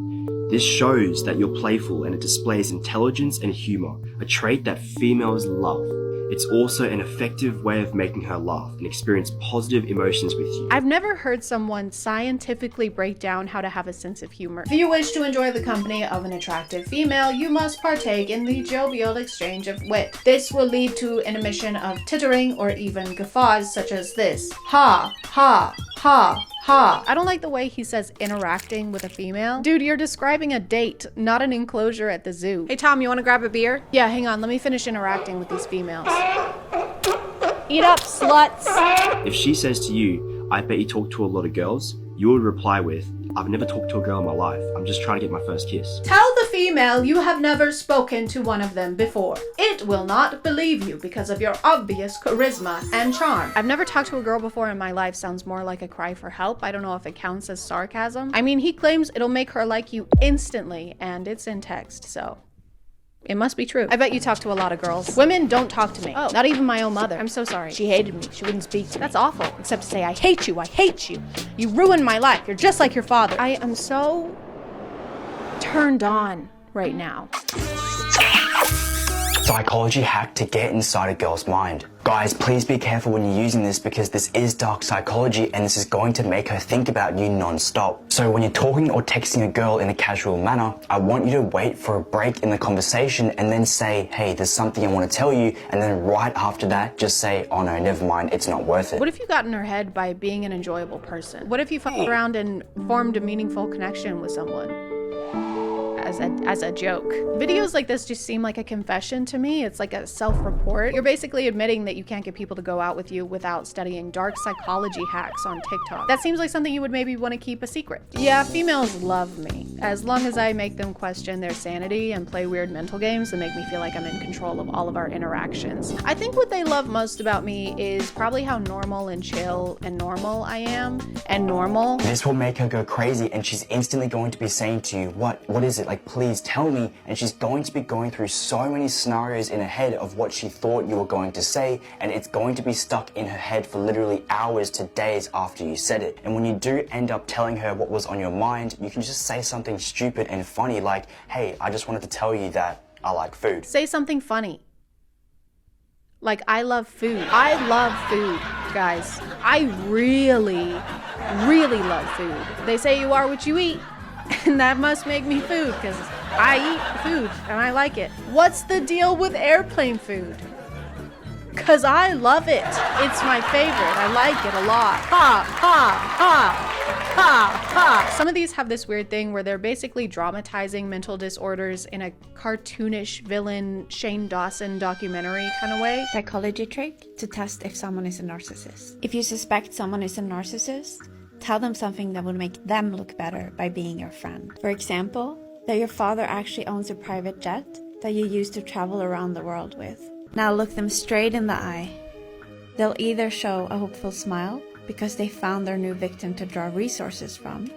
This shows that you're playful and it displays intelligence and humor, a trait that females love. It's also an effective way of making her laugh and experience positive emotions with you.
I've never heard someone scientifically break down how to have a sense of humor. If you wish to enjoy the company of an attractive female, you must partake in the jovial exchange of wit. This will lead to an emission of tittering or even guffaws such as this. Ha, ha, ha. Ha. I don't like the way he says interacting with a female. Dude, you're describing a date, not an enclosure at the zoo. Hey Tom, you wanna grab a beer? Yeah, hang on, let me finish interacting with these females. Eat up, sluts!
If she says to you, I bet you talk to a lot of girls, you would reply with, I've never talked to a girl in my life. I'm just trying to get my first kiss.
Tell the female, you have never spoken to one of them before. It will not believe you because of your obvious charisma and charm. I've never talked to a girl before in my life sounds more like a cry for help. I don't know if it counts as sarcasm. I mean, he claims it'll make her like you instantly, and it's in text, so it must be true. I bet you talk to a lot of girls. Women don't talk to me. Oh, not even my own mother. I'm so sorry. She hated me. She wouldn't speak to me. That's awful. Except to say, I hate you. I hate you. You ruined my life. You're just like your father. I am so turned on right now.
Psychology hack to get inside a girl's mind. Guys, please be careful when you're using this because this is dark psychology and this is going to make her think about you non-stop. So when you're talking or texting a girl in a casual manner, I want you to wait for a break in the conversation and then say, hey, there's something I want to tell you. And then right after that, just say, oh no, never mind, it's not worth it.
What if you got in her head by being an enjoyable person? What if you fucked around and formed a meaningful connection with someone? As a joke. Videos like this just seem like a confession to me. It's like a self-report. You're basically admitting that you can't get people to go out with you without studying dark psychology hacks on TikTok. That seems like something you would maybe want to keep a secret. Yeah, females love me. As long as I make them question their sanity and play weird mental games that make me feel like I'm in control of all of our interactions. I think what they love most about me is probably how normal and chill and normal I am. And normal.
This will make her go crazy and she's instantly going to be saying to you, what is it? Like, please tell me. And she's going to be going through so many scenarios in her head of what she thought you were going to say, and it's going to be stuck in her head for literally hours to days after you said it. And when you do end up telling her what was on your mind, you can just say something stupid and funny like, hey, I just wanted to tell you that I like food.
Say something funny. Like, I love food. I love food, guys. I really, really love food. They say you are what you eat. And that must make me food, because I eat food and I like it. What's the deal with airplane food? Because I love it. It's my favorite. I like it a lot. Ha, ha, ha, ha, ha. Some of these have this weird thing where they're basically dramatizing mental disorders in a cartoonish villain Shane Dawson documentary kind of way.
Psychology trick to test if someone is a narcissist. If you suspect someone is a narcissist, tell them something that will make them look better by being your friend. For example, that your father actually owns a private jet that you use to travel around the world with. Now look them straight in the eye. They'll either show a hopeful smile because they found their new victim to draw resources from,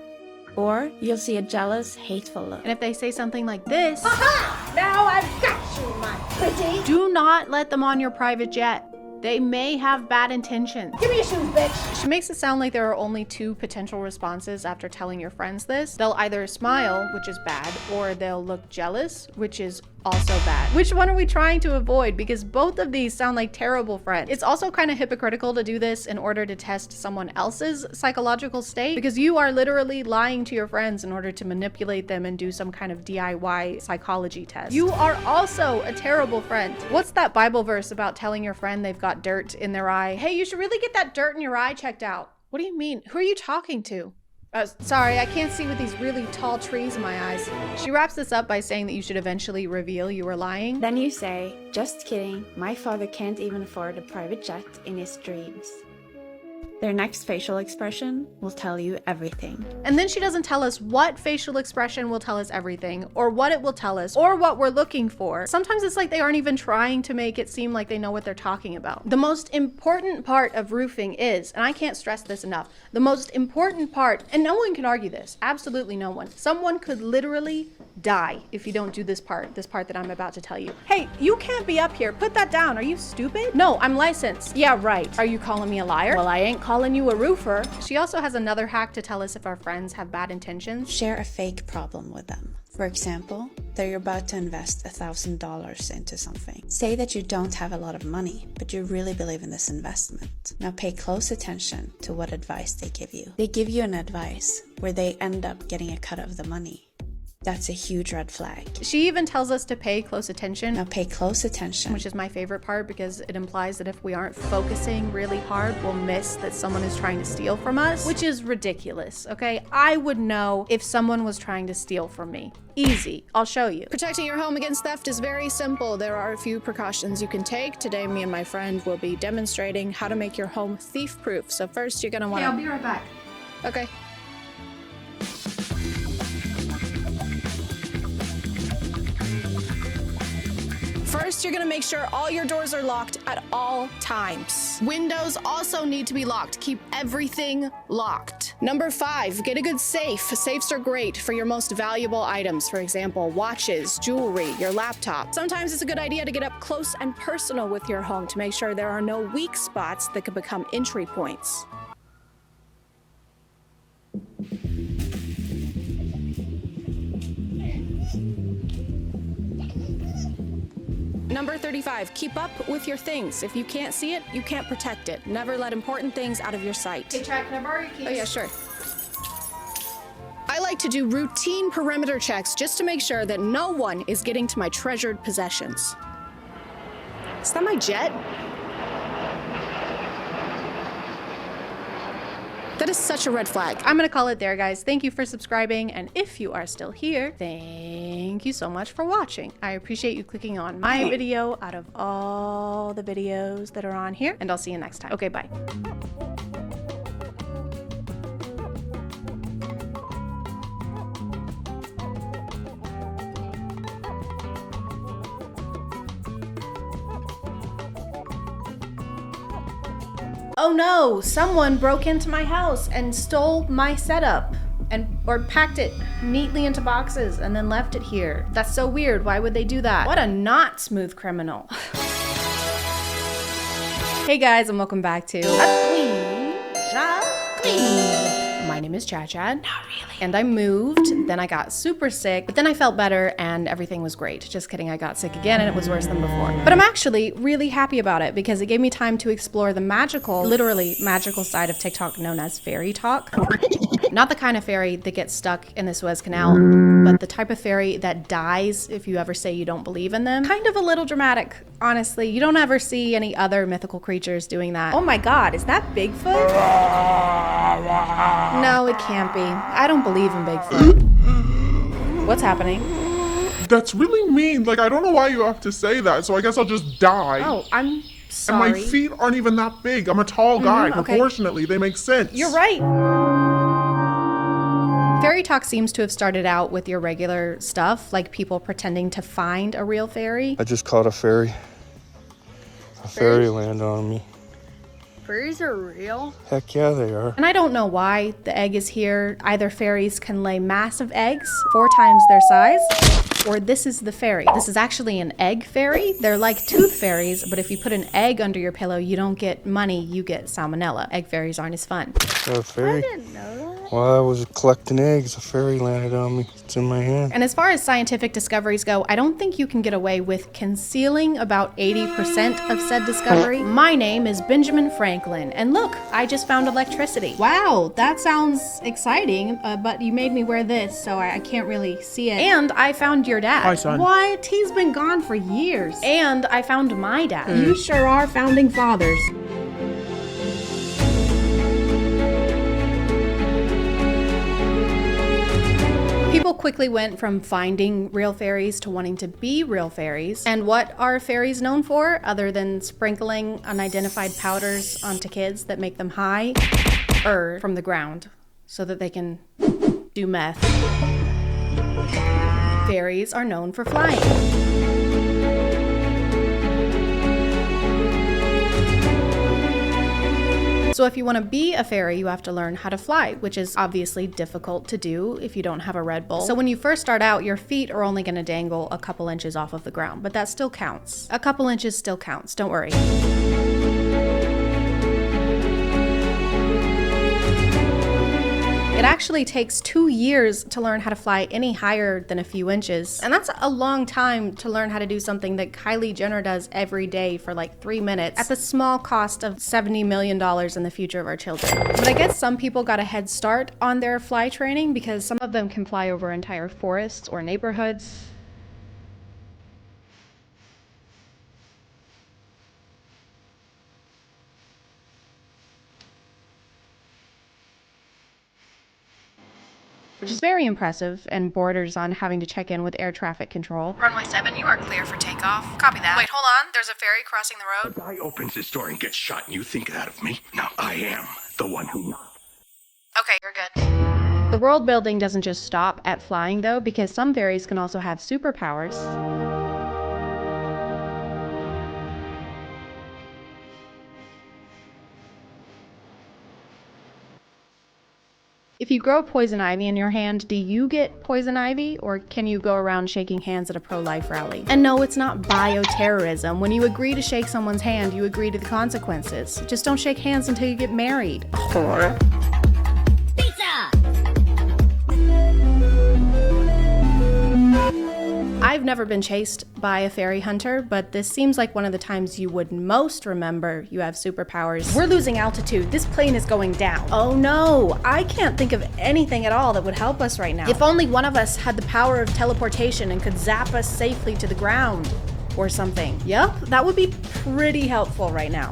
or you'll see a jealous, hateful look.
And if they say something like this,
Aha! Now I've got you, my pretty.
Do not let them on your private jet. They may have bad intentions.
Give me your shoes, bitch.
She makes it sound like there are only two potential responses after telling your friends this. They'll either smile, which is bad, or they'll look jealous, which is also bad. Which one are we trying to avoid? Because both of these sound like terrible friends. It's also kind of hypocritical to do this in order to test someone else's psychological state, because you are literally lying to your friends in order to manipulate them and do some kind of DIY psychology test. You are also a terrible friend. What's that Bible verse about telling your friend they've got dirt in their eye? Hey, you should really get that dirt in your eye checked out. What do you mean? Who are you talking to? Sorry, I can't see with these really tall trees in my eyes. She wraps this up by saying that you should eventually reveal you were lying.
Then you say, just kidding, my father can't even afford a private jet in his dreams. Their next facial expression will tell you everything.
And then she doesn't tell us what facial expression will tell us everything, or what it will tell us, or what we're looking for. Sometimes it's like they aren't even trying to make it seem like they know what they're talking about. The most important part of roofing is, and I can't stress this enough, the most important part, and no one can argue this, absolutely no one. Someone could literally die if you don't do this part that I'm about to tell you. Hey, you can't be up here. Put that down. Are you stupid? No, I'm licensed. Yeah, right. Are you calling me a liar? Well, I ain't calling you a roofer. She also has another hack to tell us if our friends have bad intentions.
Share a fake problem with them. For example, that you're about to invest $1,000 into something. Say that you don't have a lot of money, but you really believe in this investment. Now pay close attention to what advice they give you. They give you an advice where they end up getting a cut of the money. That's a huge red flag.
She even tells us to pay close attention.
Now pay close attention.
Which is my favorite part because it implies that if we aren't focusing really hard, we'll miss that someone is trying to steal from us, which is ridiculous, okay? I would know if someone was trying to steal from me. Easy, I'll show you.
Protecting your home against theft is very simple. There are a few precautions you can take. Today, me and my friend will be demonstrating how to make your home thief-proof. So first, you're gonna wanna...
Hey, I'll be right back.
Okay. First, you're gonna make sure all your doors are locked at all times. Windows also need to be locked. Keep everything locked. Number 5, get a good safe. Safes are great for your most valuable items. For example, watches, jewelry, your laptop. Sometimes it's a good idea to get up close and personal with your home to make sure there are no weak spots that could become entry points. Number 35, keep up with your things. If you can't see it, you can't protect it. Never let important things out of your sight.
Hey, Chad, can I borrow your keys?
Oh yeah, sure. I like to do routine perimeter checks just to make sure that no one is getting to my treasured possessions. Is that my jet? That is such a red flag.
I'm gonna call it there, guys. Thank you for subscribing, and if you are still here, thank you so much for watching. I appreciate you clicking on my video out of all the videos that are on here, and I'll see you next time. Okay, bye. Oh no, someone broke into my house and stole my setup or packed it neatly into boxes and then left it here. That's so weird. Why would they do that? What a not smooth criminal. Hey guys, and welcome back to My name is ChadChad. Not really. And I moved, then I got super sick, but then I felt better and everything was great. Just kidding, I got sick again and it was worse than before. But I'm actually really happy about it because it gave me time to explore the magical, literally magical side of TikTok known as fairy talk. Not the kind of fairy that gets stuck in the Suez Canal, but the type of fairy that dies if you ever say you don't believe in them. Kind of a little dramatic, honestly. You don't ever see any other mythical creatures doing that. Oh my God, is that Bigfoot? No, it can't be. I don't believe in Bigfoot. What's happening?
That's really mean. Like, I don't know why you have to say that, so I guess I'll just die.
Oh, I'm sorry.
And my feet aren't even that big. I'm a tall guy.
Okay.
Proportionately, they make sense.
You're right. Fairy talk seems to have started out with your regular stuff, like people pretending to find a real fairy.
I just caught a fairy. A fairy landed on me.
Fairies are real?
Heck yeah, they are.
And I don't know why the egg is here. Either fairies can lay massive eggs, 4 times their size, or this is the fairy. This is actually an egg fairy. They're like tooth fairies, but if you put an egg under your pillow, you don't get money, you get salmonella. Egg fairies aren't as fun.
A fairy?
I didn't know that.
While I was collecting eggs, a fairy landed on me. It's in my hand.
And as far as scientific discoveries go, I don't think you can get away with concealing about 80% of said discovery. My name is Benjamin Franklin, and look, I just found electricity. Wow, that sounds exciting, but you made me wear this, so I can't really see it. And I found your dad.
Hi, son.
What? He's been gone for years. And I found my dad. You sure are founding fathers. People quickly went from finding real fairies to wanting to be real fairies. And what are fairies known for, other than sprinkling unidentified powders onto kids that make them high from the ground so that they can do meth? Fairies are known for flying. So if you want to be a fairy, you have to learn how to fly, which is obviously difficult to do if you don't have a Red Bull. So when you first start out, your feet are only going to dangle a couple inches off of the ground, but that still counts. A couple inches still counts, don't worry. It actually takes 2 years to learn how to fly any higher than a few inches. And that's a long time to learn how to do something that Kylie Jenner does every day for like 3 minutes at the small cost of $70 million in the future of our children. But I guess some people got a head start on their fly training because some of them can fly over entire forests or neighborhoods. Which is very impressive and borders on having to check in with air traffic control. Runway 7, you are clear for takeoff. Copy that. Wait, hold on. There's a ferry crossing the road.
The guy opens his door and gets shot and you think that of me? No, I am the one who knocked.
Okay, you're good. The world building doesn't just stop at flying though, because some fairies can also have superpowers.
If you grow poison ivy in your hand, do you get poison ivy, or can you go around shaking hands at a pro-life rally? And no, it's not bioterrorism. When you agree to shake someone's hand, you agree to the consequences. Just don't shake hands until you get married. Whore. I've never been chased by a fairy hunter, but this seems like one of the times you would most remember you have superpowers. We're losing altitude. This plane is going down. Oh no, I can't think of anything at all that would help us right now. If only one of us had the power of teleportation and could zap us safely to the ground or something. Yup, that would be pretty helpful right now.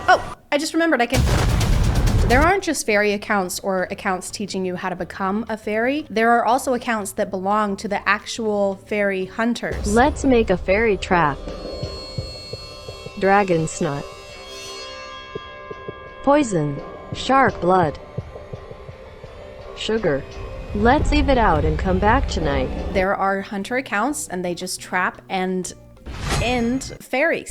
Oh, I just remembered I can... There aren't just fairy accounts or accounts teaching you how to become a fairy. There are also accounts that belong to the actual fairy hunters.
Let's make a fairy trap. Dragon snot. Poison. Shark blood. Sugar. Let's leave it out and come back tonight.
There are hunter accounts and they just trap and end fairies.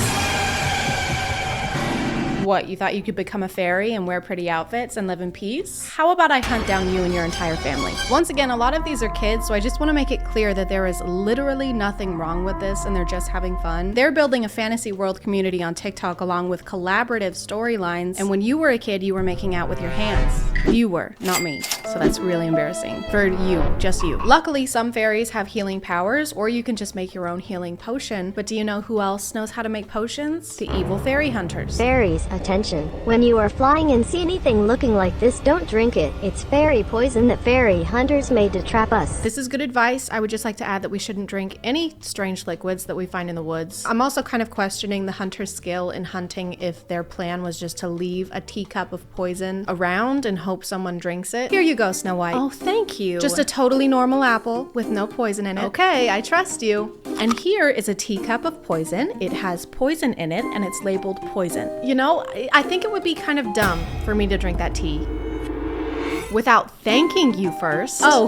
What, you thought you could become a fairy and wear pretty outfits and live in peace? How about I hunt down you and your entire family? Once again, a lot of these are kids, so I just want to make it clear that there is literally nothing wrong with this and they're just having fun. They're building a fantasy world community on TikTok along with collaborative storylines, and when you were a kid, you were making out with your hands. You were, not me. So that's really embarrassing. For you, just you. Luckily, some fairies have healing powers, or you can just make your own healing potion. But do you know who else knows how to make potions? The evil fairy hunters.
Fairies, attention. When you are flying and see anything looking like this, don't drink it. It's fairy poison that fairy hunters made to trap us.
This is good advice. I would just like to add that we shouldn't drink any strange liquids that we find in the woods. I'm also kind of questioning the hunter's skill in hunting if their plan was just to leave a teacup of poison around and hope someone drinks it. Here you go, Snow White. Oh, thank you. Just a totally normal apple with no poison in it. Okay, I trust you. And here is a teacup of poison. It has poison in it and it's labeled poison. You know, I think it would be kind of dumb for me to drink that tea without thanking you first. Oh,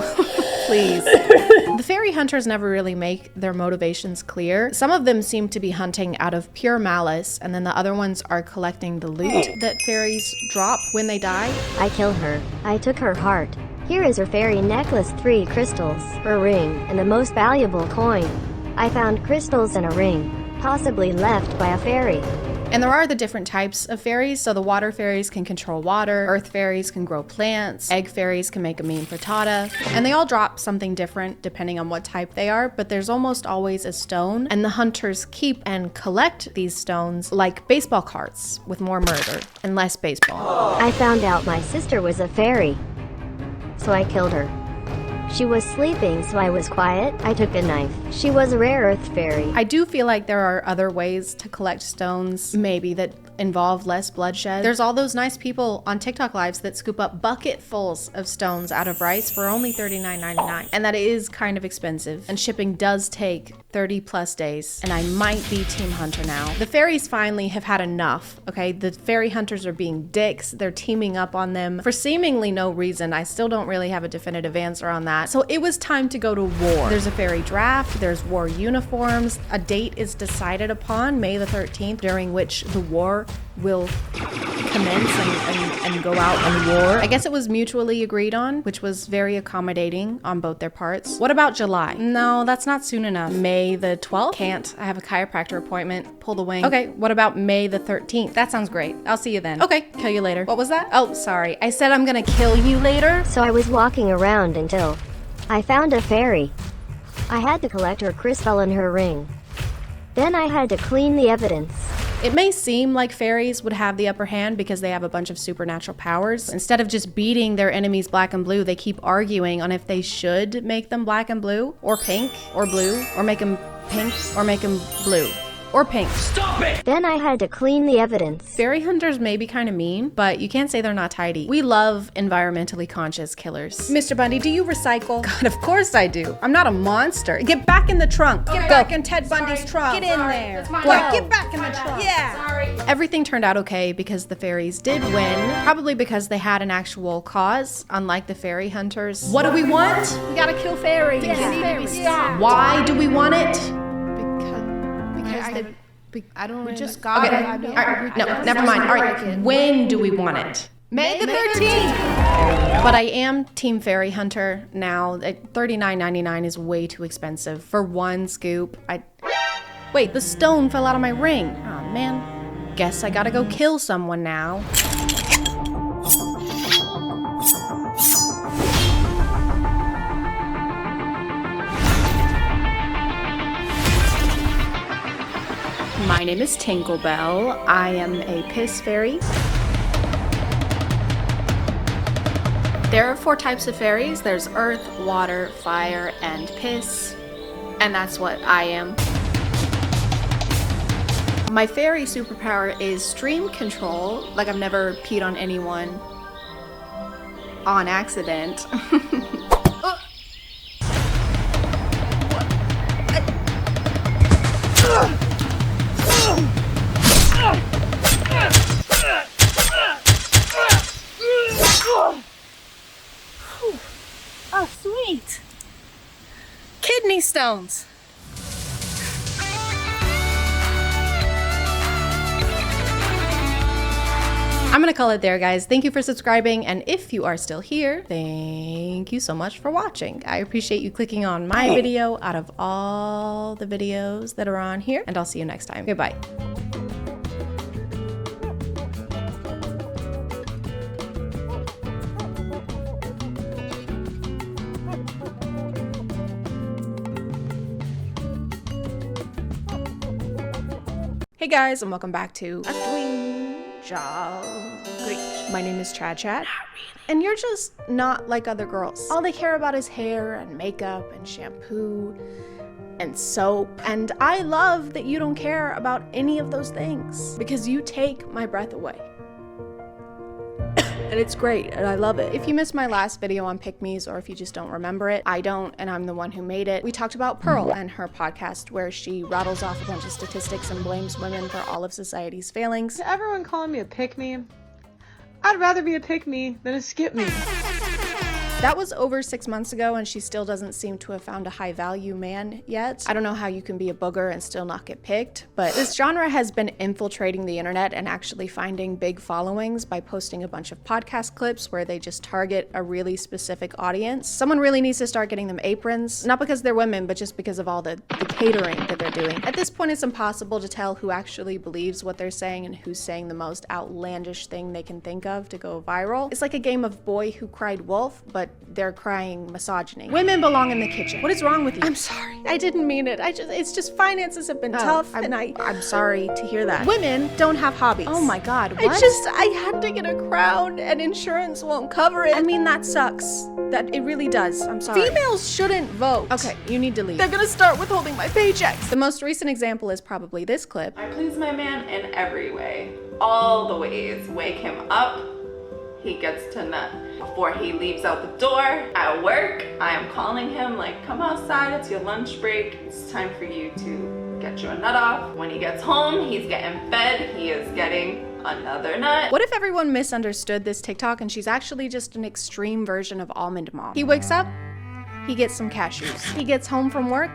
please. The fairy hunters never really make their motivations clear. Some of them seem to be hunting out of pure malice, and then the other ones are collecting the loot that fairies drop when they die.
I killed her. I took her heart. Here is her fairy necklace, 3 crystals, her ring, and the most valuable coin. I found crystals in a ring, possibly left by a fairy.
And there are the different types of fairies. So the water fairies can control water, earth fairies can grow plants, egg fairies can make a mean frittata, and they all drop something different depending on what type they are, but there's almost always a stone, and the hunters keep and collect these stones like baseball cards with more murder and less baseball.
I found out my sister was a fairy, so I killed her. She was sleeping, so I was quiet. I took a knife. She was a rare earth fairy.
I do feel like there are other ways to collect stones, maybe, that involve less bloodshed. There's all those nice people on TikTok lives that scoop up bucketfuls of stones out of rice for only $39.99. And that is kind of expensive. And shipping does take 30 plus days. And I might be Team Hunter now. The fairies finally have had enough, okay? The fairy hunters are being dicks. They're teaming up on them for seemingly no reason. I still don't really have a definitive answer on that. So it was time to go to war. There's a fairy draft, there's war uniforms, a date is decided upon, May the 13th, during which the war will commence and go out and war. I guess it was mutually agreed on, which was very accommodating on both their parts. What about July? No, that's not soon enough. May the 12th? Can't. I have a chiropractor appointment. Pull the wing. Okay, what about May the 13th? That sounds great. I'll see you then. Okay, kill you later. What was that? Oh, sorry. I said I'm gonna kill you later.
So I was walking around until I found a fairy. I had to collect her crystal and her ring. Then I had to clean the evidence.
It may seem like fairies would have the upper hand because they have a bunch of supernatural powers. Instead of just beating their enemies black and blue, they keep arguing on if they should make them black and blue, or pink, or blue, or make them pink, or make them blue. Or pink. Stop it!
Then I had to clean the evidence.
Fairy hunters may be kind of mean, but you can't say they're not tidy. We love environmentally conscious killers. Mr. Bundy, do you recycle? God, of course I do. I'm not a monster. Get back in the trunk. Get back in Ted Bundy's trunk. Get in there. That's my Get back in the trunk. Yeah. Sorry. Everything turned out okay because the fairies did win, probably because they had an actual cause, unlike the fairy hunters. What do we want? We gotta kill fairies. They need to be stopped. Why do we want it? I don't.
We just got it.
All
right. No, never mind. All right. When do we want it? May the 13th. But I am Team Fairy Hunter now. $39.99 is way too expensive for one scoop. Wait, the stone fell out of my ring. Oh man. Guess I gotta go kill someone now. My name is Tinklebell. I am a piss fairy. There are 4 types of fairies. There's earth, water, fire, and piss. And that's what I am. My fairy superpower is stream control. Like I've never peed on anyone on accident.
Oh, sweet. Kidney stones.
I'm gonna call it there, guys. Thank you for subscribing, and if you are still here, thank you so much for watching. I appreciate you clicking on my video out of all the videos that are on here, and I'll see you next time. Goodbye. Hey guys, and welcome back to My name is ChadChad, and you're just not like other girls. All they care about is hair and makeup and shampoo and soap, and I love that you don't care about any of those things because you take my breath away. And it's great, and I love it. If you missed my last video on pick-me's, or if you just don't remember it, I don't, and I'm the one who made it. We talked about Pearl and her podcast where she rattles off a bunch of statistics and blames women for all of society's failings.
To everyone calling me a pick-me, I'd rather be a pick-me than a skip-me.
That was over 6 months ago, and she still doesn't seem to have found a high-value man yet. I don't know how you can be a booger and still not get picked, but this genre has been infiltrating the internet and actually finding big followings by posting a bunch of podcast clips where they just target a really specific audience. Someone really needs to start getting them aprons, not because they're women, but just because of all the catering that they're doing. At this point, it's impossible to tell who actually believes what they're saying and who's saying the most outlandish thing they can think of to go viral. It's like a game of Boy Who Cried Wolf, but they're crying misogyny. Women belong in the kitchen. What is wrong with you? I'm sorry. I didn't mean it. It's just finances have been tough, and I'm sorry to hear that. Women don't have hobbies. Oh my God, what? I had to get a crown and insurance won't cover it. I mean, that sucks. That it really does. I'm sorry. Females shouldn't vote. Okay, you need to leave. They're gonna start withholding my paychecks. The most recent example is probably this clip.
I please my man in every way. All the ways. Wake him up. He gets to nut. Before he leaves out the door, at work, I am calling him like, come outside, it's your lunch break. It's time for you to get your nut off. When he gets home, he's getting fed. He is getting another nut.
What if everyone misunderstood this TikTok and she's actually just an extreme version of Almond Mom? He wakes up, he gets some cashews. He gets home from work,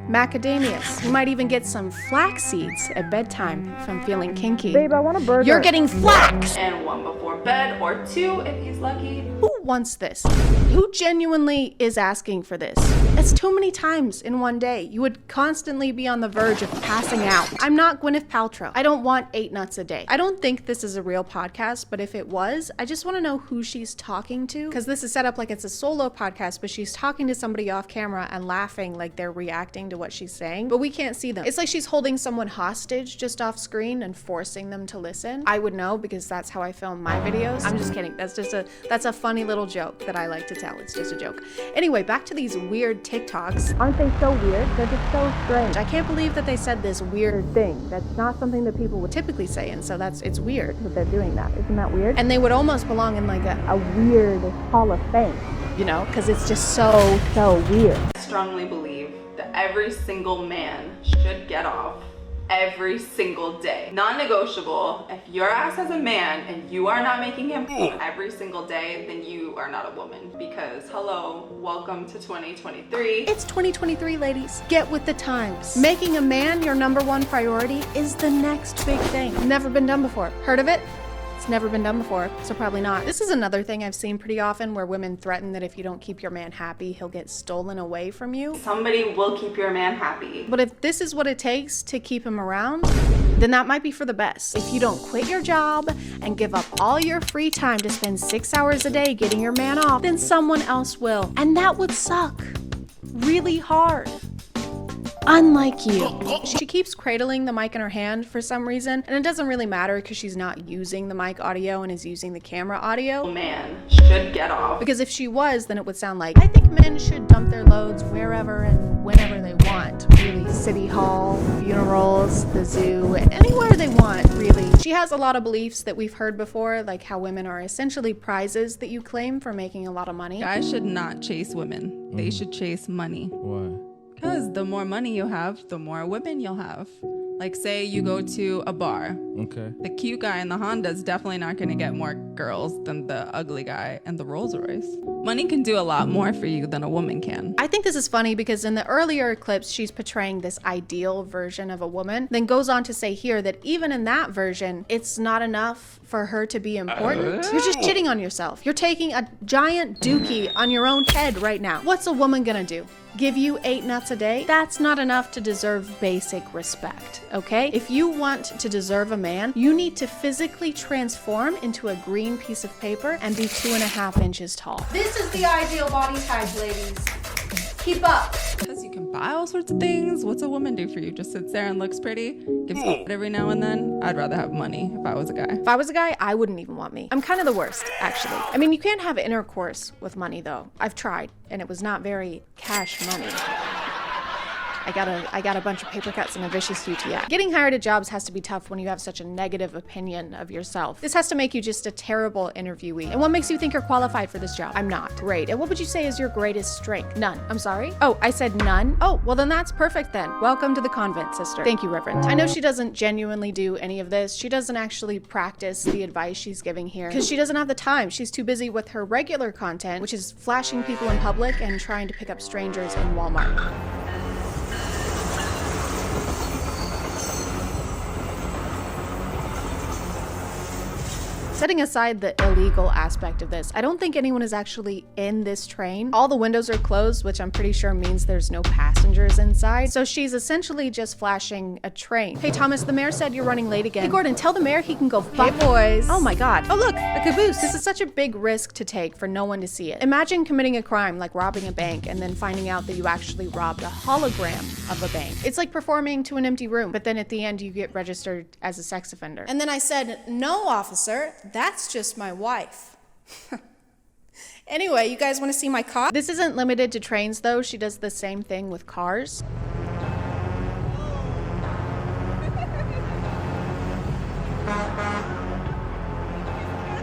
macadamias. You might even get some flax seeds at bedtime if I'm feeling kinky.
Babe, I want a burger.
You're getting flax!
And one before bed, or 2 if he's lucky.
Who wants this? Who genuinely is asking for this? That's too many times in one day. You would constantly be on the verge of passing out. I'm not Gwyneth Paltrow. I don't want 8 nuts a day. I don't think this is a real podcast, but if it was, I just want to know who she's talking to, because this is set up like it's a solo podcast, but she's talking to somebody off camera and laughing like they're reacting to what she's saying, but we can't see them. It's like she's holding someone hostage just off screen and forcing them to listen. I would know because that's how I film my videos. I'm just kidding. That's a funny little joke that I like to tell. It's just a joke. Anyway, back to these weird TikToks. Aren't they so weird? They're just so strange. I can't believe that they said this weird thing. That's not something that people would typically say, and so it's weird that they're doing that. Isn't that weird? And they would almost belong in like a weird Hall of Fame, you know, because it's just so weird.
I strongly believe that every single man should get off every single day. Non-negotiable. If your ass has a man and you are not making him every single day, then you are not a woman. Because hello, welcome to 2023.
It's 2023, ladies. Get with the times. Making a man your #1 priority is the next big thing. Never been done before. Heard of it? It's never been done before, so probably not. This is another thing I've seen pretty often where women threaten that if you don't keep your man happy, he'll get stolen away from you.
Somebody will keep your man happy.
But if this is what it takes to keep him around, then that might be for the best. If you don't quit your job and give up all your free time to spend 6 hours a day getting your man off, then someone else will. And that would suck really hard. Unlike you. She keeps cradling the mic in her hand for some reason, and it doesn't really matter because she's not using the mic audio and is using the camera audio.
Man should get off.
Because if she was, then it would sound like, I think men should dump their loads wherever and whenever they want. Really, City Hall, funerals, the zoo, anywhere they want, really. She has a lot of beliefs that we've heard before, like how women are essentially prizes that you claim for making a lot of money.
Guys should not chase women. They should chase money.
Why?
Because the more money you have, the more women you'll have. Like say you go to a bar.
Okay.
The cute guy in the Honda is definitely not going to get more girls than the ugly guy in the Rolls Royce. Money can do a lot more for you than a woman can.
I think this is funny because in the earlier clips, she's portraying this ideal version of a woman, then goes on to say here that even in that version, it's not enough for her to be important. You're just shitting on yourself. You're taking a giant dookie on your own head right now. What's a woman gonna do? Give you 8 nuts a day? That's not enough to deserve basic respect, okay? If you want to deserve a man, you need to physically transform into a green piece of paper and be 2.5 inches tall. This is the ideal body type, ladies. Keep up.
Because you can buy all sorts of things. What's a woman do for you? Just sits there and looks pretty? Gives you every now and then? I'd rather have money if I was a guy.
If I was a guy, I wouldn't even want me. I'm kind of the worst, actually. I mean, you can't have intercourse with money, though. I've tried, and it was not very cash money. I got a bunch of paper cuts and a vicious UTI. Getting hired at jobs has to be tough when you have such a negative opinion of yourself. This has to make you just a terrible interviewee. And what makes you think you're qualified for this job? I'm not. Great. And what would you say is your greatest strength? None. I'm sorry? Oh, I said none? Oh, well then that's perfect then. Welcome to the convent, sister. Thank you, Reverend. I know she doesn't genuinely do any of this. She doesn't actually practice the advice she's giving here because she doesn't have the time. She's too busy with her regular content, which is flashing people in public and trying to pick up strangers in Walmart. Setting aside the illegal aspect of this, I don't think anyone is actually in this train. All the windows are closed, which I'm pretty sure means there's no passengers inside. So she's essentially just flashing a train. Hey Thomas, the mayor said you're running late again. Hey Gordon, tell the mayor he can go fuck. Hey boys. Oh my god. Oh look, a caboose. This is such a big risk to take for no one to see it. Imagine committing a crime like robbing a bank and then finding out that you actually robbed a hologram of a bank. It's like performing to an empty room, but then at the end you get registered as a sex offender. And then I said, no officer, that's just my wife. Anyway, you guys want to see my car? This isn't limited to trains though. She does the same thing with cars.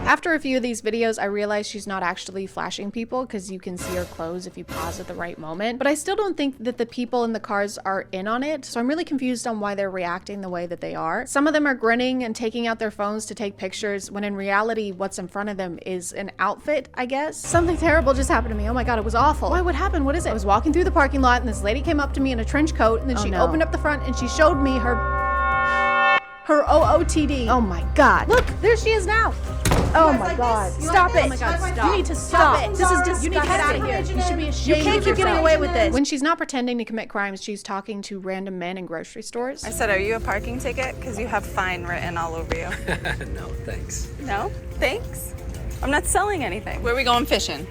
After a few of these videos, I realized she's not actually flashing people because you can see her clothes if you pause at the right moment. But I still don't think that the people in the cars are in on it. So I'm really confused on why they're reacting the way that they are. Some of them are grinning and taking out their phones to take pictures when in reality, what's in front of them is an outfit, I guess. Something terrible just happened to me. Oh my God, it was awful. Why, what happened? What is it? I was walking through the parking lot and this lady came up to me in a trench coat and then she opened up the front and she showed me her OOTD. Oh my God. Look, there she is now. Oh my God. Stop it. Oh my God, stop. You need to stop it. This is just, you need to get out of here. You should be ashamed. You can't keep getting away with this. When she's not pretending to commit crimes, she's talking to random men in grocery stores.
I said, are you a parking ticket? Because you have fine written all over you.
No, thanks.
No? Thanks? I'm not selling anything. Where are we going fishing?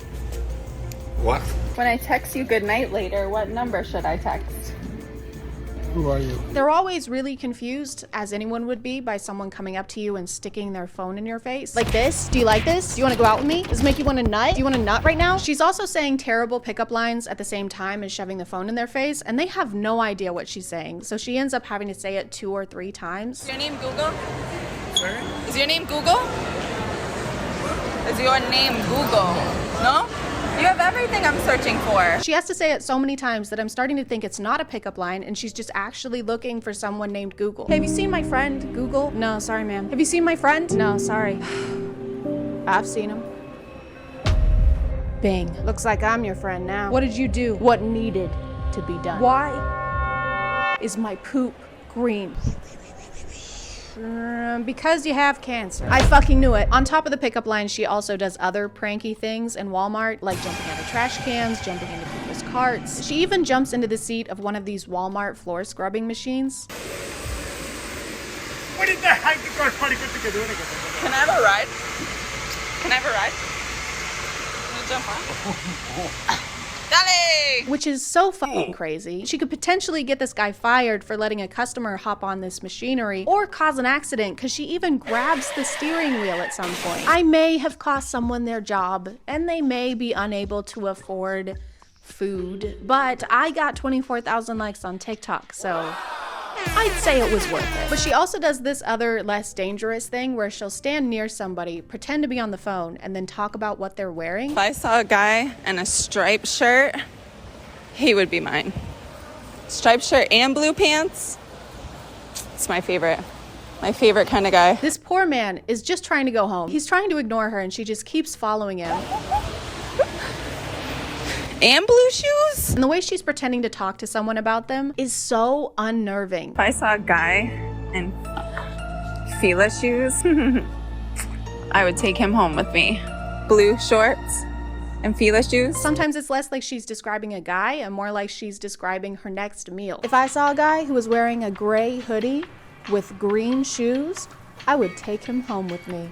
What?
When I text you good night later, what number should I text?
Who are you?
They're always really confused, as anyone would be, by someone coming up to you and sticking their phone in your face. Like this? Do you like this? Do you want to go out with me? Does this make you want to nut? Do you want to nut right now? She's also saying terrible pickup lines at the same time as shoving the phone in their face, and they have no idea what she's saying. So she ends up having to say it 2 or 3 times.
Is your name Google?
Sorry?
Is your name Google? Is your name Google? No? You have everything I'm searching for.
She has to say it so many times that I'm starting to think it's not a pickup line and she's just actually looking for someone named Google. Hey, have you seen my friend, Google? No, sorry, ma'am. Have you seen my friend? No, sorry. I've seen him. Bing. Looks like I'm your friend now. What did you do? What needed to be done? Why is my poop green? Because you have cancer. I fucking knew it. On top of the pickup line, she also does other pranky things in Walmart, like jumping out of trash cans, jumping into people's carts. She even jumps into the seat of one of these Walmart floor scrubbing machines.
Can I have a ride? Can I have a ride? Can I jump on? Dale!
Which is so fucking crazy. She could potentially get this guy fired for letting a customer hop on this machinery or cause an accident because she even grabs the steering wheel at some point. I may have cost someone their job and they may be unable to afford food, but I got 24,000 likes on TikTok, so I'd say it was worth it. But she also does this other less dangerous thing where she'll stand near somebody, pretend to be on the phone, and then talk about what they're wearing.
If I saw a guy in a striped shirt, he would be mine. Striped shirt and blue pants. It's my favorite. My favorite kind of guy.
This poor man is just trying to go home. He's trying to ignore her and she just keeps following him.
And blue shoes?
And the way she's pretending to talk to someone about them is so unnerving.
If I saw a guy in Fila shoes, I would take him home with me. Blue shorts and Fila shoes.
Sometimes it's less like she's describing a guy and more like she's describing her next meal. If I saw a guy who was wearing a gray hoodie with green shoes, I would take him home with me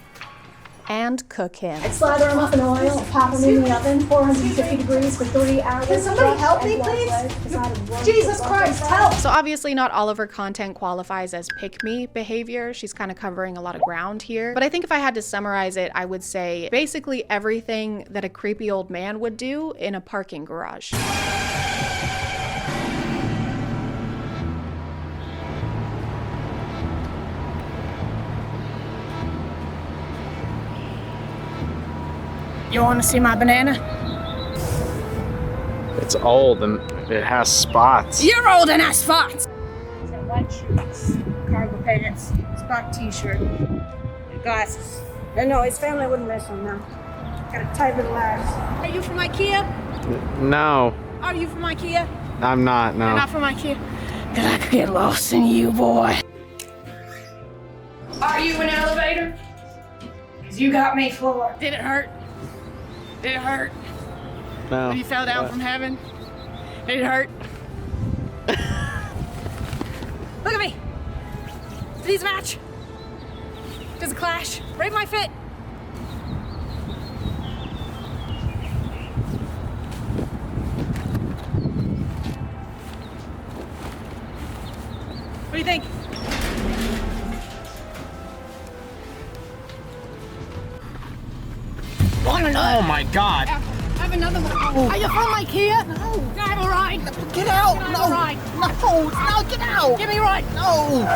and cook him.
I'd slather them up in oil, pop them in the oven, 450 degrees for 3 hours. Can somebody help me, please? Jesus Christ, help!
So obviously not all of her content qualifies as pick-me behavior. She's kind of covering a lot of ground here. But I think if I had to summarize it, I would say basically everything that a creepy old man would do in a parking garage.
You want to see my banana?
It's old and it has spots.
You're old and has spots! White shoes, cargo pants, spot t-shirt, glasses. No, his family wouldn't miss him now. Got a tight little ass. Are you from IKEA?
No,
Are you from IKEA?
I'm not, no.
You're not from IKEA? Cause I could get lost in you, boy. Are you an elevator? Cause you got me floored. Did it hurt? Did it hurt?
No.
When you fell down from heaven? Did it hurt? Look at me. Do these match? Does it clash? Rate my fit. What do you think?
Oh my god.
Have another one. Oh. Are you from IKEA? No. Can I have a ride?
Get out.
Can I
No.
have a ride?
No, get out.
Give me a ride.
No.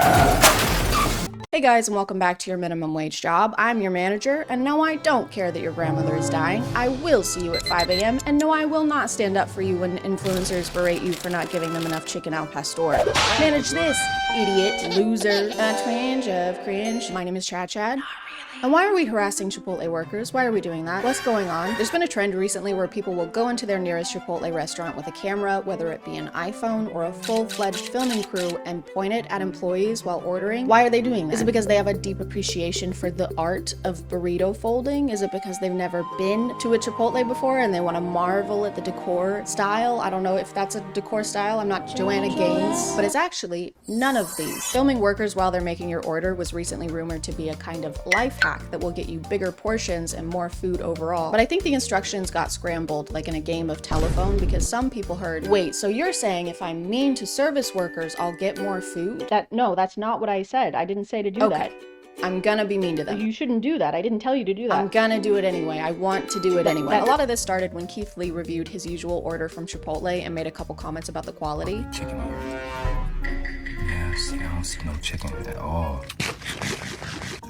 Hey guys, and welcome back to your minimum wage job. I'm your manager, and no, I don't care that your grandmother is dying. I will see you at 5 a.m., and no, I will not stand up for you when influencers berate you for not giving them enough chicken al pastor. Manage this, idiot, loser, a twinge of cringe. My name is ChadChad. And why are we harassing Chipotle workers? Why are we doing that? What's going on? There's been a trend recently where people will go into their nearest Chipotle restaurant with a camera, whether it be an iPhone or a full-fledged filming crew, and point it at employees while ordering. Why are they doing that? Is it because they have a deep appreciation for the art of burrito folding? Is it because they've never been to a Chipotle before and they want to marvel at the decor style? I don't know if that's a decor style. I'm not Joanna Gaines, but it's actually none of these. Filming workers while they're making your order was recently rumored to be a kind of life hack that will get you bigger portions and more food overall. But I think the instructions got scrambled like in a game of telephone because some people heard, wait, so you're saying if I'm mean to service workers, I'll get more food? No, that's not what I said. I didn't say to do that. I'm gonna be mean to them. You shouldn't do that. I didn't tell you to do that. I'm gonna do it anyway. I want to do it anyway. A lot of this started when Keith Lee reviewed his usual order from Chipotle and made a couple comments about the quality.
Chicken order. Yeah, see, I don't see no chicken at all.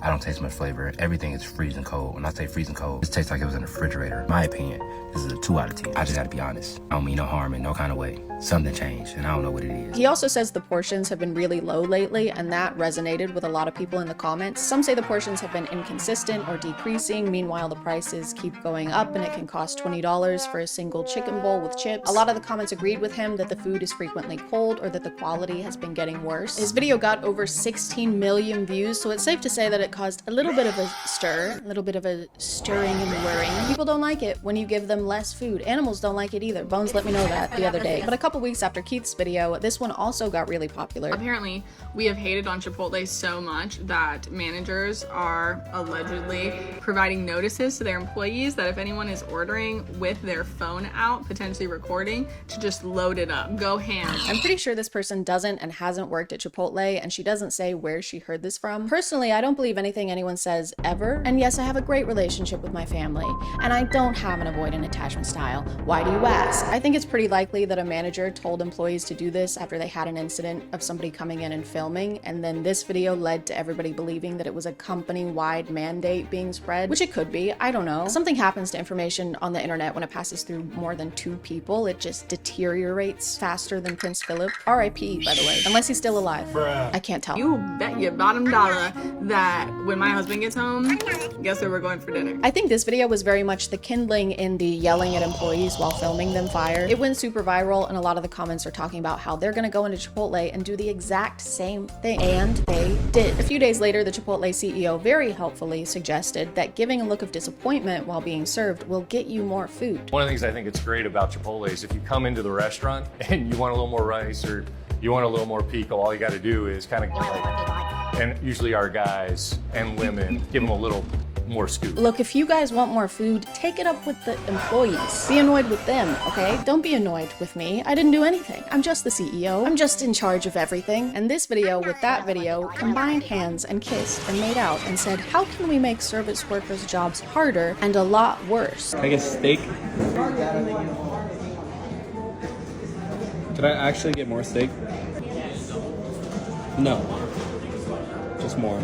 I don't taste much flavor. Everything is freezing cold. When I say freezing cold, it tastes like it was in the refrigerator. In my opinion, this is a 2 out of 10. I just gotta be honest. I don't mean no harm in no kind of way. Something changed, and I don't know what it is.
He also says the portions have been really low lately, and that resonated with a lot of people in the comments. Some say the portions have been inconsistent or decreasing. Meanwhile, the prices keep going up, and it can cost $20 for a single chicken bowl with chips. A lot of the comments agreed with him that the food is frequently cold or that the quality has been getting worse. His video got over 16 million views, so it's safe to say that it caused a little bit of a stir, a little bit of a stirring and whirring. People don't like it when you give them less food. Animals don't like it either. Bones let me know that the other day. But a couple weeks after Keith's video, this one also got really popular.
Apparently, we have hated on Chipotle so much that managers are allegedly providing notices to their employees that if anyone is ordering with their phone out, potentially recording, to just load it up. Go ham.
I'm pretty sure this person doesn't and hasn't worked at Chipotle, and she doesn't say where she heard this from. Personally, I don't believe anything anyone says ever. And yes, I have a great relationship with my family, and I don't have an avoidant attachment style. Why do you ask? I think it's pretty likely that a manager told employees to do this after they had an incident of somebody coming in and filming, and then this video led to everybody believing that it was a company-wide mandate being spread, which it could be, I don't know. Something happens to information on the internet when it passes through more than 2 people. It just deteriorates faster than Prince Philip. R.I.P. by the way, unless he's still alive.
Bruh.
I can't tell.
You bet your bottom dollar that when my husband gets home, guess where we're going for dinner.
I think this video was very much the kindling in the yelling at employees while filming them fire. It went super viral, and a lot of the comments are talking about how they're gonna go into Chipotle and do the exact same thing. And they did. A few days later, the Chipotle CEO very helpfully suggested that giving a look of disappointment while being served will get you more food.
One of the things I think it's great about Chipotle is if you come into the restaurant and you want a little more rice or you want a little more pico, all you got to do is kind of like, and usually our guys and women give them a little more scoop.
Look, if you guys want more food, take it up with the employees. Be annoyed with them, okay? Don't be annoyed with me. I didn't do anything. I'm just the CEO. I'm just in charge of everything. And this video with that video combined hands and kissed and made out and said, how can we make service workers' jobs harder and a lot worse?
Can I get steak? Could I actually get more steak? No. Just more.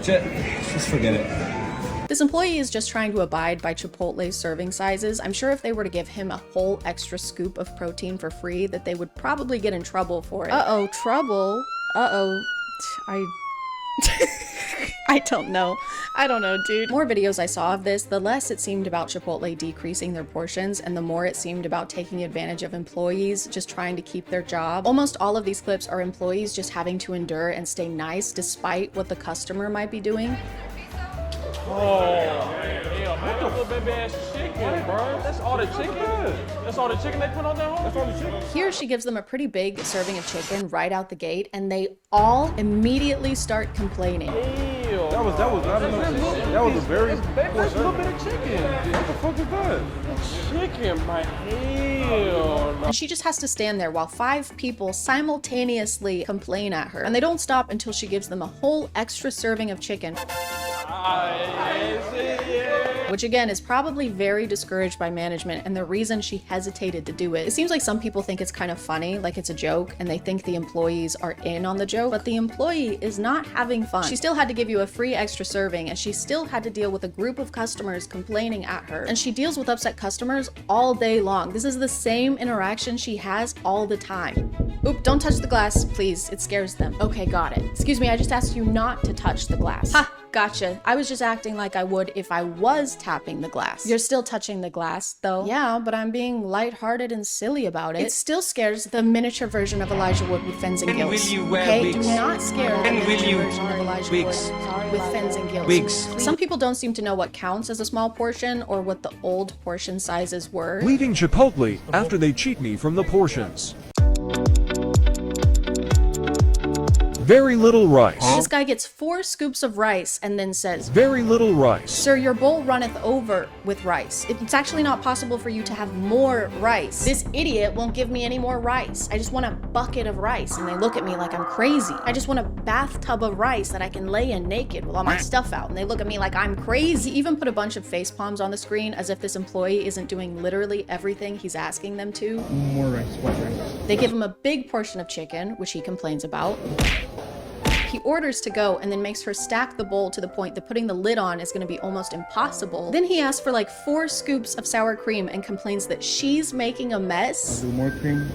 Just forget it.
This employee is just trying to abide by Chipotle's serving sizes. I'm sure if they were to give him a whole extra scoop of protein for free, that they would probably get in trouble for it. Uh-oh, trouble? Uh-oh. I don't know. I don't know, dude. The more videos I saw of this, the less it seemed about Chipotle decreasing their portions, and the more it seemed about taking advantage of employees just trying to keep their job. Almost all of these clips are employees just having to endure and stay nice despite what the customer might be doing.
Oh, damn, what the little baby ass chicken, bro? That's all the chicken? That's all the chicken they put on that home? That's all the chicken?
Here she gives them a pretty big serving of chicken right out the gate, and they all immediately start complaining.
Ew. That was not enough chicken. That was a very that's a little bit of chicken. What the fuck is that? Chicken, my hell.
And she just has to stand there while 5 people simultaneously complain at her, and they don't stop until she gives them a whole extra serving of chicken. Which again is probably very discouraged by management and the reason she hesitated to do it. It seems like some people think it's kind of funny, like it's a joke, and they think the employees are in on the joke, but the employee is not having fun. She still had to give you a free extra serving, and she still had to deal with a group of customers complaining at her. And she deals with upset customers all day long. This is the same interaction she has all the time. Oop, don't touch the glass, please. It scares them. Okay, got it. Excuse me, I just asked you not to touch the glass. Ha! Gotcha. I was just acting like I would if I was tapping the glass. You're still touching the glass, though. Yeah, but I'm being lighthearted and silly about it. It still scares the miniature version of Elijah Wood with fins and gills. Okay, do not scare the miniature version of Elijah Wood with fins and gills. Some people don't seem to know what counts as a small portion or what the old portion sizes were.
Leaving Chipotle after they cheat me from the portions. Very little rice.
This guy gets 4 scoops of rice and then says,
very little rice.
Sir, your bowl runneth over with rice. It's actually not possible for you to have more rice. This idiot won't give me any more rice. I just want a bucket of rice. And they look at me like I'm crazy. I just want a bathtub of rice that I can lay in naked with all my stuff out. And they look at me like I'm crazy. He even put a bunch of face palms on the screen as if this employee isn't doing literally everything he's asking them to.
More rice, white rice.
They give him a big portion of chicken, which he complains about. orders to go and then makes her stack the bowl to the point that putting the lid on is gonna be almost impossible. Then he asks for like 4 scoops of sour cream and complains that she's making a mess.
Do more cream.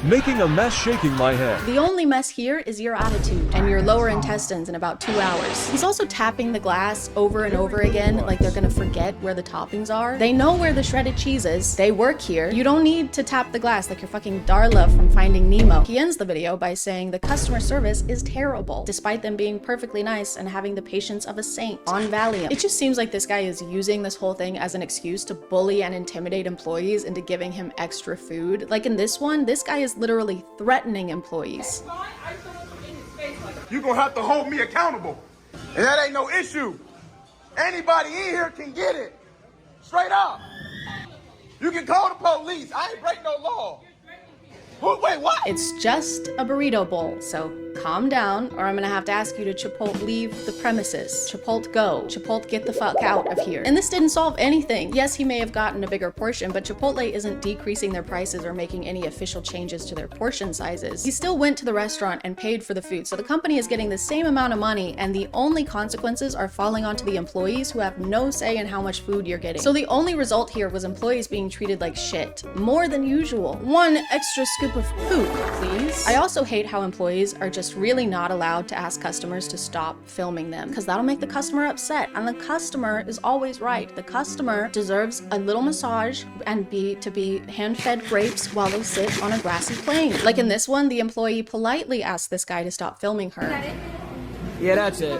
Making a mess, shaking my head.
The only mess here is your attitude and your lower intestines in about 2 hours. He's also tapping the glass over and over again like they're gonna forget where the toppings are. They know where the shredded cheese is. They work here. You don't need to tap the glass like you're fucking Darla from Finding Nemo. He ends the video by saying the customer service is terrible, despite them being perfectly nice and having the patience of a saint on Valium. It just seems like this guy is using this whole thing as an excuse to bully and intimidate employees into giving him extra food. Like in this one, this guy is literally threatening employees.
You're gonna have to hold me accountable. And that ain't no issue. Anybody in here can get it. Straight up. You can call the police. I ain't break no law. Wait, what?
It's just a burrito bowl, so calm down, or I'm gonna have to ask you to Chipotle leave the premises. Chipotle go. Chipotle get the fuck out of here. And this didn't solve anything. Yes, he may have gotten a bigger portion, but Chipotle isn't decreasing their prices or making any official changes to their portion sizes. He still went to the restaurant and paid for the food, so the company is getting the same amount of money, and the only consequences are falling onto the employees who have no say in how much food you're getting. So the only result here was employees being treated like shit, more than usual. 1 extra scoop of poop, please. I also hate how employees are just really not allowed to ask customers to stop filming them, because that'll make the customer upset, and the customer is always right. The customer deserves a little massage and to be hand-fed grapes while they sit on a grassy plain. Like in this one, the employee politely asked this guy to stop filming her.
Yeah, that's it.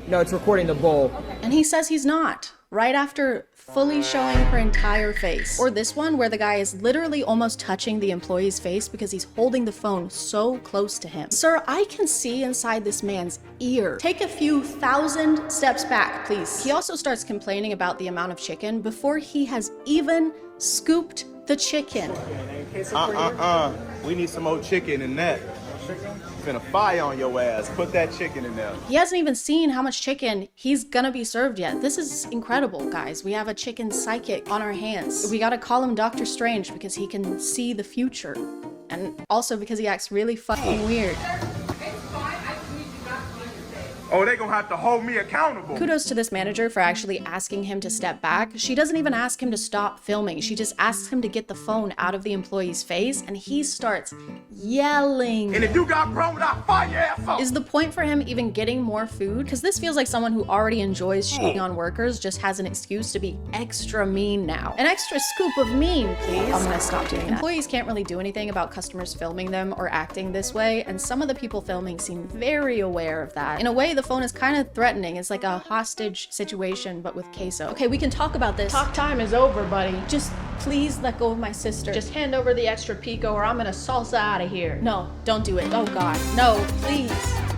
No, it's recording the bowl.
And he says he's not, right after fully showing her entire face. Or this one where the guy is literally almost touching the employee's face because he's holding the phone so close to him. Sir, I can see inside this man's ear. Take a few thousand steps back, please. He also starts complaining about the amount of chicken before he has even scooped the chicken.
We need some more chicken in that. Finna fire on your ass. Put that chicken in there.
He hasn't even seen how much chicken he's gonna be served yet. This is incredible, guys. We have a chicken psychic on our hands. We gotta call him Dr. Strange because he can see the future. And also because he acts really fucking weird.
Oh, they gonna have to hold me accountable.
Kudos to this manager for actually asking him to step back. She doesn't even ask him to stop filming. She just asks him to get the phone out of the employee's face, and he starts yelling.
And if you got problems, I'll fire your ass off.
Is the point for him even getting more food? Because this feels like someone who already enjoys shitting on workers just has an excuse to be extra mean now. An extra scoop of mean, please. I'm gonna stop doing that. Employees can't really do anything about customers filming them or acting this way, and some of the people filming seem very aware of that. In a way, the phone is kind of threatening. It's like a hostage situation, but with queso. Okay, we can talk about this.
Talk time is over, buddy.
Just please let go of my sister.
Just hand over the extra pico or I'm gonna salsa out of here.
No, don't do it. Oh God. No, please.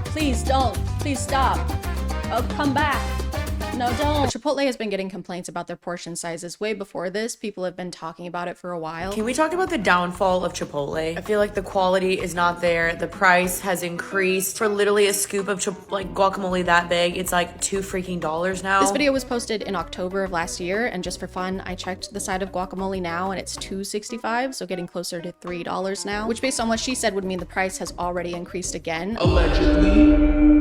Please don't. Please stop. Oh, come back. No, don't. Chipotle has been getting complaints about their portion sizes way before this. People have been talking about it for a while.
Can we talk about the downfall of Chipotle? I feel like the quality is not there. The price has increased. For literally a scoop of guacamole that big, it's like $2 freaking now.
This video was posted in October of last year, and just for fun, I checked the side of guacamole now, and it's $2.65, so getting closer to $3 now, which based on what she said would mean the price has already increased again. Allegedly.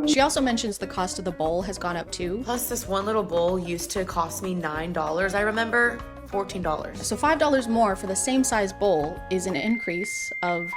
She also mentions the cost of the bowl has gone up too.
Plus, this one little bowl used to cost me $9, I remember. $14.
So $5 more for the same size bowl is an increase of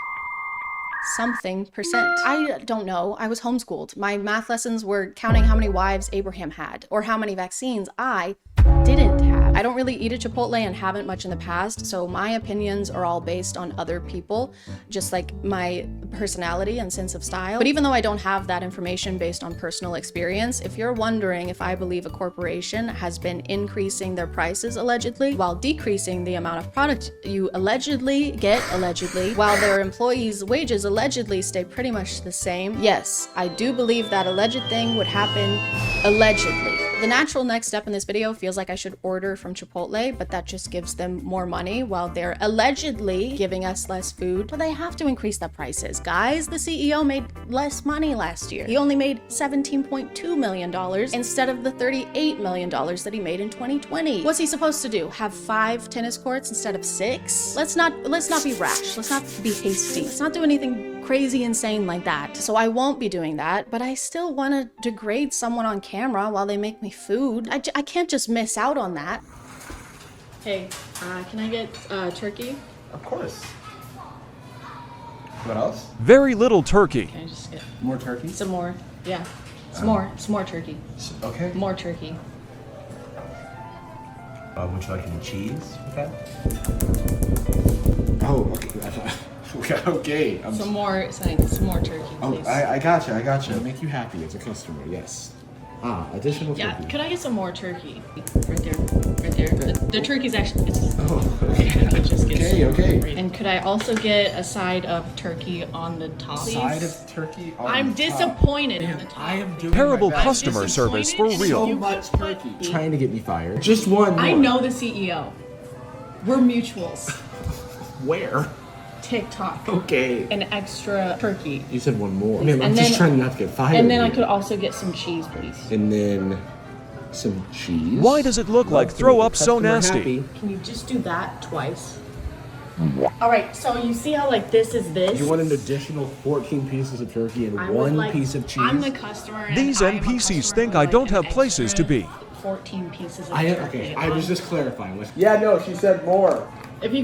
something percent. I don't know. I was homeschooled. My math lessons were counting how many wives Abraham had or how many vaccines I didn't have. I don't really eat at Chipotle and haven't much in the past, so my opinions are all based on other people, just like my personality and sense of style. But even though I don't have that information based on personal experience, if you're wondering if I believe a corporation has been increasing their prices allegedly while decreasing the amount of product you allegedly get while their employees' wages allegedly stay pretty much the same, yes, I do believe that alleged thing would happen allegedly. The natural next step in this video feels like I should order from Chipotle, but that just gives them more money while they're allegedly giving us less food. But they have to increase the prices. Guys, the CEO made less money last year. He only made $17.2 million instead of the $38 million that he made in 2020. What's he supposed to do? Have 5 tennis courts instead of 6? Let's not be rash. Let's not be hasty. Let's not do anything crazy insane like that. So I won't be doing that, but I still want to degrade someone on camera while they make me food. I can't just miss out on that. Hey, can I get turkey?
Of course. What else?
Very little turkey.
Can I just get
more turkey?
some more? Yeah. Some more turkey.
Okay.
More turkey.
Would you like any cheese with that? Oh, okay. Okay.
Some more turkey,
Oh,
please.
I gotcha. Make you happy as a customer, yes. Additional
Yeah,
turkey.
could I get some more turkey? Right there. The turkey's actually, it's
Okay.
And could I also get a side of turkey on the top, please?
Side of turkey on
I'm
the top.
disappointed on the top.
I am doing
Terrible
my best.
customer service for real.
So much turkey. Trying to get me fired. Just one more.
I know the CEO. We're mutuals.
Where?
TikTok.
Okay.
An extra turkey.
You said one more. I mean, I'm
And
just
then-
trying not to get fired.
And then I
here.
could also get some cheese, please.
And then some cheese.
Why does it look like throw up so nasty?
Can you just do that twice? All right, so you see how like this is this?
You want an additional 14 pieces of turkey and
I would
one
like-
piece of cheese?
I'm the customer. And
These
I'm a
NPCs
customer
think
who
I
would
don't
like
have
an
places to
extra
be.
14 pieces of
Okay,
turkey.
I was just clarifying. Yeah, no, she said more.
If you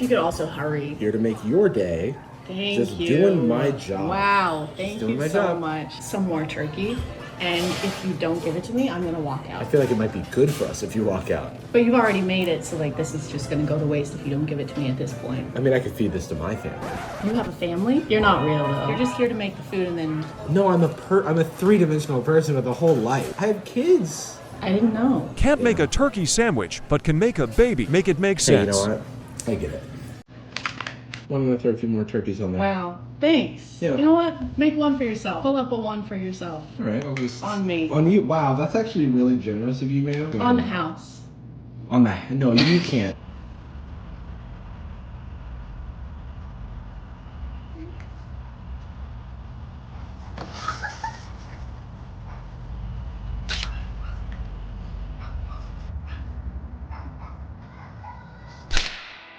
could also hurry.
Here to make your day.
Thank
Just
you.
doing my job.
Wow, thank
Just doing
you
my
so
job.
much. Some more turkey. And if you don't give it to me, I'm gonna walk
I
out.
feel like it might be good for us if you walk out.
But you've already made it, so like this is just gonna go to waste if you don't give it to me at this point.
I mean, I could feed this to my family.
You have a family? You're not real though. You're just here to make the food and then
No, I'm a three-dimensional person with a whole life. I have kids.
I didn't know.
Can't make a turkey sandwich, but can make a baby. Make it make
Hey, you
sense.
know what? I get it. I'm gonna throw a few more turkeys on there.
Wow. Thanks.
Yeah.
You know what? Make one for yourself. Pull up a one for yourself.
All right, I'll just...
On me.
On you? Wow, that's actually really generous of you, man.
On the house.
On that? No, you can't.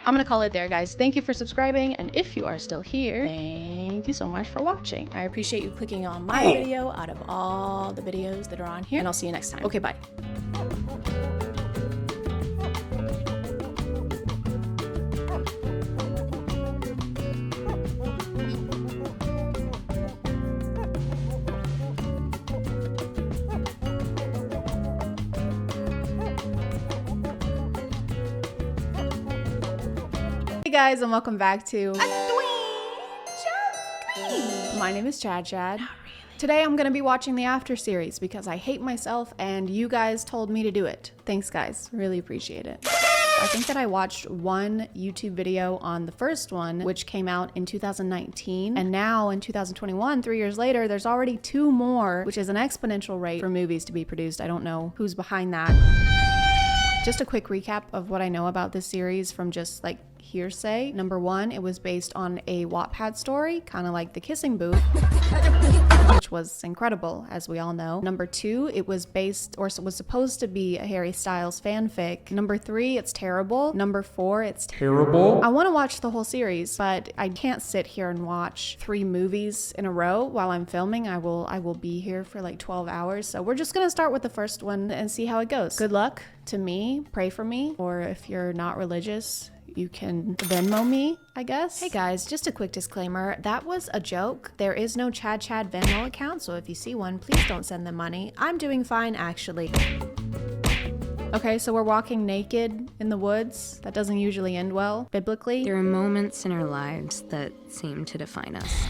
I'm gonna call it there, guys. Thank you for subscribing, and if you are still here, thank you so much for watching. I appreciate you clicking on my video out of all the videos that are on here, and I'll see you next time. Okay, bye. Hey guys, and welcome back to My name is ChadChad. Today I'm gonna be watching the After series because I hate myself and you guys told me to do it. Thanks guys, really appreciate it. I think that I watched one YouTube video on the first one, which came out in 2019, and now in 2021, 3 years later, there's already 2 more, which is an exponential rate for movies to be produced. I don't know who's behind that. Just a quick recap of what I know about this series from just like hearsay. Number 1, it was based on a Wattpad story, kind of like The Kissing Booth, which was incredible, as we all know. Number 2, it was based, or was supposed to be, a Harry Styles fanfic. Number 3, it's terrible. Number 4, it's terrible. I want to watch the whole series, but I can't sit here and watch 3 movies in a row while I'm filming. I will be here for like 12 hours. So we're just gonna start with the first one and see how it goes. Good luck to me, pray for me, or if you're not religious, you can Venmo me, I guess. Hey guys, just a quick disclaimer. That was a joke. There is no ChadChad Venmo account, so if you see one, please don't send them money. I'm doing fine, actually. Okay, so we're walking naked in the woods. That doesn't usually end well, biblically.
There are moments in our lives that seem to define us.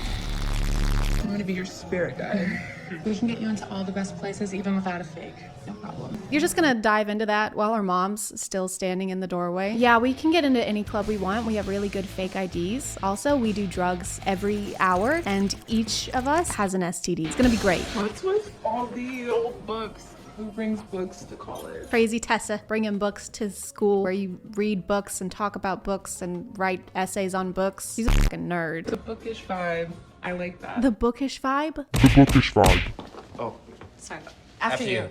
I'm gonna be your spirit guide. We can get you into all the best places even without a fake. No problem.
You're just gonna dive into that while our mom's still standing in the doorway. Yeah, we can get into any club we want. We have really good fake IDs. Also, we do drugs every hour, and each of us has an STD. It's gonna be great.
What's with all these old books? Who brings books to college?
Crazy Tessa, bringing books to school where you read books and talk about books and write essays on books. He's a fucking nerd.
The bookish vibe. I like that.
The bookish vibe?
The bookish vibe.
Oh.
Sorry. After you.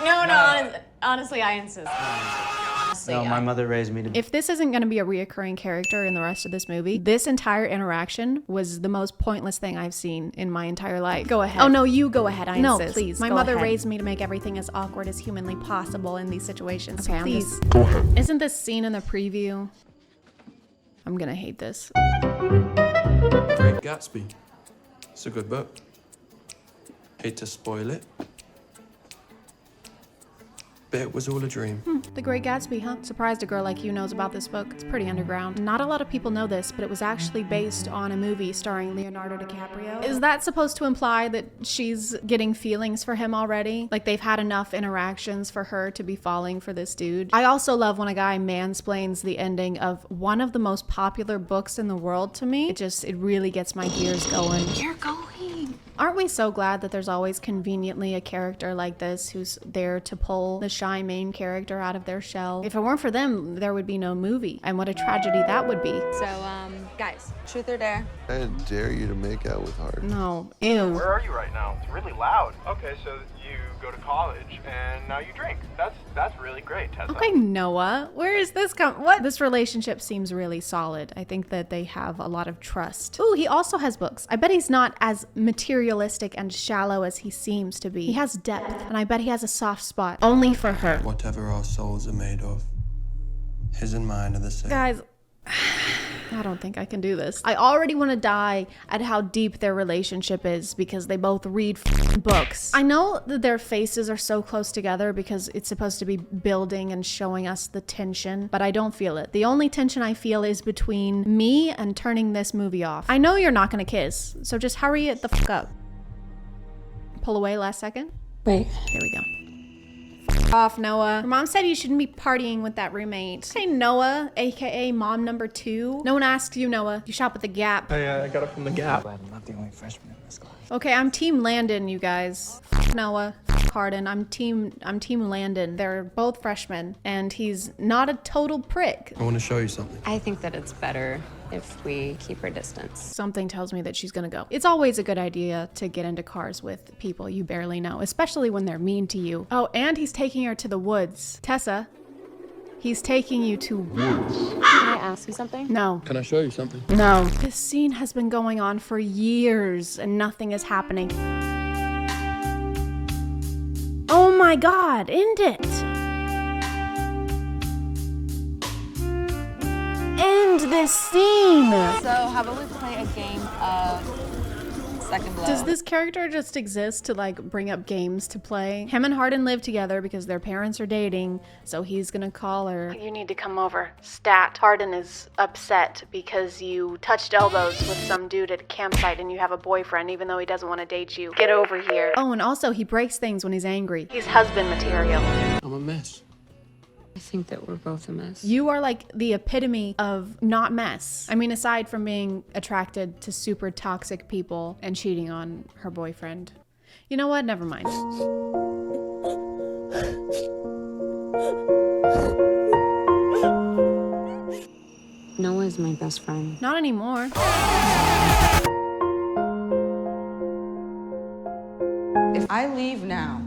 No, honestly, I insist. Honestly,
No, my mother raised me to.
If this isn't going to be a reoccurring character in the rest of this movie, this entire interaction was the most pointless thing I've seen in my entire life. Go ahead. Oh no, you go ahead. I insist. No, please. My mother raised me to make everything as awkward as humanly possible in these situations. Okay, please.
Go ahead.
Isn't this scene in the preview? I'm gonna hate this.
Great Gatsby. It's a good book. Hate to spoil it. But it was all a dream.
The Great Gatsby, huh? Surprised a girl like you knows about this book. It's pretty underground. Not a lot of people know this, but it was actually based on a movie starring Leonardo DiCaprio. Is that supposed to imply that she's getting feelings for him already? Like they've had enough interactions for her to be falling for this dude? I also love when a guy mansplains the ending of one of the most popular books in the world to me. It really gets my gears going.
You're going.
Aren't we so glad that there's always conveniently a character like this who's there to pull the shy main character out of their shell? If it weren't for them, there would be no movie. And what a tragedy that would be.
So, guys, truth or dare?
I dare you to make out with Hart.
No. Ew.
Where are you right now? It's really loud. Okay, so you go to college and now you drink. That's really great, Tessa.
Okay, Noah, where is this what? This relationship seems really solid. I think that they have a lot of trust. Ooh, he also has books. I bet he's not as materialistic and shallow as he seems to be. He has depth, and I bet he has a soft spot only for her.
Whatever our souls are made of, his and mine are the same.
Guys, I don't think I can do this. I already want to die at how deep their relationship is because they both read books. I know that their faces are so close together because it's supposed to be building and showing us the tension, but I don't feel it. The only tension I feel is between me and turning this movie off. I know you're not gonna kiss, so just hurry it the fuck up. Pull away last second.
Wait.
There we go. Off, Noah. Your mom said you shouldn't be partying with that roommate. Okay, Noah, aka mom number 2. No one asked you, Noah. You shop at the Gap.
I got it from the Gap.
I'm not the only freshman in this class.
Okay, I'm team Landon, you guys. Noah, Hardin. I'm team Landon. They're both freshmen, and he's not a total prick.
I want to show you something.
I think that it's better if we keep our distance.
Something tells me that she's gonna go. It's always a good idea to get into cars with people you barely know, especially when they're mean to you. Oh, and he's taking her to the woods. Tessa, he's taking you to woods.
Can I ask you something?
No.
Can I show you something?
No. This scene has been going on for years and nothing is happening. Oh my God, end it. End this scene.
So, how about we play a game of Second Blow?
Does this character just exist to like bring up games to play? Him and Hardin live together because their parents are dating, so he's gonna call her. You need to come over. Stat. Hardin is upset because you touched elbows with some dude at a campsite and you have a boyfriend even though he doesn't want to date you. Get over here. Oh, and also he breaks things when he's angry. He's husband material.
I'm a mess.
I think that we're both a mess.
You are like the epitome of not mess. I mean, aside from being attracted to super toxic people and cheating on her boyfriend. You know what? Never mind.
Noah is my best friend.
Not anymore.
If I leave now,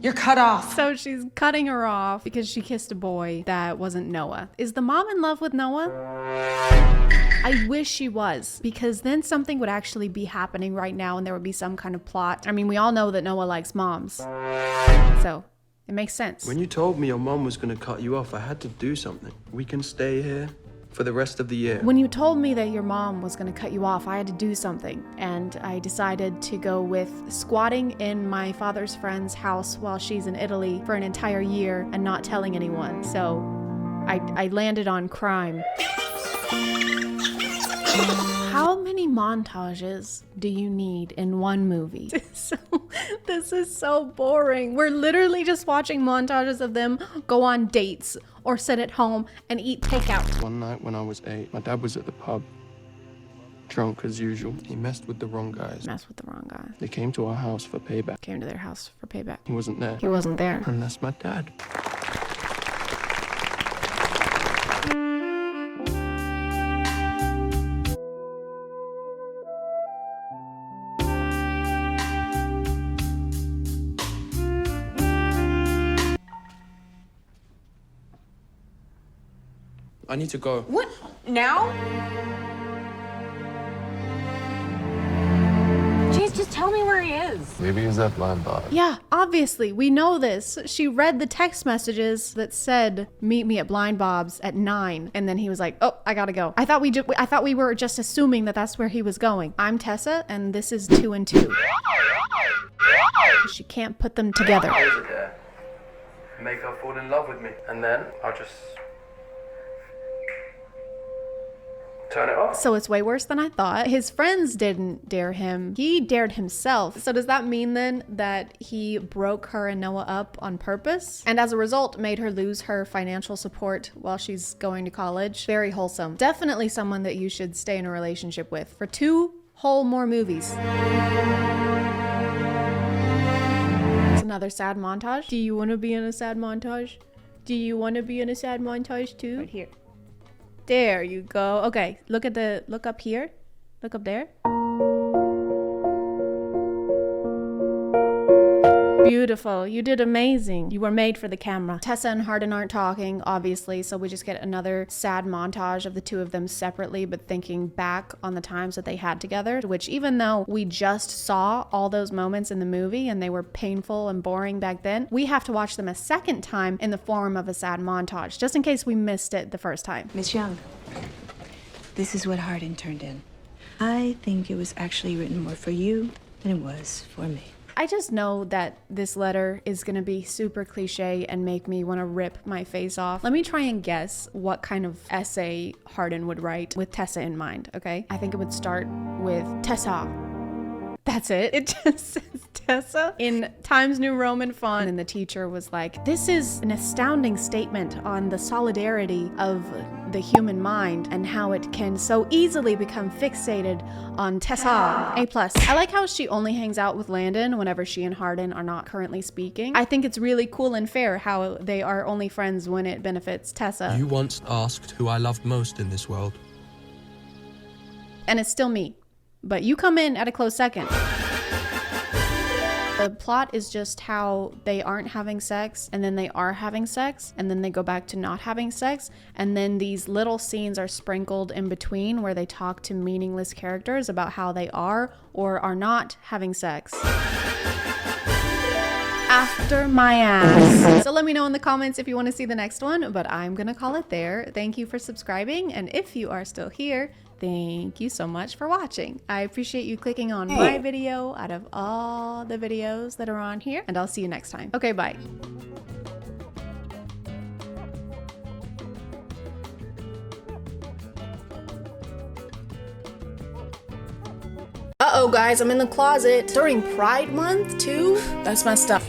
you're cut off.
So she's cutting her off because she kissed a boy that wasn't Noah. Is the mom in love with Noah? I wish she was, because then something would actually be happening right now and there would be some kind of plot. I mean, we all know that Noah likes moms. So it makes sense.
When you told me your mom was going to cut you off, I had to do something. We can stay here for the rest of the year.
When you told me that your mom was going to cut you off, I had to do something. And I decided to go with squatting in my father's friend's house while she's in Italy for an entire year and not telling anyone. So I landed on crime. How many montages do you need in one movie? This is so boring. We're literally just watching montages of them go on dates or sit at home and eat takeout.
One night when I was 8, my dad was at the pub Drunk as usual. He messed with the wrong guys.
Mess with the wrong guy.
They came to our house for payback.
Came to their house for payback.
He wasn't there.
He wasn't there.
And that's my dad. I need to go.
What? Now? Jeez, just tell me where he is.
Maybe he's at Blind Bob.
Yeah, obviously, we know this. She read the text messages that said, meet me at Blind Bob's at 9. And then he was like, oh, I gotta go. I thought we were just assuming that that's where he was going. I'm Tessa, and this is 2 and 2. She can't put them together.
Make her fall in love with me. And then I'll just turn it off.
So it's way worse than I thought. His friends didn't dare him. He dared himself. So does that mean then that he broke her and Noah up on purpose? And as a result, made her lose her financial support while she's going to college? Very wholesome. Definitely someone that you should stay in a relationship with for 2 whole more movies. It's another sad montage. Do you want to be in a sad montage? Do you want to be in a sad montage too? Right here. There you go. Okay, look up here. Look up there. Beautiful. You did amazing. You were made for the camera. Tessa and Hardin aren't talking, obviously, so we just get another sad montage of the 2 of them separately, but thinking back on the times that they had together, which even though we just saw all those moments in the movie and they were painful and boring back then, we have to watch them a second time in the form of a sad montage, just in case we missed it the first time.
Miss Young, this is what Hardin turned in. I think it was actually written more for you than it was for me.
I just know that this letter is gonna be super cliche and make me want to rip my face off. Let me try and guess what kind of essay Hardin would write with Tessa in mind, okay? I think it would start with Tessa. That's it. It just says Tessa in Times New Roman font. And the teacher was like, this is an astounding statement on the solidarity of the human mind and how it can so easily become fixated on Tessa. A+. I like how she only hangs out with Landon whenever she and Hardin are not currently speaking. I think it's really cool and fair how they are only friends when it benefits Tessa.
You once asked who I loved most in this world.
And it's still me. But you come in at a close second. The plot is just how they aren't having sex, and then they are having sex, and then they go back to not having sex, and then these little scenes are sprinkled in between where they talk to meaningless characters about how they are or are not having sex. After my ass. So let me know in the comments if you want to see the next one, but I'm gonna call it there. Thank you for subscribing, and if you are still here, thank you so much for watching. I appreciate you clicking on my video out of all the videos that are on here, and I'll see you next time. Okay, bye. Uh-oh, guys, I'm in the closet. During Pride Month, too? That's messed up.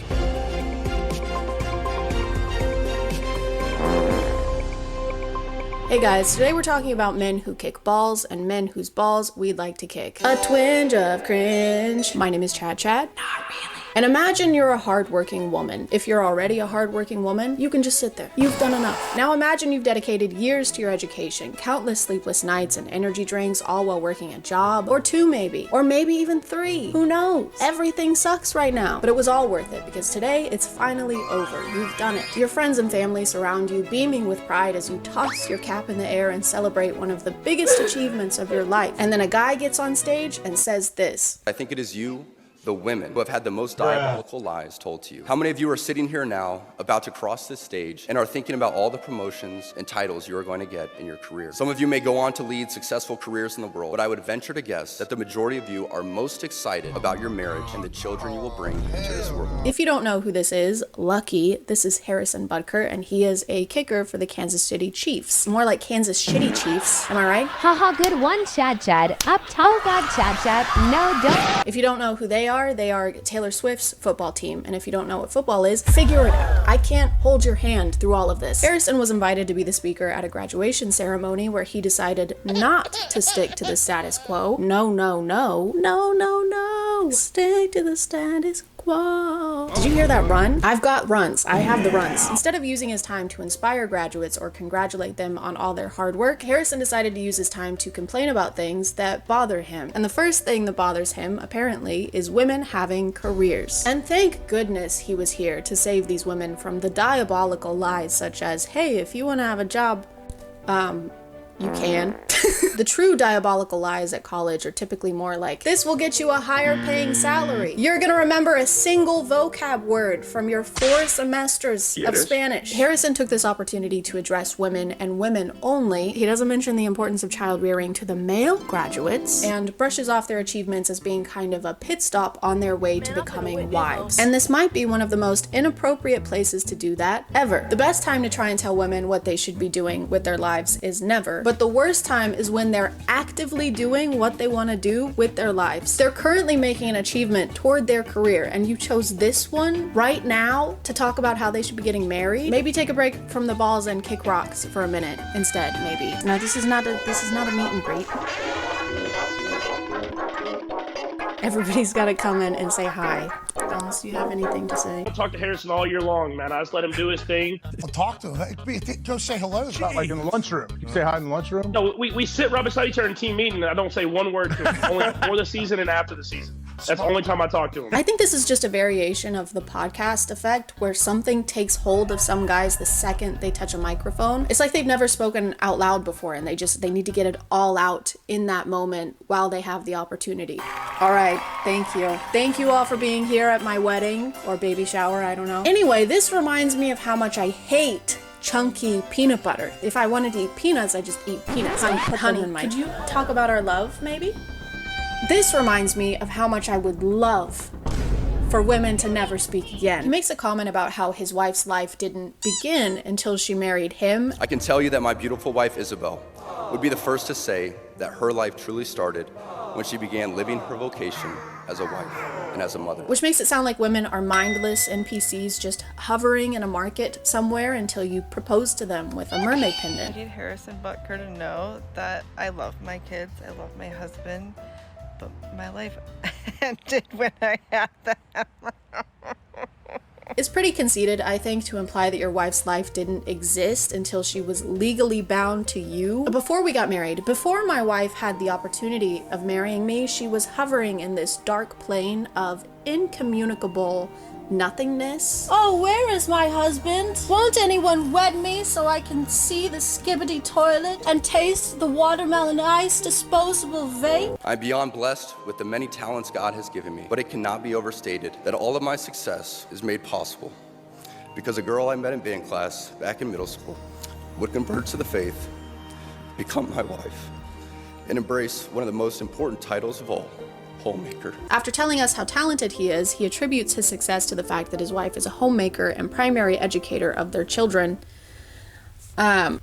Hey guys, today we're talking about men who kick balls and men whose balls we'd like to kick. A twinge of cringe. My name is ChadChad. Not really. And imagine you're a hardworking woman. If you're already a hardworking woman, you can just sit there. You've done enough. Now imagine you've dedicated years to your education, countless sleepless nights and energy drinks, all while working a job, or 2 maybe, or maybe even 3. Who knows? Everything sucks right now, but it was all worth it because today it's finally over. You've done it. Your friends and family surround you, beaming with pride as you toss your cap in the air and celebrate one of the biggest achievements of your life. And then a guy gets on stage and says this.
I think it is you, the women, who have had the most diabolical lies told to you. How many of you are sitting here now, about to cross this stage, and are thinking about all the promotions and titles you are going to get in your career? Some of you may go on to lead successful careers in the world, but I would venture to guess that the majority of you are most excited about your marriage and the children you will bring into this world.
If you don't know who this is, lucky, this is Harrison Butker, and he is a kicker for the Kansas City Chiefs. More like Kansas Shitty Chiefs, am I right?
Haha, good one, ChadChad. Up top. Oh God, ChadChad. No, don't.
If you don't know who they are? They are Taylor Swift's football team. And if you don't know what football is, figure it out. I can't hold your hand through all of this. Harrison was invited to be the speaker at a graduation ceremony where he decided not to stick to the status quo. No, no, no. No, no, no. Stick to the status quo. Did you hear that run? I've got runs. I have the runs. Instead of using his time to inspire graduates or congratulate them on all their hard work, Harrison decided to use his time to complain about things that bother him. And the first thing that bothers him, apparently, is women having careers. And thank goodness he was here to save these women from the diabolical lies such as, hey, if you want to have a job, you can. The true diabolical lies at college are typically more like, this will get you a higher paying salary. You're gonna remember a single vocab word from your 4 semesters of Spanish. Harrison took this opportunity to address women and women only. He doesn't mention the importance of child rearing to the male graduates and brushes off their achievements as being kind of a pit stop on their way to becoming wives. And this might be one of the most inappropriate places to do that ever. The best time to try and tell women what they should be doing with their lives is never, but the worst time is when they're actively doing what they want to do with their lives. They're currently making an achievement toward their career, and you chose this one right now to talk about how they should be getting married. Maybe take a break from the balls and kick rocks for a minute instead, maybe. No, this is not a meet and greet. Everybody's got to come in and say hi. Unless you have anything to say.
I'll talk to Harrison all year long, man. I just let him do his thing.
I'll talk to him. Go say hello. It's not like in the lunchroom. You say hi in the lunchroom?
No, we sit right beside each other in team meeting, and I don't say one word to him. Only before the season and after the season. That's the only time I talk to him.
I think this is just a variation of the podcast effect where something takes hold of some guys the second they touch a microphone. It's like they've never spoken out loud before and they need to get it all out in that moment while they have the opportunity. All right, thank you. Thank you all for being here at my wedding or baby shower, I don't know. Anyway, this reminds me of how much I hate chunky peanut butter. If I wanted to eat peanuts, I just eat peanuts. Honey, could you talk about our love, maybe? This reminds me of how much I would love for women to never speak again. He makes a comment about how his wife's life didn't begin until she married him.
I can tell you that my beautiful wife, Isabel, would be the first to say that her life truly started when she began living her vocation as a wife and as a mother.
Which makes it sound like women are mindless NPCs just hovering in a market somewhere until you propose to them with a mermaid pendant.
I need Harrison Butker to know that I love my kids, I love my husband, but my life ended when I had them.
It's pretty conceited, I think, to imply that your wife's life didn't exist until she was legally bound to you. Before we got married, before my wife had the opportunity of marrying me, she was hovering in this dark plane of incommunicable nothingness. Oh, where is my husband? Won't anyone wed me so I can see the skibbity toilet and taste the watermelon ice disposable vape?
I'm beyond blessed with the many talents God has given me, but it cannot be overstated that all of my success is made possible because a girl I met in band class back in middle school would convert to the faith, become my wife, and embrace one of the most important titles of all, homemaker.
After telling us how talented he is, he attributes his success to the fact that his wife is a homemaker and primary educator of their children.
Oh,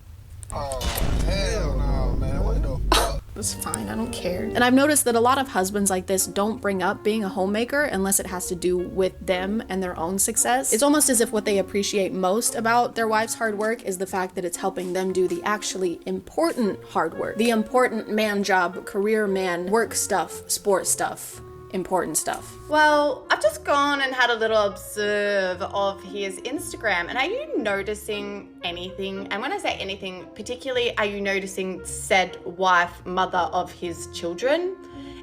hell no, man. What the fuck?
It's fine, I don't care. And I've noticed that a lot of husbands like this don't bring up being a homemaker unless it has to do with them and their own success. It's almost as if what they appreciate most about their wife's hard work is the fact that it's helping them do the actually important hard work. The important man job, career man, work stuff, sport stuff. Important stuff.
Well, I've just gone and had a little observe of his Instagram, and are you noticing anything? And when I say anything, particularly, are you noticing said wife, mother of his children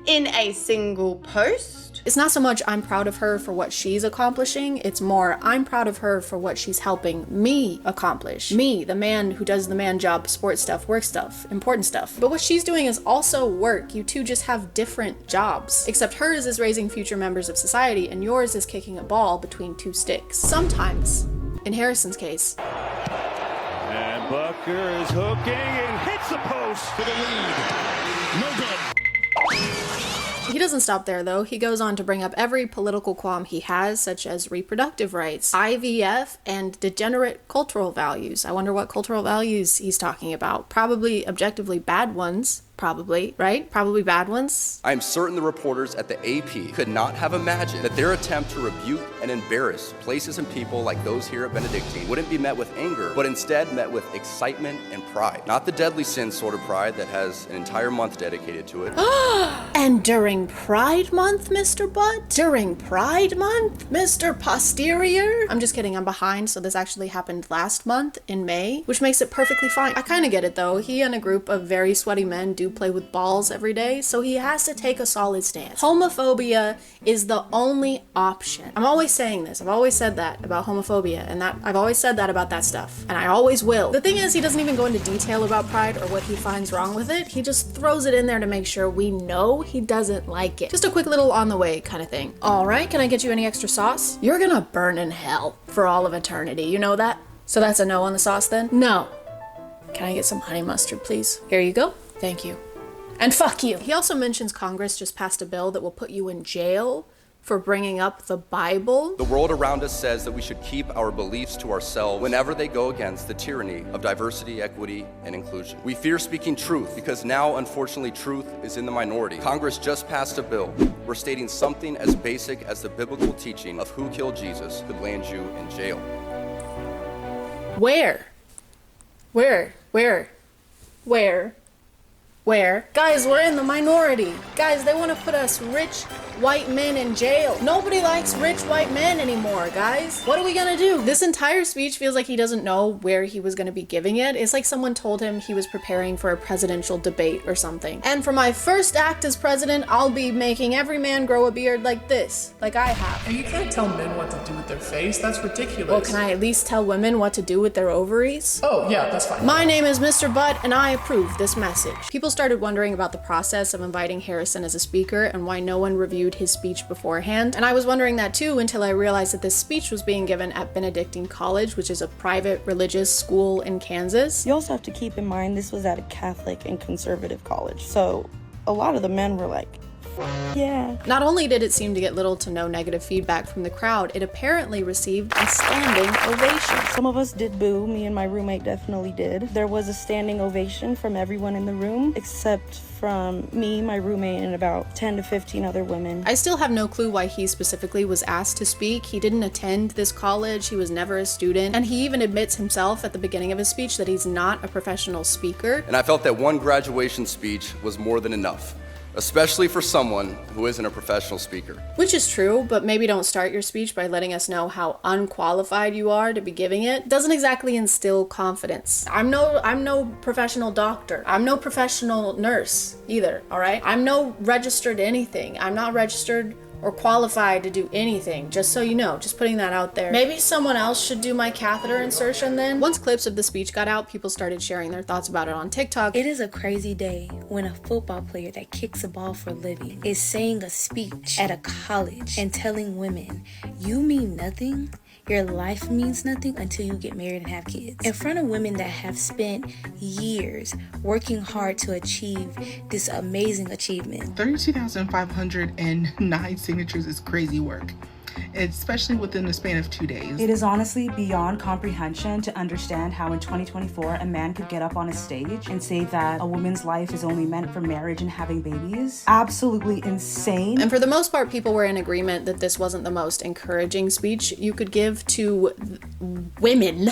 in a single post?
It's not so much I'm proud of her for what she's accomplishing, it's more I'm proud of her for what she's helping me accomplish. Me, the man who does the man job, sport stuff, work stuff, important stuff. But what she's doing is also work. You two just have different jobs. Except hers is raising future members of society and yours is kicking a ball between two sticks. Sometimes, in Harrison's case.
And Bucker is hooking and hits the post for the lead. No good.
He doesn't stop there, though. He goes on to bring up every political qualm he has, such as reproductive rights, IVF, and degenerate cultural values. I wonder what cultural values he's talking about. Probably objectively bad ones. Probably, right? Probably bad ones.
I am certain the reporters at the AP could not have imagined that their attempt to rebuke and embarrass places and people like those here at Benedictine wouldn't be met with anger, but instead met with excitement and pride. Not the deadly sin sort of pride that has an entire month dedicated to it.
And during Pride Month, Mr. Butt? During Pride Month, Mr. Posterior? I'm just kidding, I'm behind, so this actually happened last month in May, which makes it perfectly fine. I kind of get it though. He and a group of very sweaty men do play with balls every day, so he has to take a solid stance. Homophobia is the only option. I'm always saying this. I've always said that about homophobia, and that I've always said that about that stuff, and I always will. The thing is, he doesn't even go into detail about pride or what he finds wrong with it. He just throws it in there to make sure we know he doesn't like it. Just a quick little on the way kind of thing. All right, can I get you any extra sauce? You're gonna burn in hell for all of eternity. You know that? So that's a no on the sauce then? No. Can I get some honey mustard, please? Here you go. Thank you. And fuck you. He also mentions Congress just passed a bill that will put you in jail for bringing up the Bible.
The world around us says that we should keep our beliefs to ourselves whenever they go against the tyranny of diversity, equity, and inclusion. We fear speaking truth because now, unfortunately, truth is in the minority. Congress just passed a bill where stating something as basic as the biblical teaching of who killed Jesus could land you in jail.
Where? Guys, we're in the minority. Guys, they want to put us rich white men in jail. Nobody likes rich white men anymore, guys. What are we gonna do? This entire speech feels like he doesn't know where he was gonna be giving it. It's like someone told him he was preparing for a presidential debate or something. And for my first act as president, I'll be making every man grow a beard like this, like I have.
And you can't tell men what to do with their face. That's ridiculous.
Well, can I at least tell women what to do with their ovaries?
Oh, yeah, that's fine.
My name is Mr. Butt, and I approve this message. People started wondering about the process of inviting Harrison as a speaker and why no one reviewed his speech beforehand. And I was wondering that too until I realized that this speech was being given at Benedictine College, which is a private religious school in Kansas.
You also have to keep in mind this was at a Catholic and conservative college. So a lot of the men were like, yeah.
Not only did it seem to get little to no negative feedback from the crowd, it apparently received a standing ovation.
Some of us did boo. Me and my roommate definitely did. There was a standing ovation from everyone in the room, except from me, my roommate, and about 10 to 15 other women.
I still have no clue why he specifically was asked to speak. He didn't attend this college, he was never a student, and he even admits himself at the beginning of his speech that he's not a professional speaker.
And I felt that one graduation speech was more than enough, especially for someone who isn't a professional speaker.
Which is true, but maybe don't start your speech by letting us know how unqualified you are to be giving it. Doesn't exactly instill confidence. I'm no professional doctor. I'm no professional nurse either, all right? I'm no registered anything. I'm not registered or qualified to do anything, just so you know, just putting that out there. Maybe someone else should do my catheter insertion then? Once clips of the speech got out, people started sharing their thoughts about it on TikTok.
It is a crazy day when a football player that kicks a ball for a living is saying a speech at a college and telling women, you mean nothing? Your life means nothing until you get married and have kids. In front of women that have spent years working hard to achieve this amazing achievement.
32,509 signatures is crazy work, especially within the span of 2 days.
It is honestly beyond comprehension to understand how in 2024 a man could get up on a stage and say that a woman's life is only meant for marriage and having babies. Absolutely insane.
And for the most part, people were in agreement that this wasn't the most encouraging speech you could give to women.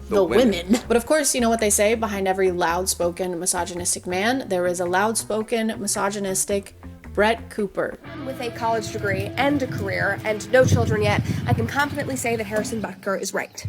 The women. But of course, you know what they say, behind every loud-spoken misogynistic man, there is a loud-spoken misogynistic Brett Cooper.
With a college degree and a career and no children yet, I can confidently say that Harrison Butker is right.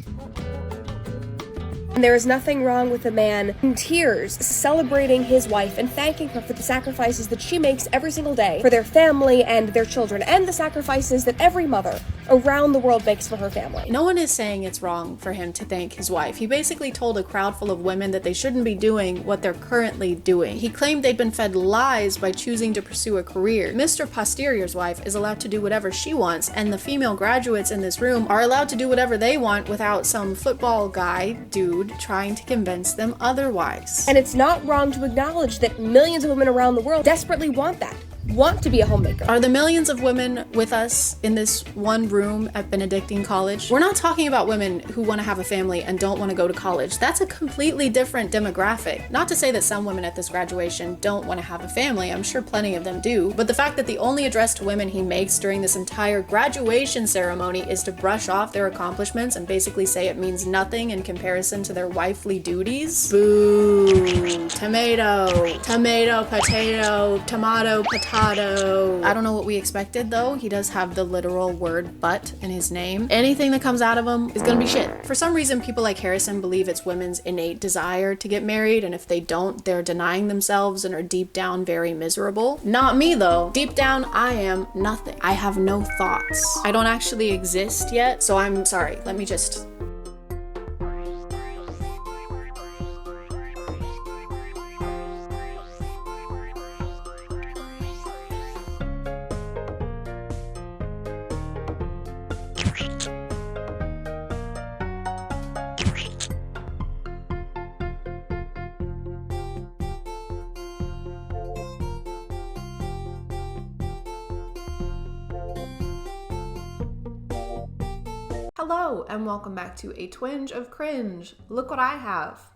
And there is nothing wrong with a man in tears celebrating his wife and thanking her for the sacrifices that she makes every single day for their family and their children, and the sacrifices that every mother around the world makes for her family.
No one is saying it's wrong for him to thank his wife. He basically told a crowd full of women that they shouldn't be doing what they're currently doing. He claimed they'd been fed lies by choosing to pursue a career. Mr. Posterior's wife is allowed to do whatever she wants, and the female graduates in this room are allowed to do whatever they want without some football guy dude trying to convince them otherwise.
And it's not wrong to acknowledge that millions of women around the world desperately want that. want to be a homemaker.
Are the millions of women with us in this one room at Benedictine College? We're not talking about women who want to have a family and don't want to go to college. That's a completely different demographic. Not to say that some women at this graduation don't want to have a family. I'm sure plenty of them do. But the fact that the only address to women he makes during this entire graduation ceremony is to brush off their accomplishments and basically say it means nothing in comparison to their wifely duties. Boo. Tomato. Tomato, potato, tomato, potato. I don't know what we expected though. He does have the literal word but in his name. Anything that comes out of him is gonna be shit. For some reason, people like Harrison believe it's women's innate desire to get married, and if they don't, they're denying themselves and are deep down very miserable. Not me though. Deep down, I am nothing. I have no thoughts. I don't actually exist yet, so I'm sorry. Let me just... Hello, and welcome back to A Twinge of Cringe. Look what I have.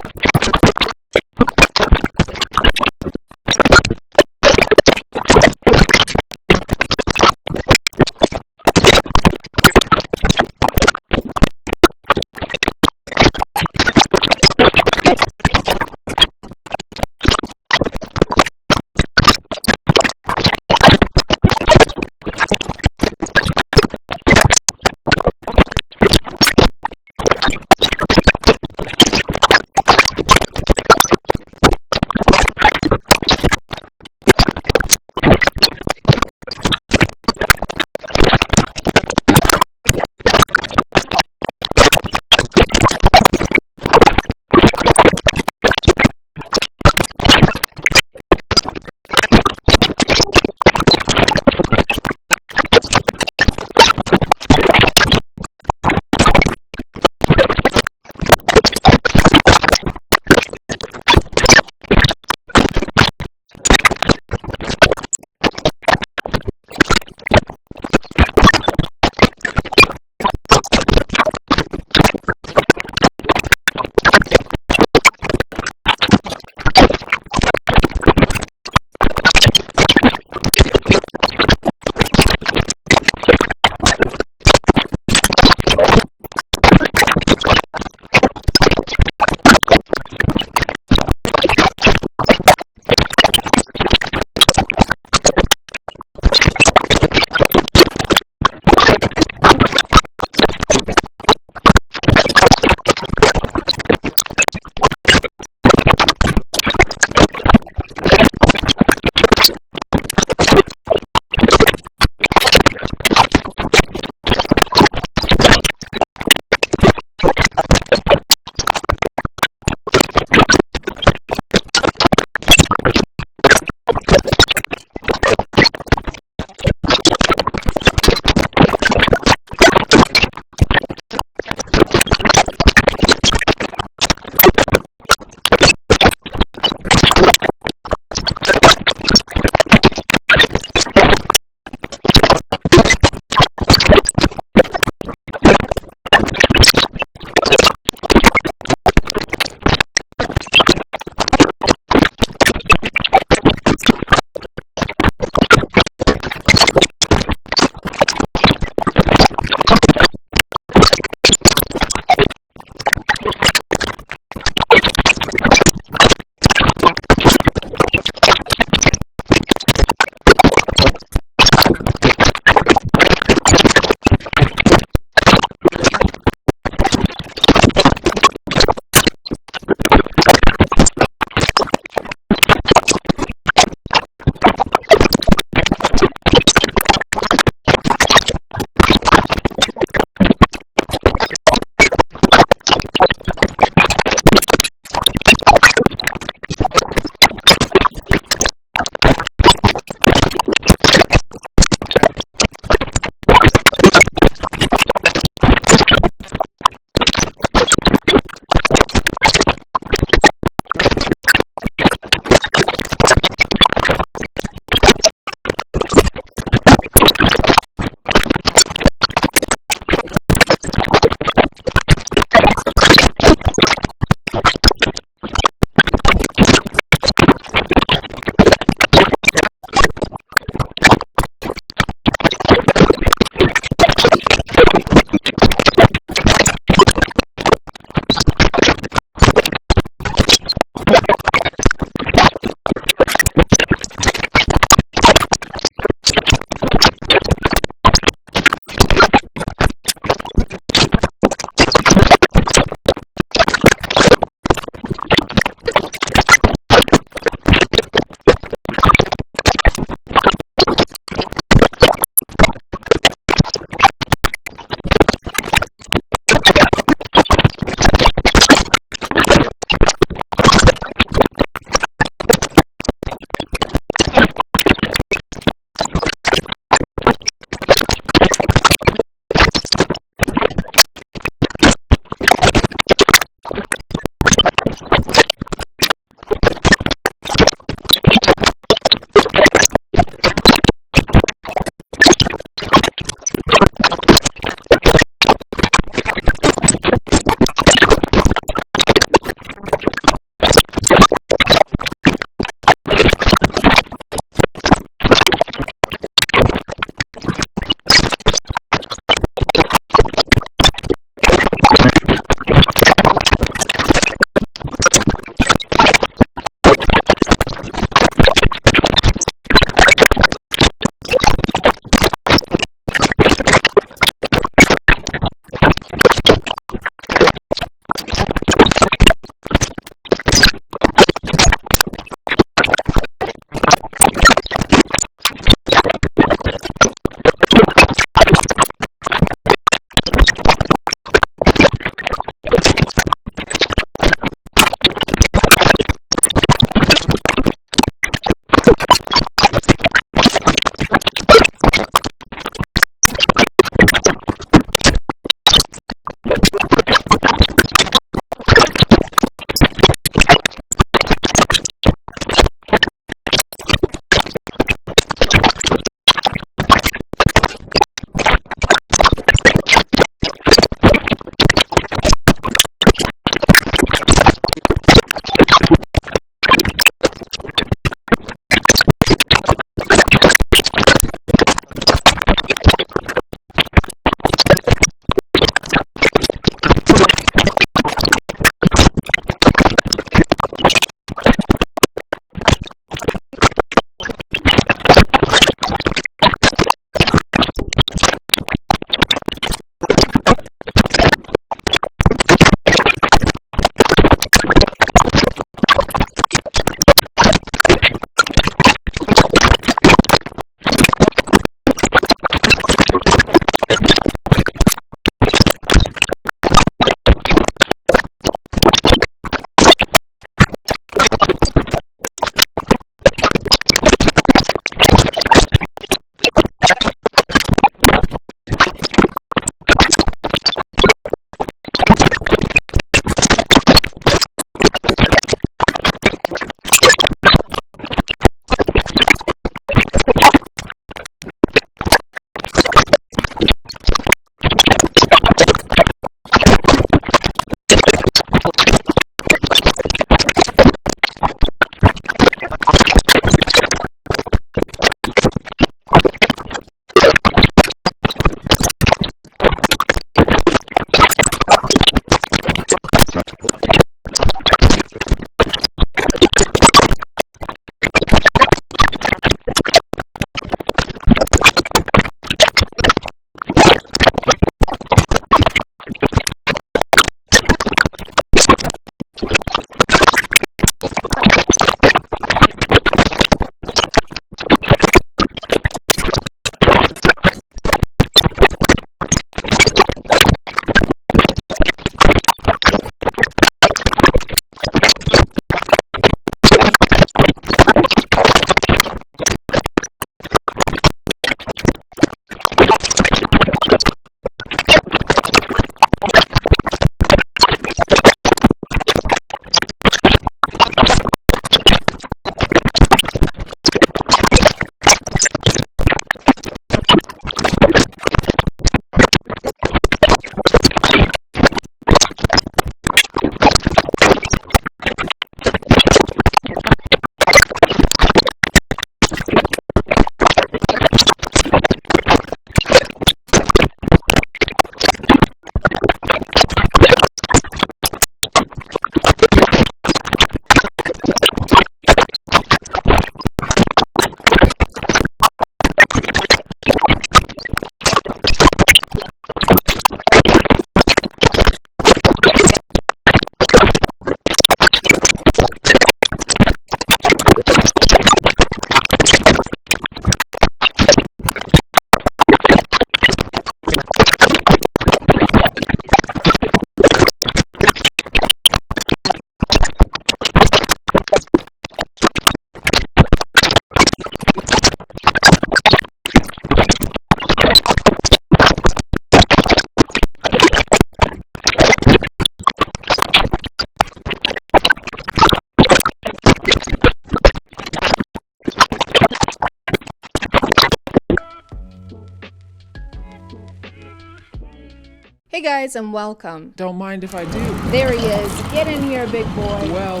Hey guys, and welcome.
Don't mind if I do.
There he is. Get in here, big boy.
Well.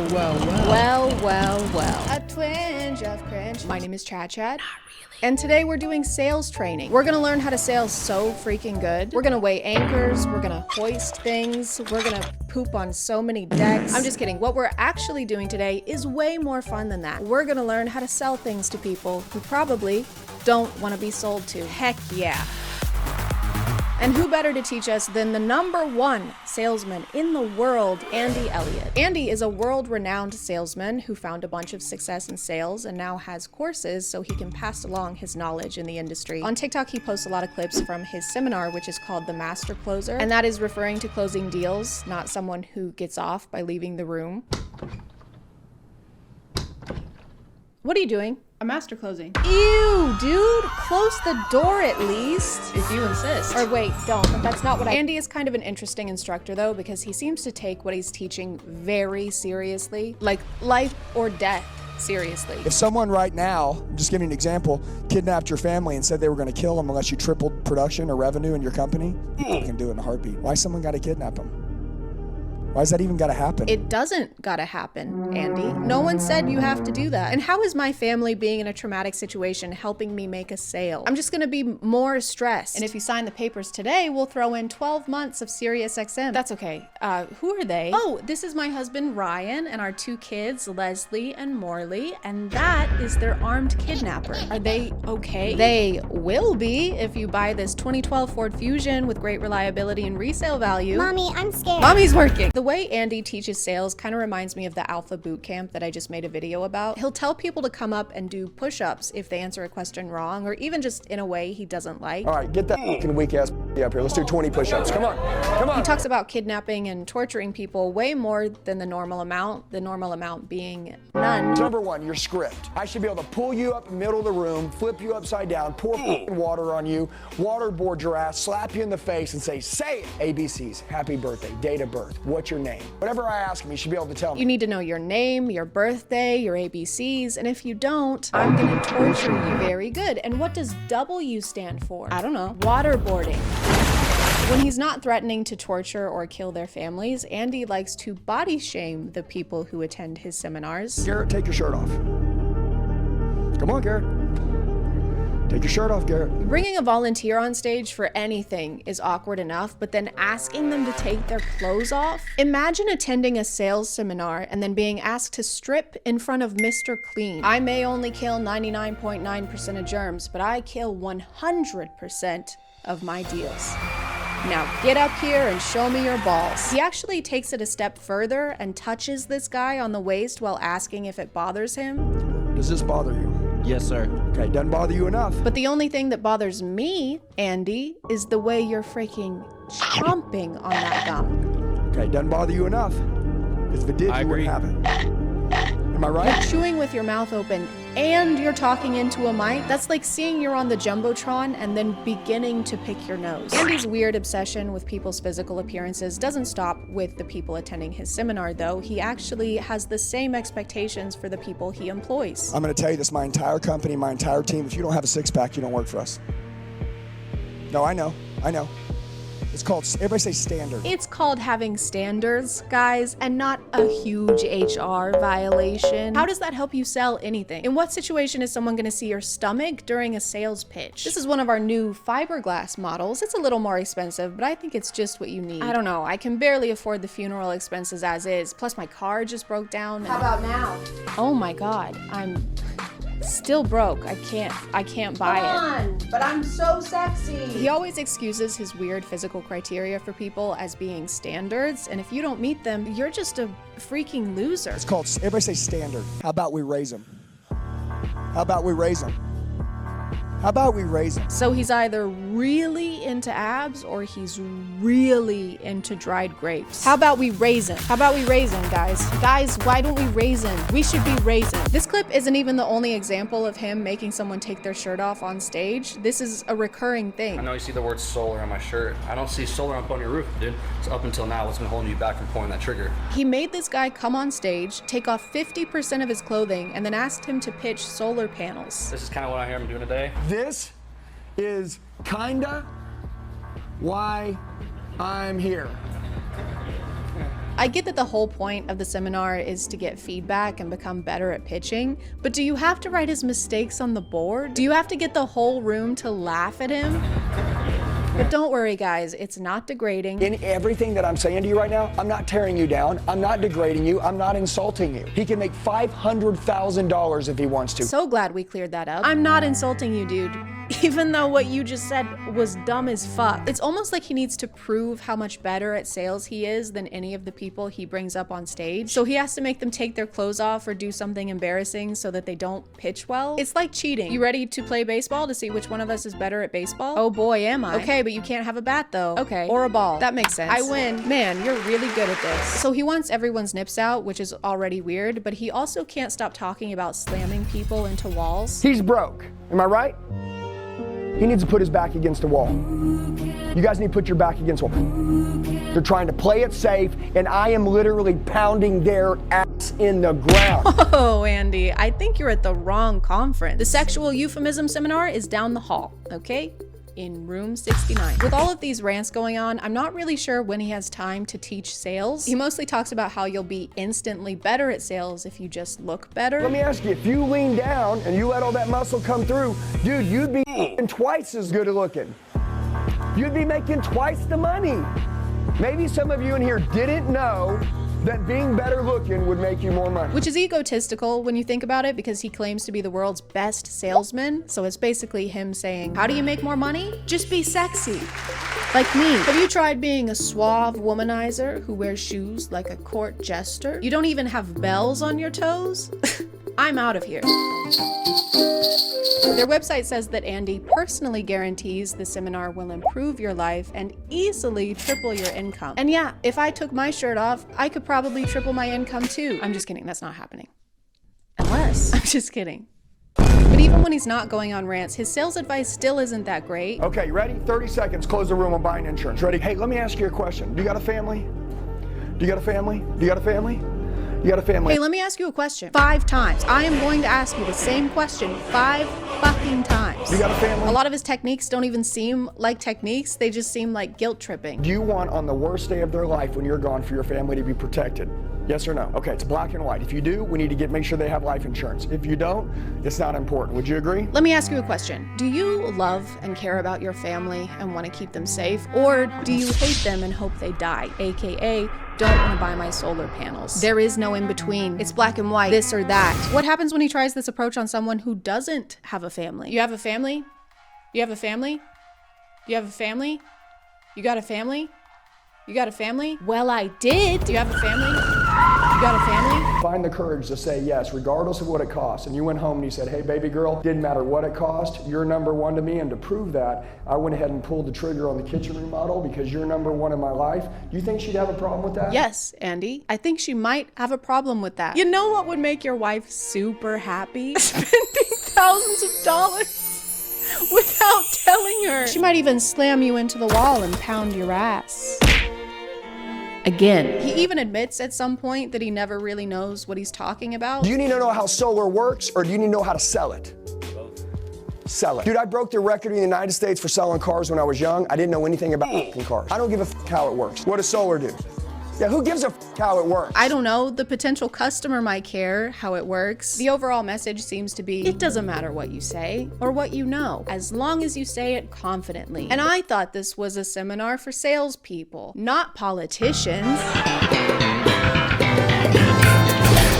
A twinge of cringe. My name is ChadChad. And today we're doing sales training. We're gonna learn how to sales so freaking good. We're gonna weigh anchors, we're gonna hoist things, we're gonna poop on so many decks. I'm just kidding. What we're actually doing today is way more fun than that. We're gonna learn how to sell things to people who probably don't wanna be sold to. Heck yeah. And who better to teach us than the #1 salesman in the world, Andy Elliott. Andy is a world-renowned salesman who found a bunch of success in sales and now has courses so he can pass along his knowledge in the industry. On TikTok, he posts a lot of clips from his seminar, which is called The Master Closer, and that is referring to closing deals, not someone who gets off by leaving the room. What are you doing?
A master closing.
Ew, dude, close the door at least.
If you insist.
Or wait, don't, that's not what Andy is kind of an interesting instructor though, because he seems to take what he's teaching very seriously, like life or death. Seriously.
If someone right now, just giving an example, kidnapped your family and said they were going to kill them unless you tripled production or revenue in your company, you can do it in a heartbeat. Why someone got to kidnap them? Why is that even gotta happen?
It doesn't gotta happen, Andy. No one said you have to do that. And how is my family being in a traumatic situation helping me make a sale? I'm just gonna be more stressed. And if you sign the papers today, we'll throw in 12 months of SiriusXM. That's okay. Who are they? Oh, this is my husband, Ryan, and our 2 kids, Leslie and Morley, and that is their armed kidnapper. Are they okay? They will be if you buy this 2012 Ford Fusion with great reliability and resale value.
Mommy, I'm scared.
Mommy's working. The way Andy teaches sales kind of reminds me of the Alpha Boot Camp that I just made a video about. He'll tell people to come up and do push-ups if they answer a question wrong, or even just in a way he doesn't like.
All right, get that fucking weak ass up here. Let's do 20 push-ups. Come on.
He talks about kidnapping and torturing people way more than the normal amount being none.
#1, your script. I should be able to pull you up in the middle of the room, flip you upside down, pour water on you, waterboard your ass, slap you in the face, and say it. ABCs, happy birthday, date of birth, what's your name? Whatever I ask him, you should be able to tell me.
You need to know your name, your birthday, your ABCs, and if you don't, I'm gonna torture you. Very good. And what does W stand for? I don't know. Waterboarding. When he's not threatening to torture or kill their families, Andy likes to body shame the people who attend his seminars.
Garrett, take your shirt off. Come on, Garrett. Take your shirt off, Garrett.
Bringing a volunteer on stage for anything is awkward enough, but then asking them to take their clothes off? Imagine attending a sales seminar and then being asked to strip in front of Mr. Clean. I may only kill 99.9% of germs, but I kill 100% of my deals. Now get up here and show me your balls. He actually takes it a step further and touches this guy on the waist while asking if it bothers him.
Does this bother you?
Yes, sir.
Okay, doesn't bother you enough.
But the only thing that bothers me, Andy, is the way you're freaking chomping on that gum.
Okay, doesn't bother you enough. Because if it did, you wouldn't have it. Am I right?
You're chewing with your mouth open and you're talking into a mic. That's like seeing you're on the Jumbotron and then beginning to pick your nose. Andy's weird obsession with people's physical appearances doesn't stop with the people attending his seminar, though. He actually has the same expectations for the people he employs.
I'm going to tell you this, my entire company, my entire team, if you don't have a six-pack, you don't work for us. No, I know. It's called, everybody say standard.
It's called having standards, guys, and not a huge HR violation. How does that help you sell anything? In what situation is someone gonna see your stomach during a sales pitch? This is one of our new fiberglass models. It's a little more expensive, but I think it's just what you need. I don't know, I can barely afford the funeral expenses as is. Plus my car just broke down.
How about now?
Oh my God, I'm still broke. I can't buy it.
But I'm so sexy.
He always excuses his weird physical criteria for people as being standards, and if you don't meet them, you're just a freaking loser.
It's called, everybody say standard. How about we raise them? How about we raise them? How about we raise them?
So he's either really into abs or he's really into dried grapes. How about we raise him? How about we raise him, guys? Guys, why don't we raise him? We should be raising. This clip isn't even the only example of him making someone take their shirt off on stage. This is a recurring thing.
I know you see the word solar on my shirt. I don't see solar on your roof, dude. So up until now, what's been holding you back from pulling that trigger?
He made this guy come on stage, take off 50% of his clothing, and then asked him to pitch solar panels.
This is kind of what I hear him doing today.
This is kinda why I'm here.
I get that the whole point of the seminar is to get feedback and become better at pitching, but do you have to write his mistakes on the board? Do you have to get the whole room to laugh at him? But don't worry, guys, it's not degrading.
In everything that I'm saying to you right now, I'm not tearing you down. I'm not degrading you. I'm not insulting you. He can make $500,000 if he wants to.
So glad we cleared that up. I'm not insulting you, dude. Even though what you just said was dumb as fuck. It's almost like he needs to prove how much better at sales he is than any of the people he brings up on stage. So he has to make them take their clothes off or do something embarrassing so that they don't pitch well. It's like cheating. You ready to play baseball to see which one of us is better at baseball? Oh boy, am I. Okay, but you can't have a bat though. Okay, or a ball. That makes sense. I win. Man, you're really good at this. So he wants everyone's nips out, which is already weird, but he also can't stop talking about slamming people into walls.
He's broke. Am I right? He needs to put his back against the wall. You guys need to put your back against the wall. They're trying to play it safe, and I am literally pounding their ass in the ground.
Oh, Andy, I think you're at the wrong conference. The sexual euphemism seminar is down the hall, okay? In room 69. With all of these rants going on, I'm not really sure when he has time to teach sales. He mostly talks about how you'll be instantly better at sales if you just look better.
Let me ask you, if you lean down and you let all that muscle come through, dude, you'd be twice as good looking. You'd be making twice the money. Maybe some of you in here didn't know that being better looking would make you more money.
Which is egotistical when you think about it, because he claims to be the world's best salesman. So it's basically him saying, how do you make more money? Just be sexy. Like me. Have you tried being a suave womanizer who wears shoes like a court jester? You don't even have bells on your toes? I'm out of here. Their website says that Andy personally guarantees the seminar will improve your life and easily triple your income. And yeah, if I took my shirt off, I could probably triple my income too. I'm just kidding, that's not happening. Unless, I'm just kidding. But even when he's not going on rants, his sales advice still isn't that great.
Okay, ready? 30 seconds, close the room on buying insurance. Ready? Hey, let me ask you a question. Do you got a family? Do you got a family? Do you got a family? You got a family?
Hey, let me ask you a question. 5 times. I am going to ask you the same question 5 fucking times.
You got a family?
A lot of his techniques don't even seem like techniques. They just seem like guilt tripping.
Do you want on the worst day of their life when you're gone for your family to be protected? Yes or no? Okay, it's black and white. If you do, we need to make sure they have life insurance. If you don't, it's not important. Would you agree?
Let me ask you a question. Do you love and care about your family and want to keep them safe? Or do you hate them and hope they die? AKA, don't want to buy my solar panels. There is no in between. It's black and white, this or that. What happens when he tries this approach on someone who doesn't have a family? You have a family? You have a family? You have a family? You got a family? You got a family? Well, I did. Do you have a family? You got a family?
Find the courage to say yes, regardless of what it costs. And you went home and you said, hey, baby girl, didn't matter what it cost, you're number one to me. And to prove that, I went ahead and pulled the trigger on the kitchen remodel because you're number one in my life. Do you think she'd have a problem with that?
Yes, Andy. I think she might have a problem with that. You know what would make your wife super happy? Spending thousands of dollars without telling her. She might even slam you into the wall and pound your ass. Again. He even admits at some point that he never really knows what he's talking about.
Do you need to know how solar works, or do you need to know how to sell it? Sell it. Dude, I broke the record in the United States for selling cars when I was young. I didn't know anything about cars. I don't give a how it works. What does solar do? Yeah, who gives a how it works?
I don't know. The potential customer might care how it works. The overall message seems to be, it doesn't matter what you say or what you know, as long as you say it confidently. And I thought this was a seminar for salespeople, not politicians.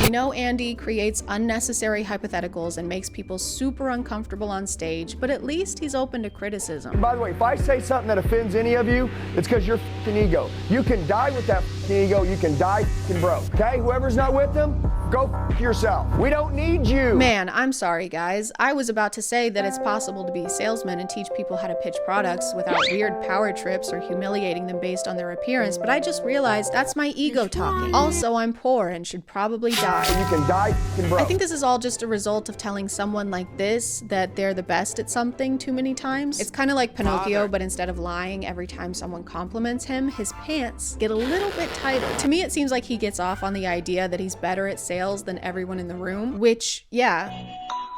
You know, Andy creates unnecessary hypotheticals and makes people super uncomfortable on stage, but at least he's open to criticism.
And by the way, if I say something that offends any of you, it's because you're f***ing ego. You can die with that f***ing ego. You can die f***ing broke. Okay? Whoever's not with them, go f*** yourself. We don't need you.
Man, I'm sorry, guys. I was about to say that it's possible to be a salesman and teach people how to pitch products without weird power trips or humiliating them based on their appearance, but I just realized that's my ego talking. Also, I'm poor and should probably die.
And you can die f***ing broke.
I think this is all just a result of telling someone like this that they're the best at something too many times. It's kind of like Pinocchio, but instead of lying every time someone compliments him, his pants get a little bit tighter. To me, it seems like he gets off on the idea that he's better at sales than everyone in the room, which, yeah,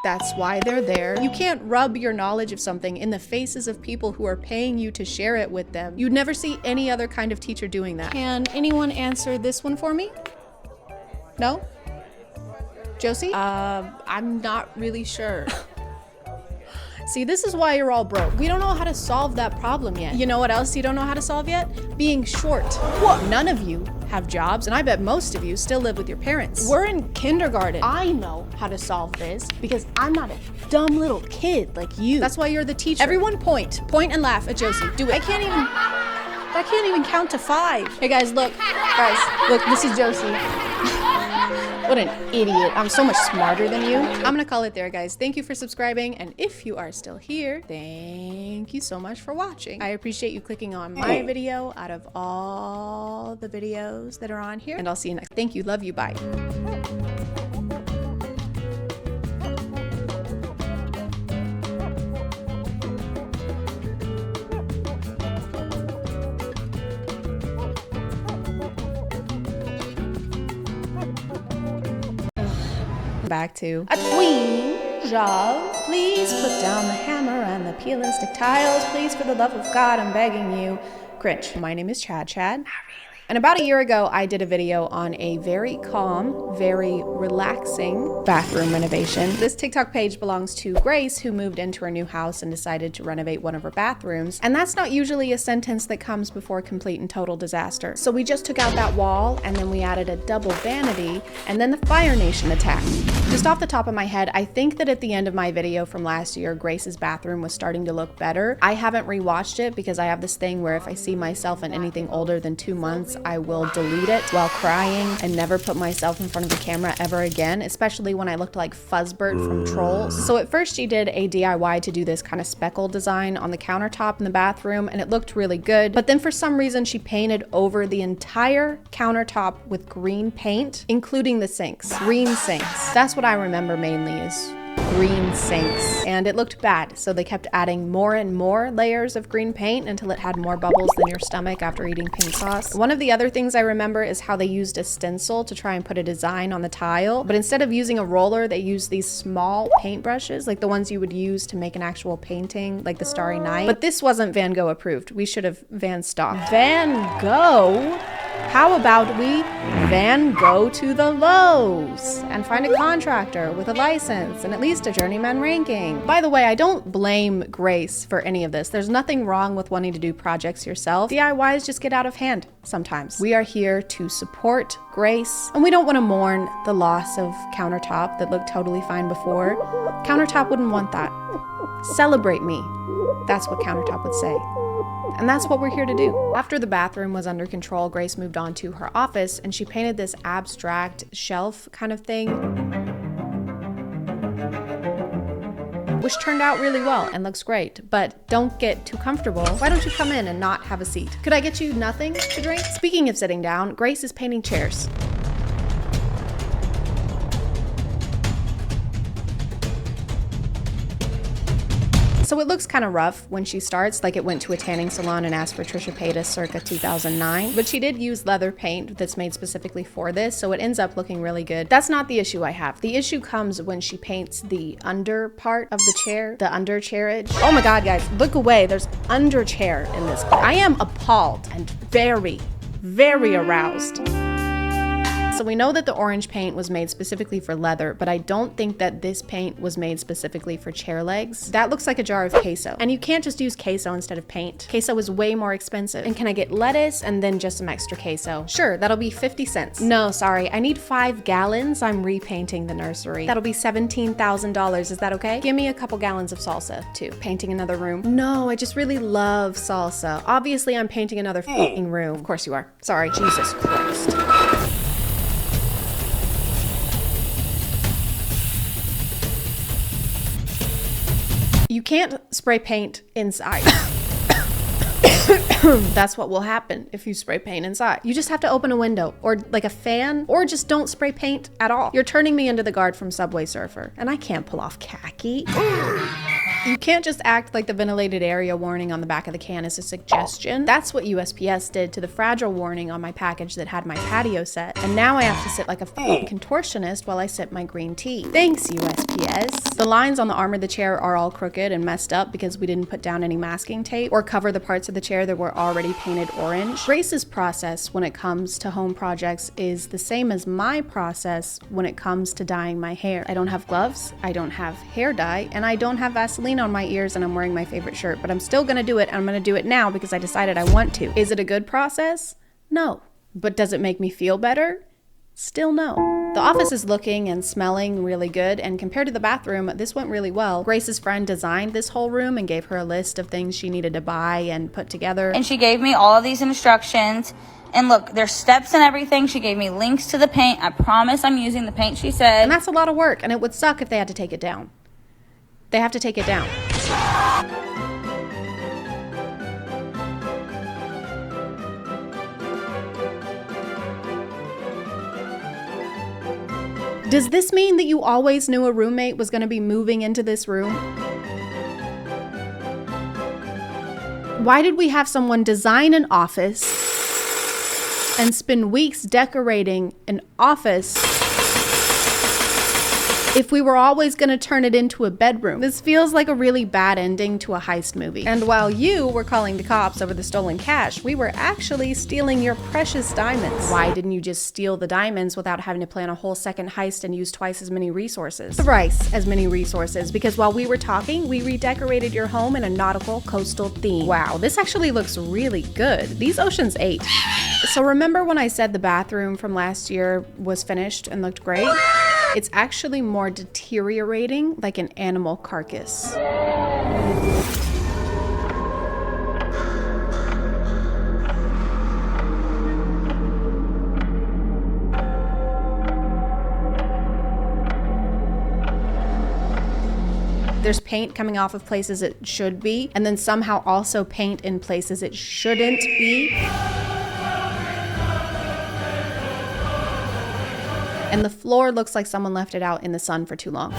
That's why they're there. You can't rub your knowledge of something in the faces of people who are paying you to share it with them. You'd never see any other kind of teacher doing that. Can anyone answer this one for me? No? Josie? I'm not really sure. See, this is why you're all broke. We don't know how to solve that problem yet. You know what else you don't know how to solve yet? Being short. What? None of you have jobs, and I bet most of you still live with your parents. We're in kindergarten. I know how to solve this because I'm not a dumb little kid like you. That's why you're the teacher. Everyone point and laugh at Josie. Do it. I can't even count to 5. Hey guys, look, this is Josie. What an idiot. I'm so much smarter than you. I'm gonna call it there, guys. Thank you for subscribing, and if you are still here, thank you so much for watching. I appreciate you clicking on my video out of all the videos that are on here, and I'll see you next. Thank you, love you, bye. Back to a queen job. Please put down the hammer and the peel and stick tiles. Please, for the love of God, I'm begging you. Cringe. My name is ChadChad. And about a year ago, I did a video on a very calm, very relaxing bathroom renovation. This TikTok page belongs to Grace, who moved into her new house and decided to renovate one of her bathrooms. And that's not usually a sentence that comes before complete and total disaster. So we just took out that wall, and then we added a double vanity, and then the Fire Nation attacked. Just off the top of my head, I think that at the end of my video from last year, Grace's bathroom was starting to look better. I haven't rewatched it because I have this thing where if I see myself in anything older than 2 months, I will delete it while crying and never put myself in front of the camera ever again, especially when I looked like Fuzzbert from Trolls. So at first she did a DIY to do this kind of speckle design on the countertop in the bathroom, and it looked really good. But then for some reason she painted over the entire countertop with green paint, including the sinks. Green sinks. That's what I remember mainly is green sinks, and it looked bad, so they kept adding more and more layers of green paint until it had more bubbles than your stomach after eating paint sauce. One of the other things I remember is how they used a stencil to try and put a design on the tile, but instead of using a roller, they used these small paint brushes, like the ones you would use to make an actual painting, like the Starry Night. But this wasn't Van Gogh approved. We should have Van stopped. Van Gogh? How about we Van Gogh to the Lowe's and find a contractor with a license and at least a journeyman ranking. By the way, I don't blame Grace for any of this. There's nothing wrong with wanting to do projects yourself. DIYs just get out of hand sometimes. We are here to support Grace, and we don't want to mourn the loss of countertop that looked totally fine before. Countertop wouldn't want that. Celebrate me. That's what countertop would say. And that's what we're here to do. After the bathroom was under control, Grace moved on to her office and she painted this abstract shelf kind of thing, which turned out really well and looks great, but don't get too comfortable. Why don't you come in and not have a seat? Could I get you nothing to drink? Speaking of sitting down, Grace is painting chairs. So it looks kind of rough when she starts, like it went to a tanning salon and asked for Trisha Paytas circa 2009. But she did use leather paint that's made specifically for this, so it ends up looking really good. That's not the issue I have. The issue comes when she paints the under part of the chair, the under chairage. Oh my God, guys, look away. There's under chair in this. I am appalled and very, very aroused. So we know that the orange paint was made specifically for leather, but I don't think that this paint was made specifically for chair legs. That looks like a jar of queso. And you can't just use queso instead of paint. Queso is way more expensive. And can I get lettuce and then just some extra queso? Sure, that'll be 50 cents. No, sorry, I need 5 gallons. I'm repainting the nursery. That'll be $17,000, is that okay? Give me a couple gallons of salsa too. Painting another room. No, I just really love salsa. Obviously I'm painting another fucking room. Of course you are. Sorry, Jesus Christ. You can't spray paint inside. That's what will happen if you spray paint inside. You just have to open a window or like a fan, or just don't spray paint at all. You're turning me into the guard from Subway Surfer, and I can't pull off khaki. You can't just act like the ventilated area warning on the back of the can is a suggestion. That's what USPS did to the fragile warning on my package that had my patio set. And now I have to sit like a contortionist while I sip my green tea. Thanks, USPS. The lines on the arm of the chair are all crooked and messed up because we didn't put down any masking tape or cover the parts of the chair that were already painted orange. Grace's process when it comes to home projects is the same as my process when it comes to dyeing my hair. I don't have gloves, I don't have hair dye, and I don't have Vaseline on my ears, and I'm wearing my favorite shirt, but I'm still gonna do it, and I'm gonna do it now because I decided I want to. Is it a good process? No. But does it make me feel better? Still no. The office is looking and smelling really good, and compared to the bathroom, this went really well. Grace's friend designed this whole room and gave her a list of things she needed to buy and put together.
And she gave me all of these instructions. And look, there's steps and everything. She gave me links to the paint. I promise I'm using the paint she said.
And that's a lot of work, and it would suck if they had to take it down. They have to take it down. Does this mean that you always knew a roommate was going to be moving into this room? Why did we have someone design an office and spend weeks decorating an office if we were always going to turn it into a bedroom? This feels like a really bad ending to a heist movie. And while you were calling the cops over the stolen cash, we were actually stealing your precious diamonds. Why didn't you just steal the diamonds without having to plan a whole second heist and use twice as many resources? Thrice as many resources, because while we were talking, we redecorated your home in a nautical coastal theme. Wow, this actually looks really good. These Ocean's 8. So remember when I said the bathroom from last year was finished and looked great? It's actually more deteriorating like an animal carcass. There's paint coming off of places it should be, and then somehow also paint in places it shouldn't be. And the floor looks like someone left it out in the sun for too long.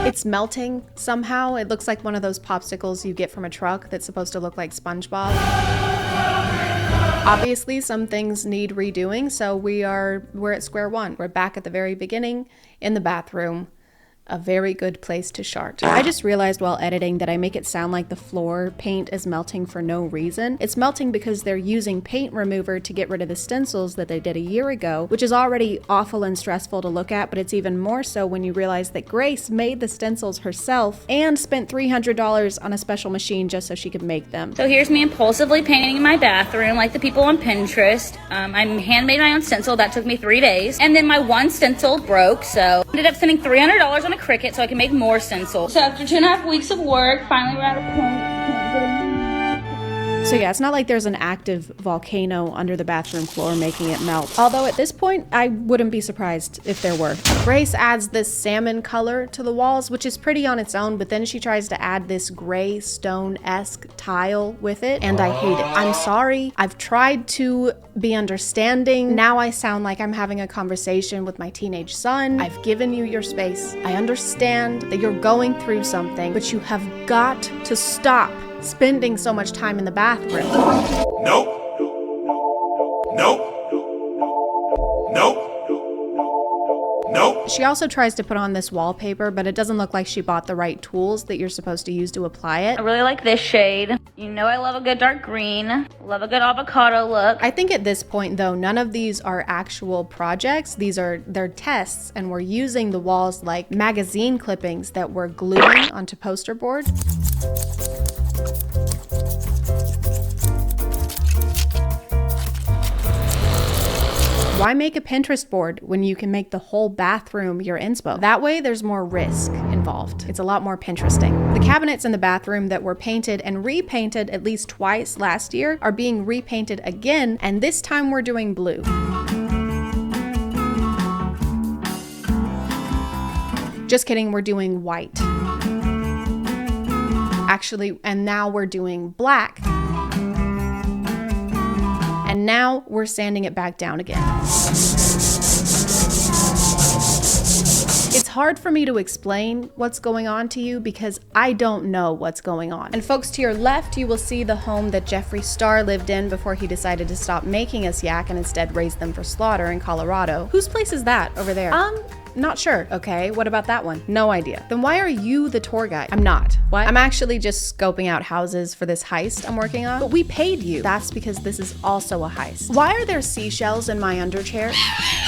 It's melting somehow. It looks like one of those popsicles you get from a truck that's supposed to look like SpongeBob. Obviously, some things need redoing, so we're at square one. We're back at the very beginning in the bathroom. A very good place to start. I just realized while editing that I make it sound like the floor paint is melting for no reason. It's melting because they're using paint remover to get rid of the stencils that they did a year ago, which is already awful and stressful to look at, but it's even more so when you realize that Grace made the stencils herself and spent $300 on a special machine just so she could make them.
So here's me impulsively painting my bathroom like the people on Pinterest. I handmade my own stencil. That took me 3 days. And then my one stencil broke, so I ended up spending $300 on a Cricut so I can make more stencils. So after 2.5 weeks of work, finally we're at a point.
So yeah, it's not like there's an active volcano under the bathroom floor making it melt. Although at this point, I wouldn't be surprised if there were. Grace adds this salmon color to the walls, which is pretty on its own, but then she tries to add this gray stone-esque tile with it, and I hate it. I'm sorry. I've tried to be understanding. Now I sound like I'm having a conversation with my teenage son. I've given you your space. I understand that you're going through something, but you have got to stop spending so much time in the bathroom.
Nope. Nope. Nope. Nope.
She also tries to put on this wallpaper, but it doesn't look like she bought the right tools that you're supposed to use to apply it.
I really like this shade. You know I love a good dark green. Love a good avocado look.
I think at this point though, none of these are actual projects. They're tests, and we're using the walls like magazine clippings that we're gluing onto poster board. Why make a Pinterest board when you can make the whole bathroom your inspo? That way there's more risk involved. It's a lot more Pinteresting. The cabinets in the bathroom that were painted and repainted at least twice last year are being repainted again, and this time we're doing blue. Just kidding, we're doing white. Actually, and now we're doing black. And now we're sanding it back down again. hard for me to explain what's going on to you because I don't know what's going on. And folks, to your left, you will see the home that Jeffree Star lived in before he decided to stop making us yak and instead raise them for slaughter in Colorado. Whose place is that over there? Not sure. Okay, what about that one? No idea. Then why are you the tour guide? I'm not. What? I'm actually just scoping out houses for this heist I'm working on. But we paid you. That's because this is also a heist. Why are there seashells in my underchair?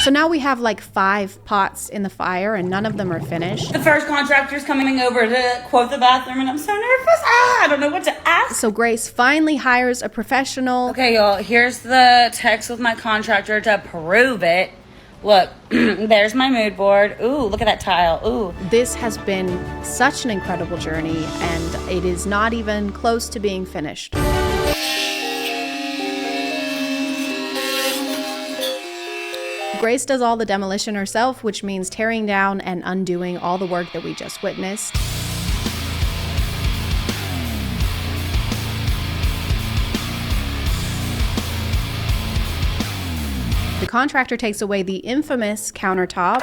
So now we have like 5 pots in the fire and none of them are finished.
The first contractor's coming over to quote the bathroom and I'm so nervous. I don't know what to ask.
So Grace finally hires a professional.
Okay, y'all, here's the text with my contractor to prove it. Look, there's my mood board. Ooh, look at that tile. Ooh.
This has been such an incredible journey, and it is not even close to being finished. Grace does all the demolition herself, which means tearing down and undoing all the work that we just witnessed. The contractor takes away the infamous countertop.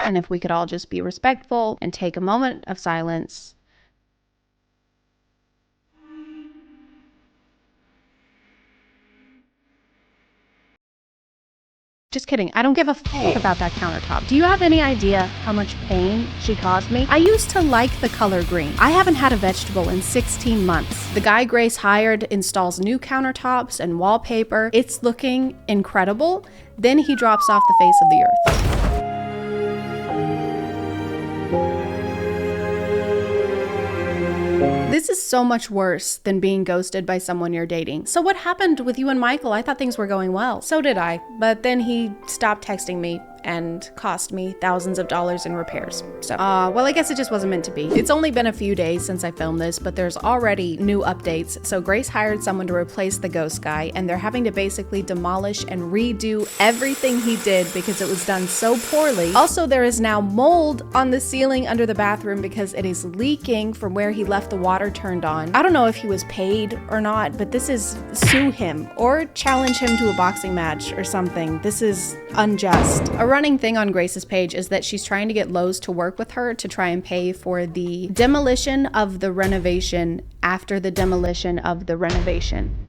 And if we could all just be respectful and take a moment of silence. Just kidding, I don't give a fuck about that countertop. Do you have any idea how much pain she caused me? I used to like the color green. I haven't had a vegetable in 16 months. The guy Grace hired installs new countertops and wallpaper. It's looking incredible. Then he drops off the face of the earth. This is so much worse than being ghosted by someone you're dating. So what happened with you and Michael? I thought things were going well. So did I, but then he stopped texting me and cost me thousands of dollars in repairs. So, well, I guess it just wasn't meant to be. It's only been a few days since I filmed this, but there's already new updates. So Grace hired someone to replace the ghost guy, and they're having to basically demolish and redo everything he did because it was done so poorly. Also, there is now mold on the ceiling under the bathroom because it is leaking from where he left the water turned on. I don't know if he was paid or not, but this is sue him or challenge him to a boxing match or something. This is unjust. A running thing on Grace's page is that she's trying to get Lowe's to work with her to try and pay for the demolition of the renovation after the demolition of the renovation.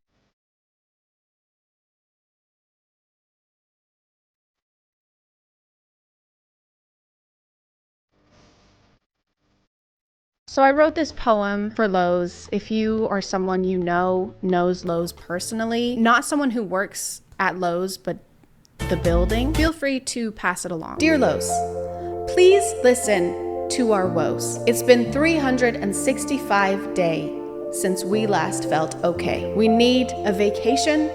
So I wrote this poem for Lowe's. If you or someone you know knows Lowe's personally, not someone who works at Lowe's, but the building, feel free to pass it along. Dear Lowe's, please listen to our woes. It's been 365 days since we last felt okay. We need a vacation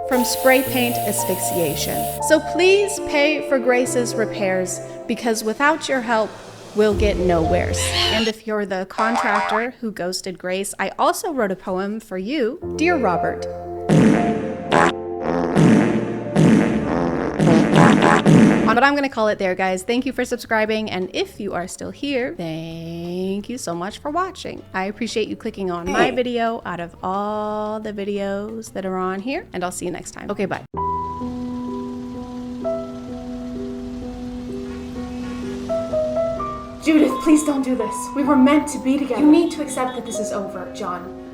from spray paint asphyxiation. So please pay for Grace's repairs because without your help, we'll get nowheres. And if you're the contractor who ghosted Grace, I also wrote a poem for you. Dear Robert. But I'm gonna call it there, guys. Thank you for subscribing, and if you are still here, thank you so much for watching. I appreciate you clicking on my video out of all the videos that are on here, and I'll see you next time. Okay, bye.
Judith, please don't do this. We were meant to be together. You need to accept that this is over, John.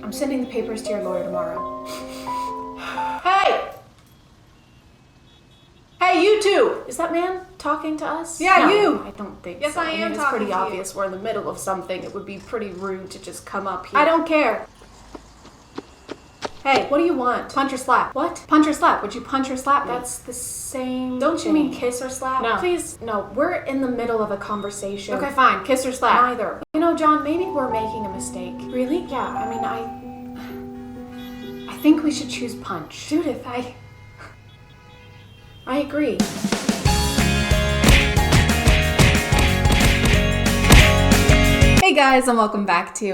I'm sending the papers to your lawyer tomorrow. Hey! Hey, you two! Is that man talking to us?
Yeah,
no,
you!
I don't think
Yes,
so.
I am
It's
talking
pretty
to you.
obvious we're in the middle of something. It would be pretty rude to just come up here.
I don't care.
Hey, what do you want? Punch or slap? What? Punch or slap? Would you punch or slap me? That's the same. Don't you mean kiss or slap?
No.
Please, no. We're in the middle of a conversation.
Okay, fine. Kiss or slap?
Neither. You know, John, maybe we're making a mistake.
Really?
Yeah, I mean, I think we should choose punch.
Judith,
I agree. Hey guys, and welcome back to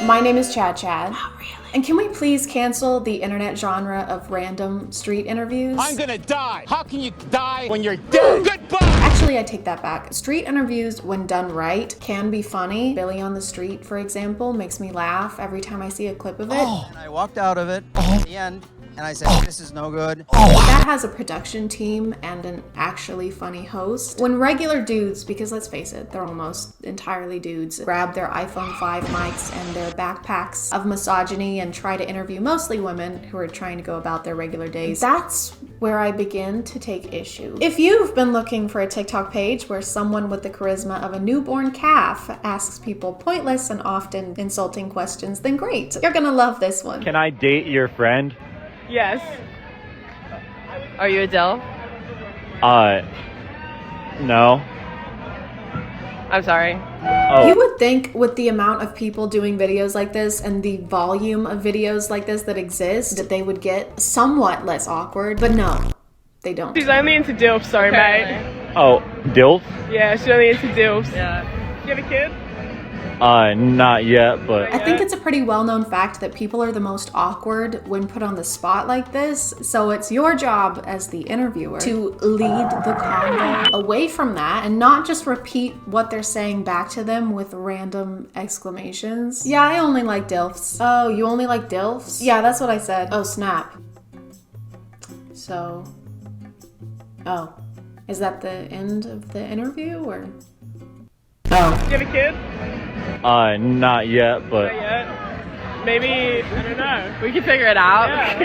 My name is ChadChad.
Not really.
And can we please cancel the internet genre of random street interviews?
I'm gonna die. How can you die when you're dead? Goodbye.
Actually, I take that back. Street interviews, when done right, can be funny. Billy on the Street, for example, makes me laugh every time I see a clip of it.
And I walked out of it at the end, and I said, this is no good.
That has a production team and an actually funny host. When regular dudes, because let's face it, they're almost entirely dudes, grab their iPhone 5 mics and their backpacks of misogyny and try to interview mostly women who are trying to go about their regular days, that's where I begin to take issue. If you've been looking for a TikTok page where someone with the charisma of a newborn calf asks people pointless and often insulting questions, then great. You're gonna love this one.
Can I date your friend?
Yes. Are you Adele?
No.
I'm sorry.
Oh.
You would think with the amount of people doing videos like this and the volume of videos like this that exist, that they would get somewhat less awkward, but no, they don't.
She's only into DILF, sorry mate.
Oh, DILF?
Yeah, she's only into DILFs. Yeah. You have a kid?
Not yet, but...
I think it's a pretty well-known fact that people are the most awkward when put on the spot like this, so it's your job as the interviewer to lead the convo away from that and not just repeat what they're saying back to them with random exclamations. Yeah, I only like DILFs. Oh, you only like DILFs? Yeah, that's what I said. Oh, snap. So... Oh. Is that the end of the interview, or...? Oh.
Do you have a kid?
Not yet, but...
Not yet. Maybe, I don't know. We can figure it out. Yeah.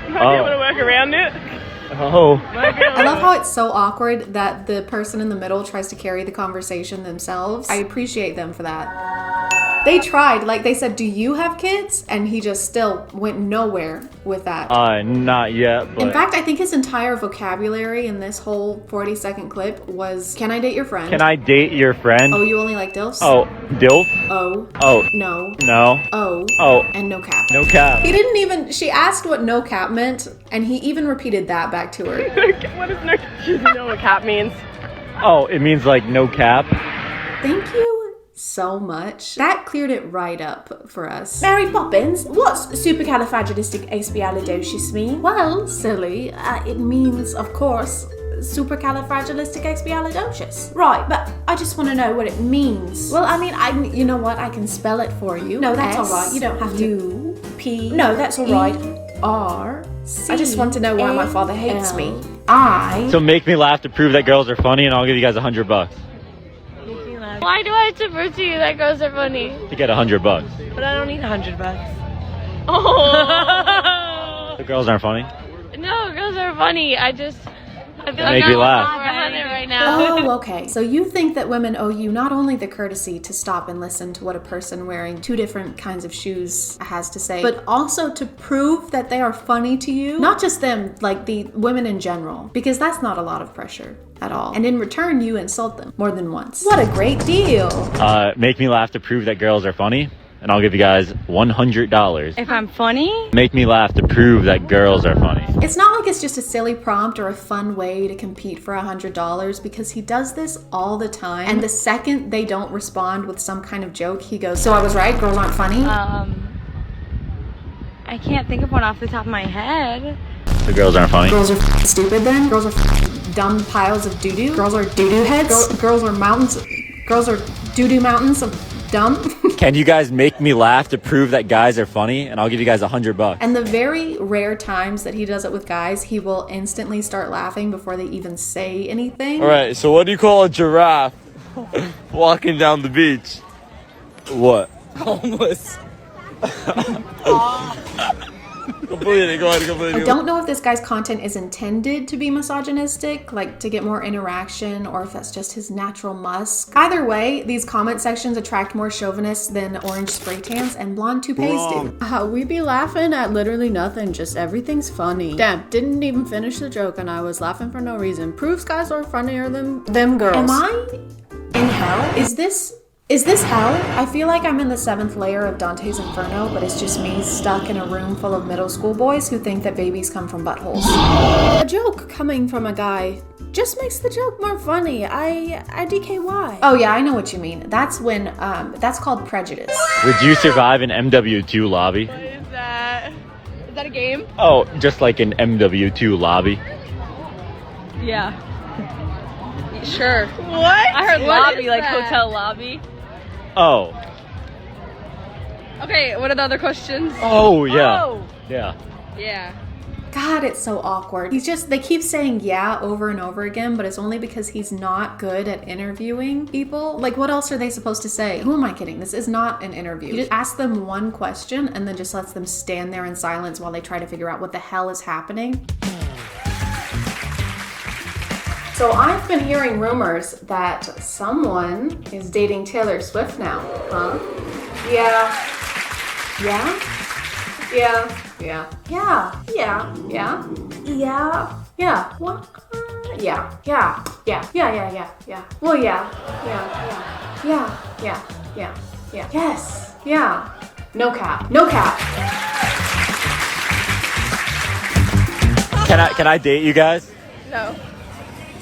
Might be able to work around it.
Oh.
I love how it's so awkward that the person in the middle tries to carry the conversation themselves. I appreciate them for that. They tried, like they said, do you have kids? And he just still went nowhere with that.
Not yet, but...
In fact, I think his entire vocabulary in this whole 40-second clip was, can I date your friend?
Can I date your friend?
Oh, you only like DILFs?
Oh, DILF?
Oh.
Oh.
No.
No.
Oh.
Oh.
And no cap.
No cap.
He didn't even, she asked what no cap meant, and he even repeated that back to her.
What is no cap? She doesn't know what cap means.
Oh, it means like no cap?
Thank you so much. That cleared it right up for us. Mary Poppins, what's supercalifragilisticexpialidocious mean? Well, silly, it means, of course, supercalifragilisticexpialidocious. Right, but I just want to know what it means. Well, I mean, you know what? I can spell it for you. No, that's all right. You don't have to. U-P. No, that's all right. R-C. I just want to know why my father hates me.
So make me laugh to prove that girls are funny, and I'll give you guys $100.
Why do I have to prove to you that girls are funny?
To get $100.
But I don't need $100. Oh.
The girls aren't funny?
No, girls are funny. I feel
like I'm laugh.
on it right now.
Oh, okay. So you think that women owe you not only the courtesy to stop and listen to what a person wearing two different kinds of shoes has to say, but also to prove that they are funny to you? Not just them, like the women in general, because that's not a lot of pressure at all. And in return, you insult them more than once. What a great deal.
Make me laugh to prove that girls are funny, and I'll give you guys $100.
If I'm funny?
Make me laugh to prove that girls are funny.
It's not like it's just a silly prompt or a fun way to compete for $100, because he does this all the time. And the second they don't respond with some kind of joke, he goes, so I was right, girls aren't funny?
I can't think of one off the top of my head.
The girls aren't funny?
Girls are stupid then? Girls are dumb piles of doo-doo? Girls are doo-doo heads? Girls are mountains? Girls are doo-doo mountains of dumb?
Can you guys make me laugh to prove that guys are funny? And I'll give you guys $100.
And the very rare times that he does it with guys, he will instantly start laughing before they even say anything.
All right, so what do you call a giraffe walking down the beach? What? Homeless. Completely, go ahead, completely.
I don't know if this guy's content is intended to be misogynistic, like to get more interaction, or if that's just his natural musk. Either way, these comment sections attract more chauvinists than orange spray tans and blonde toupees do. We be laughing at literally nothing, just everything's funny. Damn, didn't even finish the joke and I was laughing for no reason. Proves guys are funnier than them girls. Am I in hell? Is this hell? I feel like I'm in the 7th layer of Dante's Inferno, but it's just me stuck in a room full of middle school boys who think that babies come from buttholes. A joke coming from a guy just makes the joke more funny. I DKY. Oh yeah, I know what you mean. That's when, that's called prejudice.
Would you survive an MW2 lobby?
What is that? Is that a game?
Oh, just like an MW2 lobby.
Yeah. Sure. What? I heard lobby, like hotel lobby.
Oh.
Okay, what are the other questions?
Oh, yeah.
Oh.
Yeah.
Yeah.
God, it's so awkward. They keep saying yeah over and over again, but it's only because he's not good at interviewing people. Like, what else are they supposed to say? Who am I kidding? This is not an interview. He just asks them one question and then just lets them stand there in silence while they try to figure out what the hell is happening. So I've been hearing rumors that someone is dating Taylor Swift now, huh? Yeah. Yeah? Yeah. Yeah. Yeah. Yeah. Yeah. Yeah. Yeah. What? Yeah. Yeah. Yeah. Yeah. Yeah. Yeah. Yeah. Well, yeah. Yeah. Yeah. Yeah. Yeah. Yeah. Yeah. Yes. Yeah. No cap. No cap.
Can I date you guys?
No.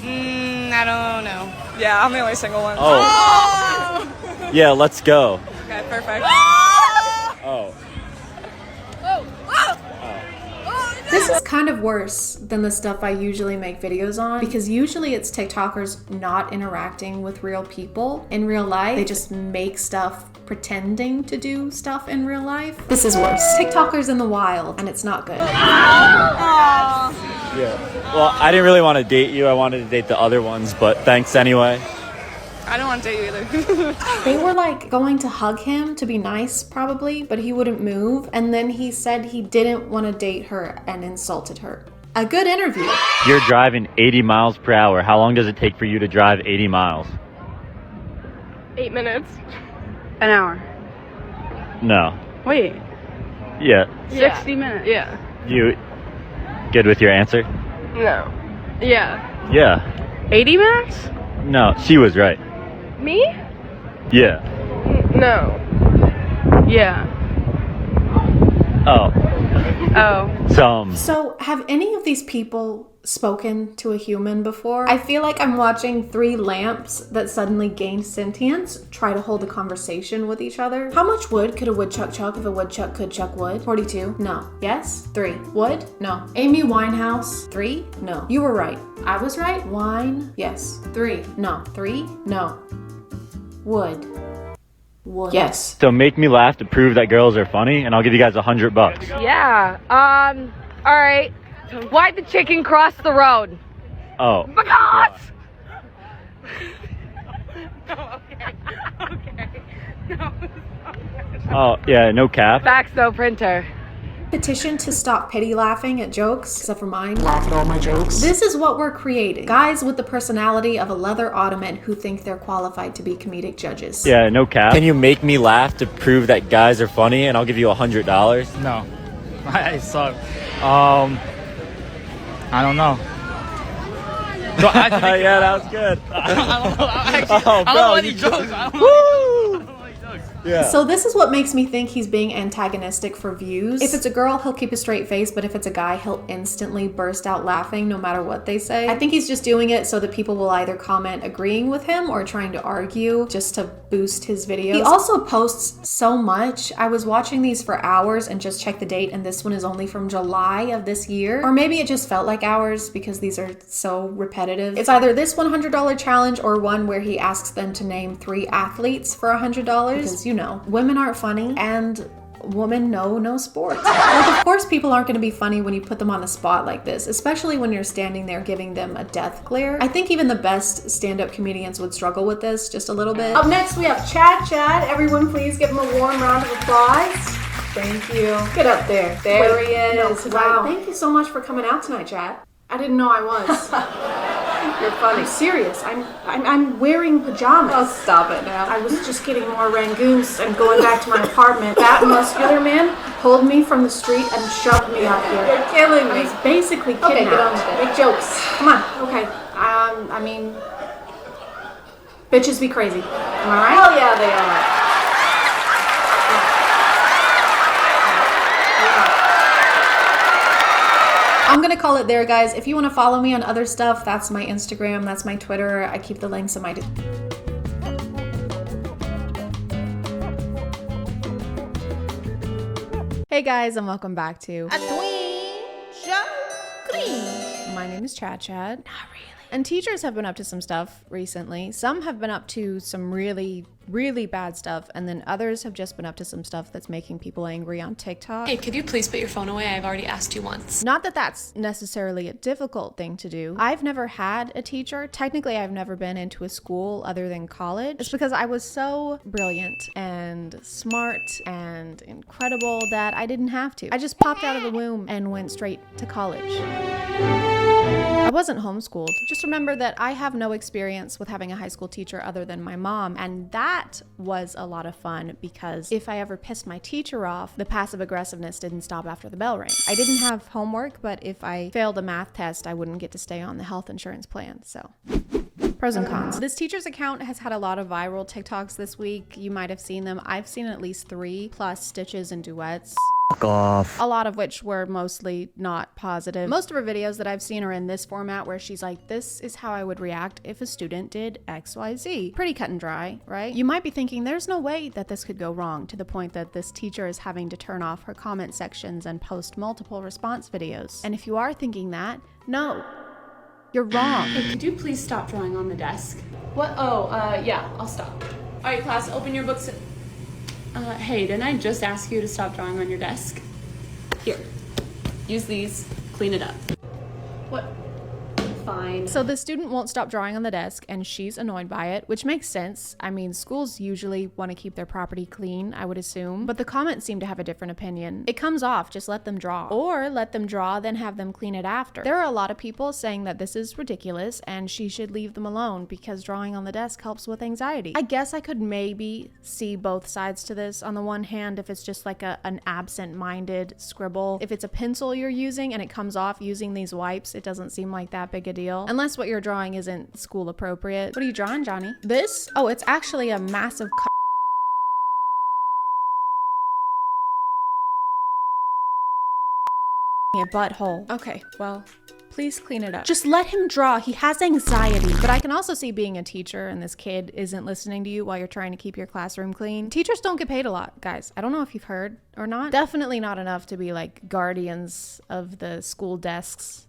I don't know. Yeah, I'm the only single one.
Oh. Yeah, let's go.
Okay, perfect.
Oh.
This is kind of worse than the stuff I usually make videos on, because usually it's TikTokers not interacting with real people in real life. They just make stuff pretending to do stuff in real life. This is worse. TikTokers in the wild, and it's not good.
Yeah. Well, I didn't really want to date you. I wanted to date the other ones, but thanks anyway.
I don't want to date you either.
They were like going to hug him to be nice probably, but he wouldn't move. And then he said he didn't want to date her and insulted her. A good interview.
You're driving 80 miles per hour. How long does it take for you to drive 80 miles?
8 minutes. An hour.
No.
Wait.
Yeah.
60 minutes. Yeah.
You good with your answer?
No. Yeah.
Yeah.
80 minutes?
No, she was right.
Me?
Yeah.
No. Yeah.
Oh.
Oh.
So have any of these people spoken to a human before? I feel like I'm watching three lamps that suddenly gain sentience try to hold a conversation with each other. How much wood could a woodchuck chuck if a woodchuck could chuck wood? 42? No. Yes? 3. Wood? No. Amy Winehouse? 3? No. You were right. I was right. Wine? Yes. 3? No. 3? No. Wood? Wood? Yes.
So make me laugh to prove that girls are funny, and I'll give you guys $100.
Yeah. All right. Why'd the chicken cross the road?
Oh.
Because! No, okay. Okay. No.
Oh, yeah, no cap.
Fax though, printer.
Petition to stop pity laughing at jokes, except for mine. Laugh at all my jokes. This is what we're creating. Guys with the personality of a leather ottoman who think they're qualified to be comedic judges.
Yeah, no cap. Can you make me laugh to prove that guys are funny, and I'll give you $100?
No. I suck. I don't know.
Yeah, that was good.
I don't know. I don't know any jokes.
Yeah.
So this is what makes me think he's being antagonistic for views. If it's a girl, he'll keep a straight face, but if it's a guy, he'll instantly burst out laughing no matter what they say. I think he's just doing it so that people will either comment agreeing with him or trying to argue just to boost his videos. He also posts so much. I was watching these for hours and just checked the date, and this one is only from July of this year. Or maybe it just felt like hours because these are so repetitive. It's either this $100 challenge or one where he asks them to name 3 athletes for $100 because, you know, women aren't funny and women know no sports. Like, of course people aren't going to be funny when you put them on the spot like this, especially when you're standing there giving them a death glare. I think even the best stand-up comedians would struggle with this just a little bit. Up next we have ChadChad. Everyone please give him a warm round of applause. Thank you. Get up there. There he is. Wow. Thank you so much for coming out tonight, Chad. I didn't know I was. You're funny. I'm serious. I'm wearing pajamas. Oh, stop it now. I was just getting more rangoons and going back to my apartment. That muscular man pulled me from the street and shoved me up here. You're killing me. He's basically kidnapped. Okay, get on with it. Make jokes. Come on. Okay. I mean, bitches be crazy. Am I right? Hell yeah, they are. I'm gonna call it there, guys. If you want to follow me on other stuff, that's my Instagram, that's my Twitter. I keep the links in my Hey guys, and welcome back to
A Tween Show Queen.
My name is ChadChad. Not really. And teachers have been up to some stuff recently. Some have been up to some really bad stuff, and then others have just been up to some stuff that's making people angry on TikTok.
Hey, could you please put your phone away? I've already asked you once.
Not that that's necessarily a difficult thing to do. I've never had a teacher. Technically, I've never been into a school other than college. It's because I was so brilliant and smart and incredible that I didn't have to. I just popped out of the womb and went straight to college. I wasn't homeschooled. Just remember that I have no experience with having a high school teacher other than my mom, and that was a lot of fun because if I ever pissed my teacher off, the passive aggressiveness didn't stop after the bell rang. I didn't have homework, but if I failed a math test, I wouldn't get to stay on the health insurance plan, so. Pros and cons. This teacher's account has had a lot of viral TikToks this week. You might have seen them. I've seen at least 3, plus stitches and duets.
Fuck off.
A lot of which were mostly not positive. Most of her videos that I've seen are in this format where she's like, this is how I would react if a student did XYZ. Pretty cut and dry, right? You might be thinking there's no way that this could go wrong, to the point that this teacher is having to turn off her comment sections and post multiple response videos. And if you are thinking that, no. You're wrong.
Hey, could you please stop drawing on the desk? What? Oh, yeah, I'll stop. All right, class, open your books. Hey, didn't I just ask you to stop drawing on your desk? Here, use these, clean it up. What? Fine.
So the student won't stop drawing on the desk and she's annoyed by it, which makes sense. I mean, schools usually want to keep their property clean, I would assume, but the comments seem to have a different opinion. It comes off, just let them draw. Or let them draw, then have them clean it after. There are a lot of people saying that this is ridiculous and she should leave them alone because drawing on the desk helps with anxiety. I guess I could maybe see both sides to this. On the one hand, if it's just like an absent-minded scribble, if it's a pencil you're using and it comes off using these wipes, it doesn't seem like that big a deal. Unless what you're drawing isn't school appropriate. What are you drawing, Johnny? This? Oh, it's actually a massive a butthole. Okay, well, please clean it up. Just let him draw. He has anxiety. But I can also see being a teacher and this kid isn't listening to you while you're trying to keep your classroom clean. Teachers don't get paid a lot, guys. I don't know if you've heard or not. Definitely not enough to be like guardians of the school desks.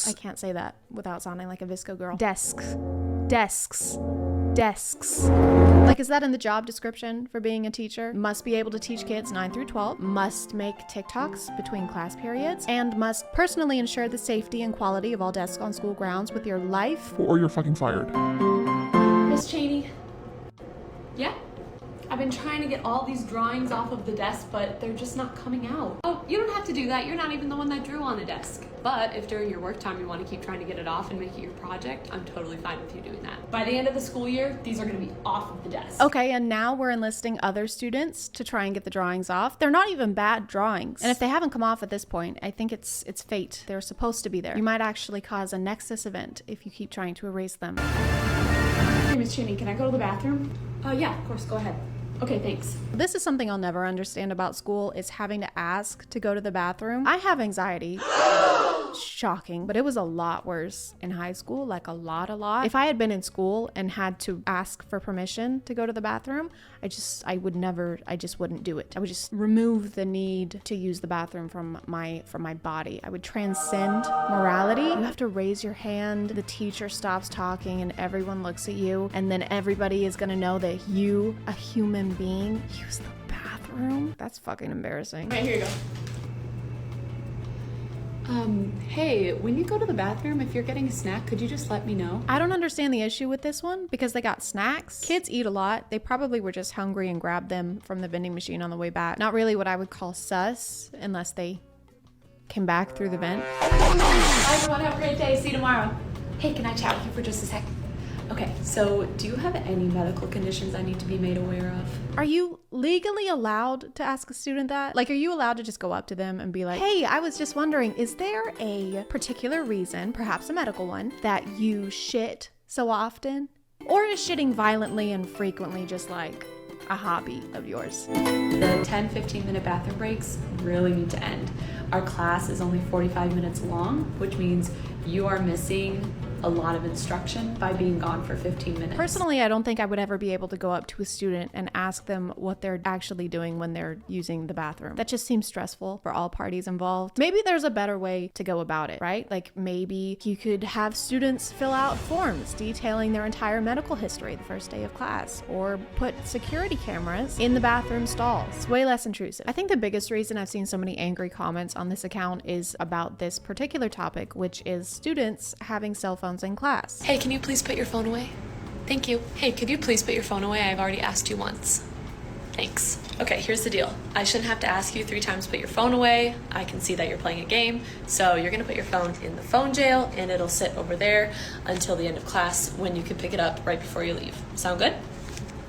I can't say that without sounding like a Visco girl. Desks. Like, is that in the job description for being a teacher? Must be able to teach kids 9 through 12, must make TikToks between class periods, and must personally ensure the safety and quality of all desks on school grounds with your life.
Or you're fucking fired.
Miss Cheney. Yeah? I've been trying to get all these drawings off of the desk, but they're just not coming out. Oh, you don't have to do that. You're not even the one that drew on the desk. But if during your work time you want to keep trying to get it off and make it your project, I'm totally fine with you doing that. By the end of the school year, these are going to be off of the desk.
Okay, and now we're enlisting other students to try and get the drawings off. They're not even bad drawings. And if they haven't come off at this point, I think it's fate. They're supposed to be there. You might actually cause a Nexus event if you keep trying to erase them.
Hey, Miss Cheney, can I go to the bathroom? Yeah, of course, go ahead. Okay, thanks.
This is something I'll never understand about school, is having to ask to go to the bathroom. I have anxiety. Shocking, but it was a lot worse in high school, like a lot. If I had been in school and had to ask for permission to go to the bathroom, I just wouldn't do it. I would just remove the need to use the bathroom from my body. I would transcend morality. You have to raise your hand, the teacher stops talking and everyone looks at you, and then everybody is gonna know that you, a human being, use the bathroom. That's fucking embarrassing.
Right, here you go. Hey, when you go to the bathroom, if you're getting a snack, could you just let me know?
I don't understand the issue with this one because they got snacks. Kids eat a lot. They probably were just hungry and grabbed them from the vending machine on the way back. Not really what I would call sus, unless they came back through the vent.
Bye everyone, have a great day. See you tomorrow. Hey, can I chat with you for just a sec? Okay, so do you have any medical conditions I need to be made aware of?
Are you legally allowed to ask a student that? Like, are you allowed to just go up to them and be like, hey, I was just wondering, is there a particular reason, perhaps a medical one, that you shit so often? Or is shitting violently and frequently just like a hobby of yours?
The 10-15 minute bathroom breaks really need to end. Our class is only 45 minutes long, which means you are missing a lot of instruction by being gone for 15 minutes.
Personally, I don't think I would ever be able to go up to a student and ask them what they're actually doing when they're using the bathroom. That just seems stressful for all parties involved. Maybe there's a better way to go about it, right? Like maybe you could have students fill out forms detailing their entire medical history the first day of class, or put security cameras in the bathroom stalls. It's way less intrusive. I think the biggest reason I've seen so many angry comments on this account is about this particular topic, which is students having cell phones in class.
Hey, can you please put your phone away? Thank you. Hey, could you please put your phone away? I've already asked you once. Thanks. Okay, here's the deal. I shouldn't have to ask you 3 times to put your phone away. I can see that you're playing a game. So you're gonna put your phone in the phone jail and it'll sit over there until the end of class when you can pick it up right before you leave. Sound good?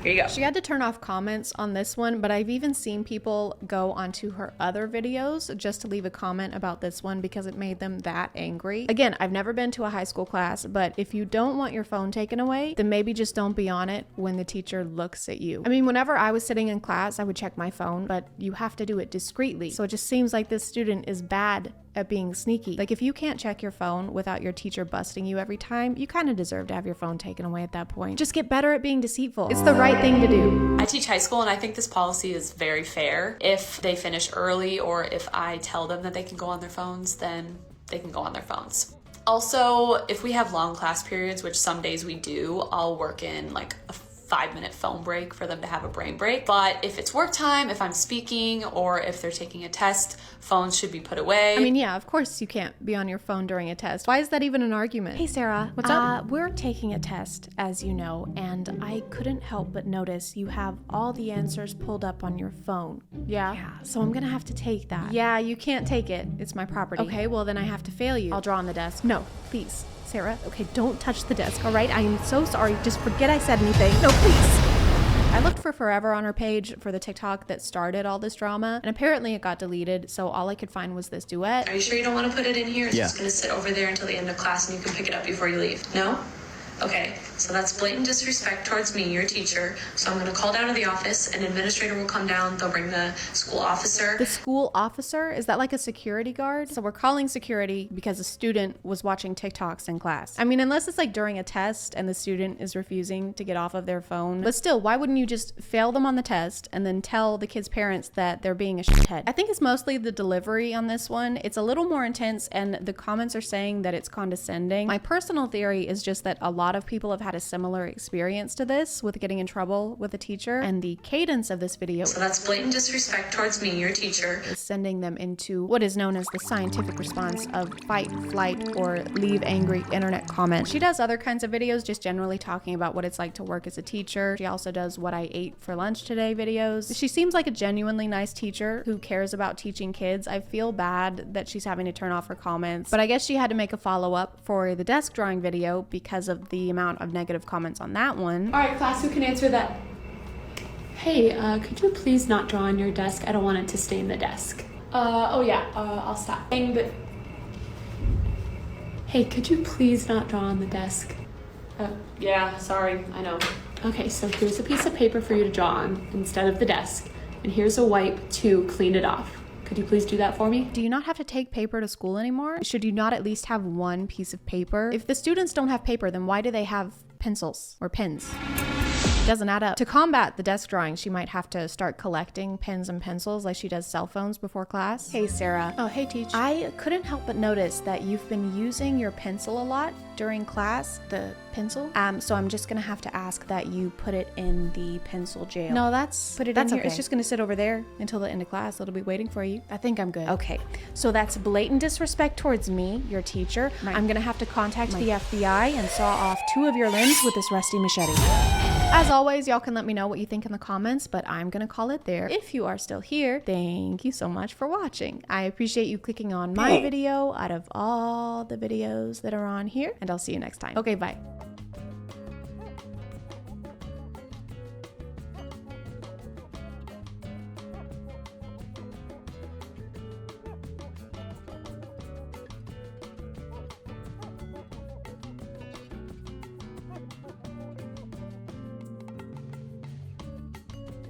Here you go.
She had to turn off comments on this one, but I've even seen people go onto her other videos just to leave a comment about this one because it made them that angry. Again, I've never been to a high school class, but if you don't want your phone taken away, then maybe just don't be on it when the teacher looks at you. I mean, whenever I was sitting in class, I would check my phone, but you have to do it discreetly. So it just seems like this student is bad at being sneaky. Like if you can't check your phone without your teacher busting you every time, you kind of deserve to have your phone taken away at that point. Just get better at being deceitful. It's the right thing to do.
I teach high school and I think this policy is very fair. If they finish early or if I tell them that they can go on their phones, then they can go on their phones. Also, if we have long class periods, which some days we do, I'll work in like a 5-minute phone break for them to have a brain break. But if it's work time, if I'm speaking, or if they're taking a test, phones should be put away.
I mean, yeah, of course you can't be on your phone during a test. Why is that even an argument? Hey, Sarah.
What's up?
We're taking a test, as you know, and I couldn't help but notice you have all the answers pulled up on your phone. Yeah? Yeah, so I'm gonna have to take that. Yeah, you can't take it. It's my property. Okay, well then I have to fail you. I'll draw on the desk. No, please. Sarah, okay, don't touch the desk, all right? I am so sorry. Just forget I said anything. No, please. I looked for forever on her page for the TikTok that started all this drama, and apparently it got deleted, so all I could find was this duet.
Are you sure you don't want to put it in here? It's
Yeah.
just going to sit over there until the end of class and you can pick it up before you leave. No? Okay, so that's blatant disrespect towards me, your teacher. So I'm going to call down to the office. An administrator will come down. They'll bring the school officer.
The school officer? Is that like a security guard? So we're calling security because a student was watching TikToks in class. I mean, unless it's like during a test and the student is refusing to get off of their phone. But still, why wouldn't you just fail them on the test and then tell the kids' parents that they're being a shithead? I think it's mostly the delivery on this one. It's a little more intense and the comments are saying that it's condescending. My personal theory is just that a lot of people have had a similar experience to this with getting in trouble with a teacher, and the cadence of this video,
So that's blatant disrespect towards me, your teacher.
is sending them into what is known as the scientific response of fight, flight, or leave angry internet comments. She does other kinds of videos just generally talking about what it's like to work as a teacher. She also does what I ate for lunch today videos. She seems like a genuinely nice teacher who cares about teaching kids. I feel bad that she's having to turn off her comments, but I guess she had to make a follow-up for the desk drawing video because of the amount of negative comments on that one.
All right, class, who can answer that? Hey, could you please not draw on your desk? I don't want it to stain the desk. I'll stop. But hey, could you please not draw on the desk? Yeah, sorry, I know. Okay, so here's a piece of paper for you to draw on instead of the desk, and here's a wipe to clean it off. Could you please do that for me?
Do you not have to take paper to school anymore? Should you not at least have one piece of paper? If the students don't have paper, then why do they have pencils or pens? It doesn't add up. To combat the desk drawing, she might have to start collecting pens and pencils like she does cell phones before class. Hey, Sarah. Oh, hey, Teach. I couldn't help but notice that you've been using your pencil a lot during class, the pencil. So I'm just gonna have to ask that you put it in the pencil jail. No, that's in here. Okay. It's just gonna sit over there until the end of class. It'll be waiting for you. I think I'm good. Okay, so that's blatant disrespect towards me, your teacher. I'm gonna have to contact the FBI and saw off 2 of your limbs with this rusty machete. As always, y'all can let me know what you think in the comments, but I'm gonna call it there. If you are still here, thank you so much for watching. I appreciate you clicking on my video out of all the videos that are on here, and I'll see you next time. Okay, bye.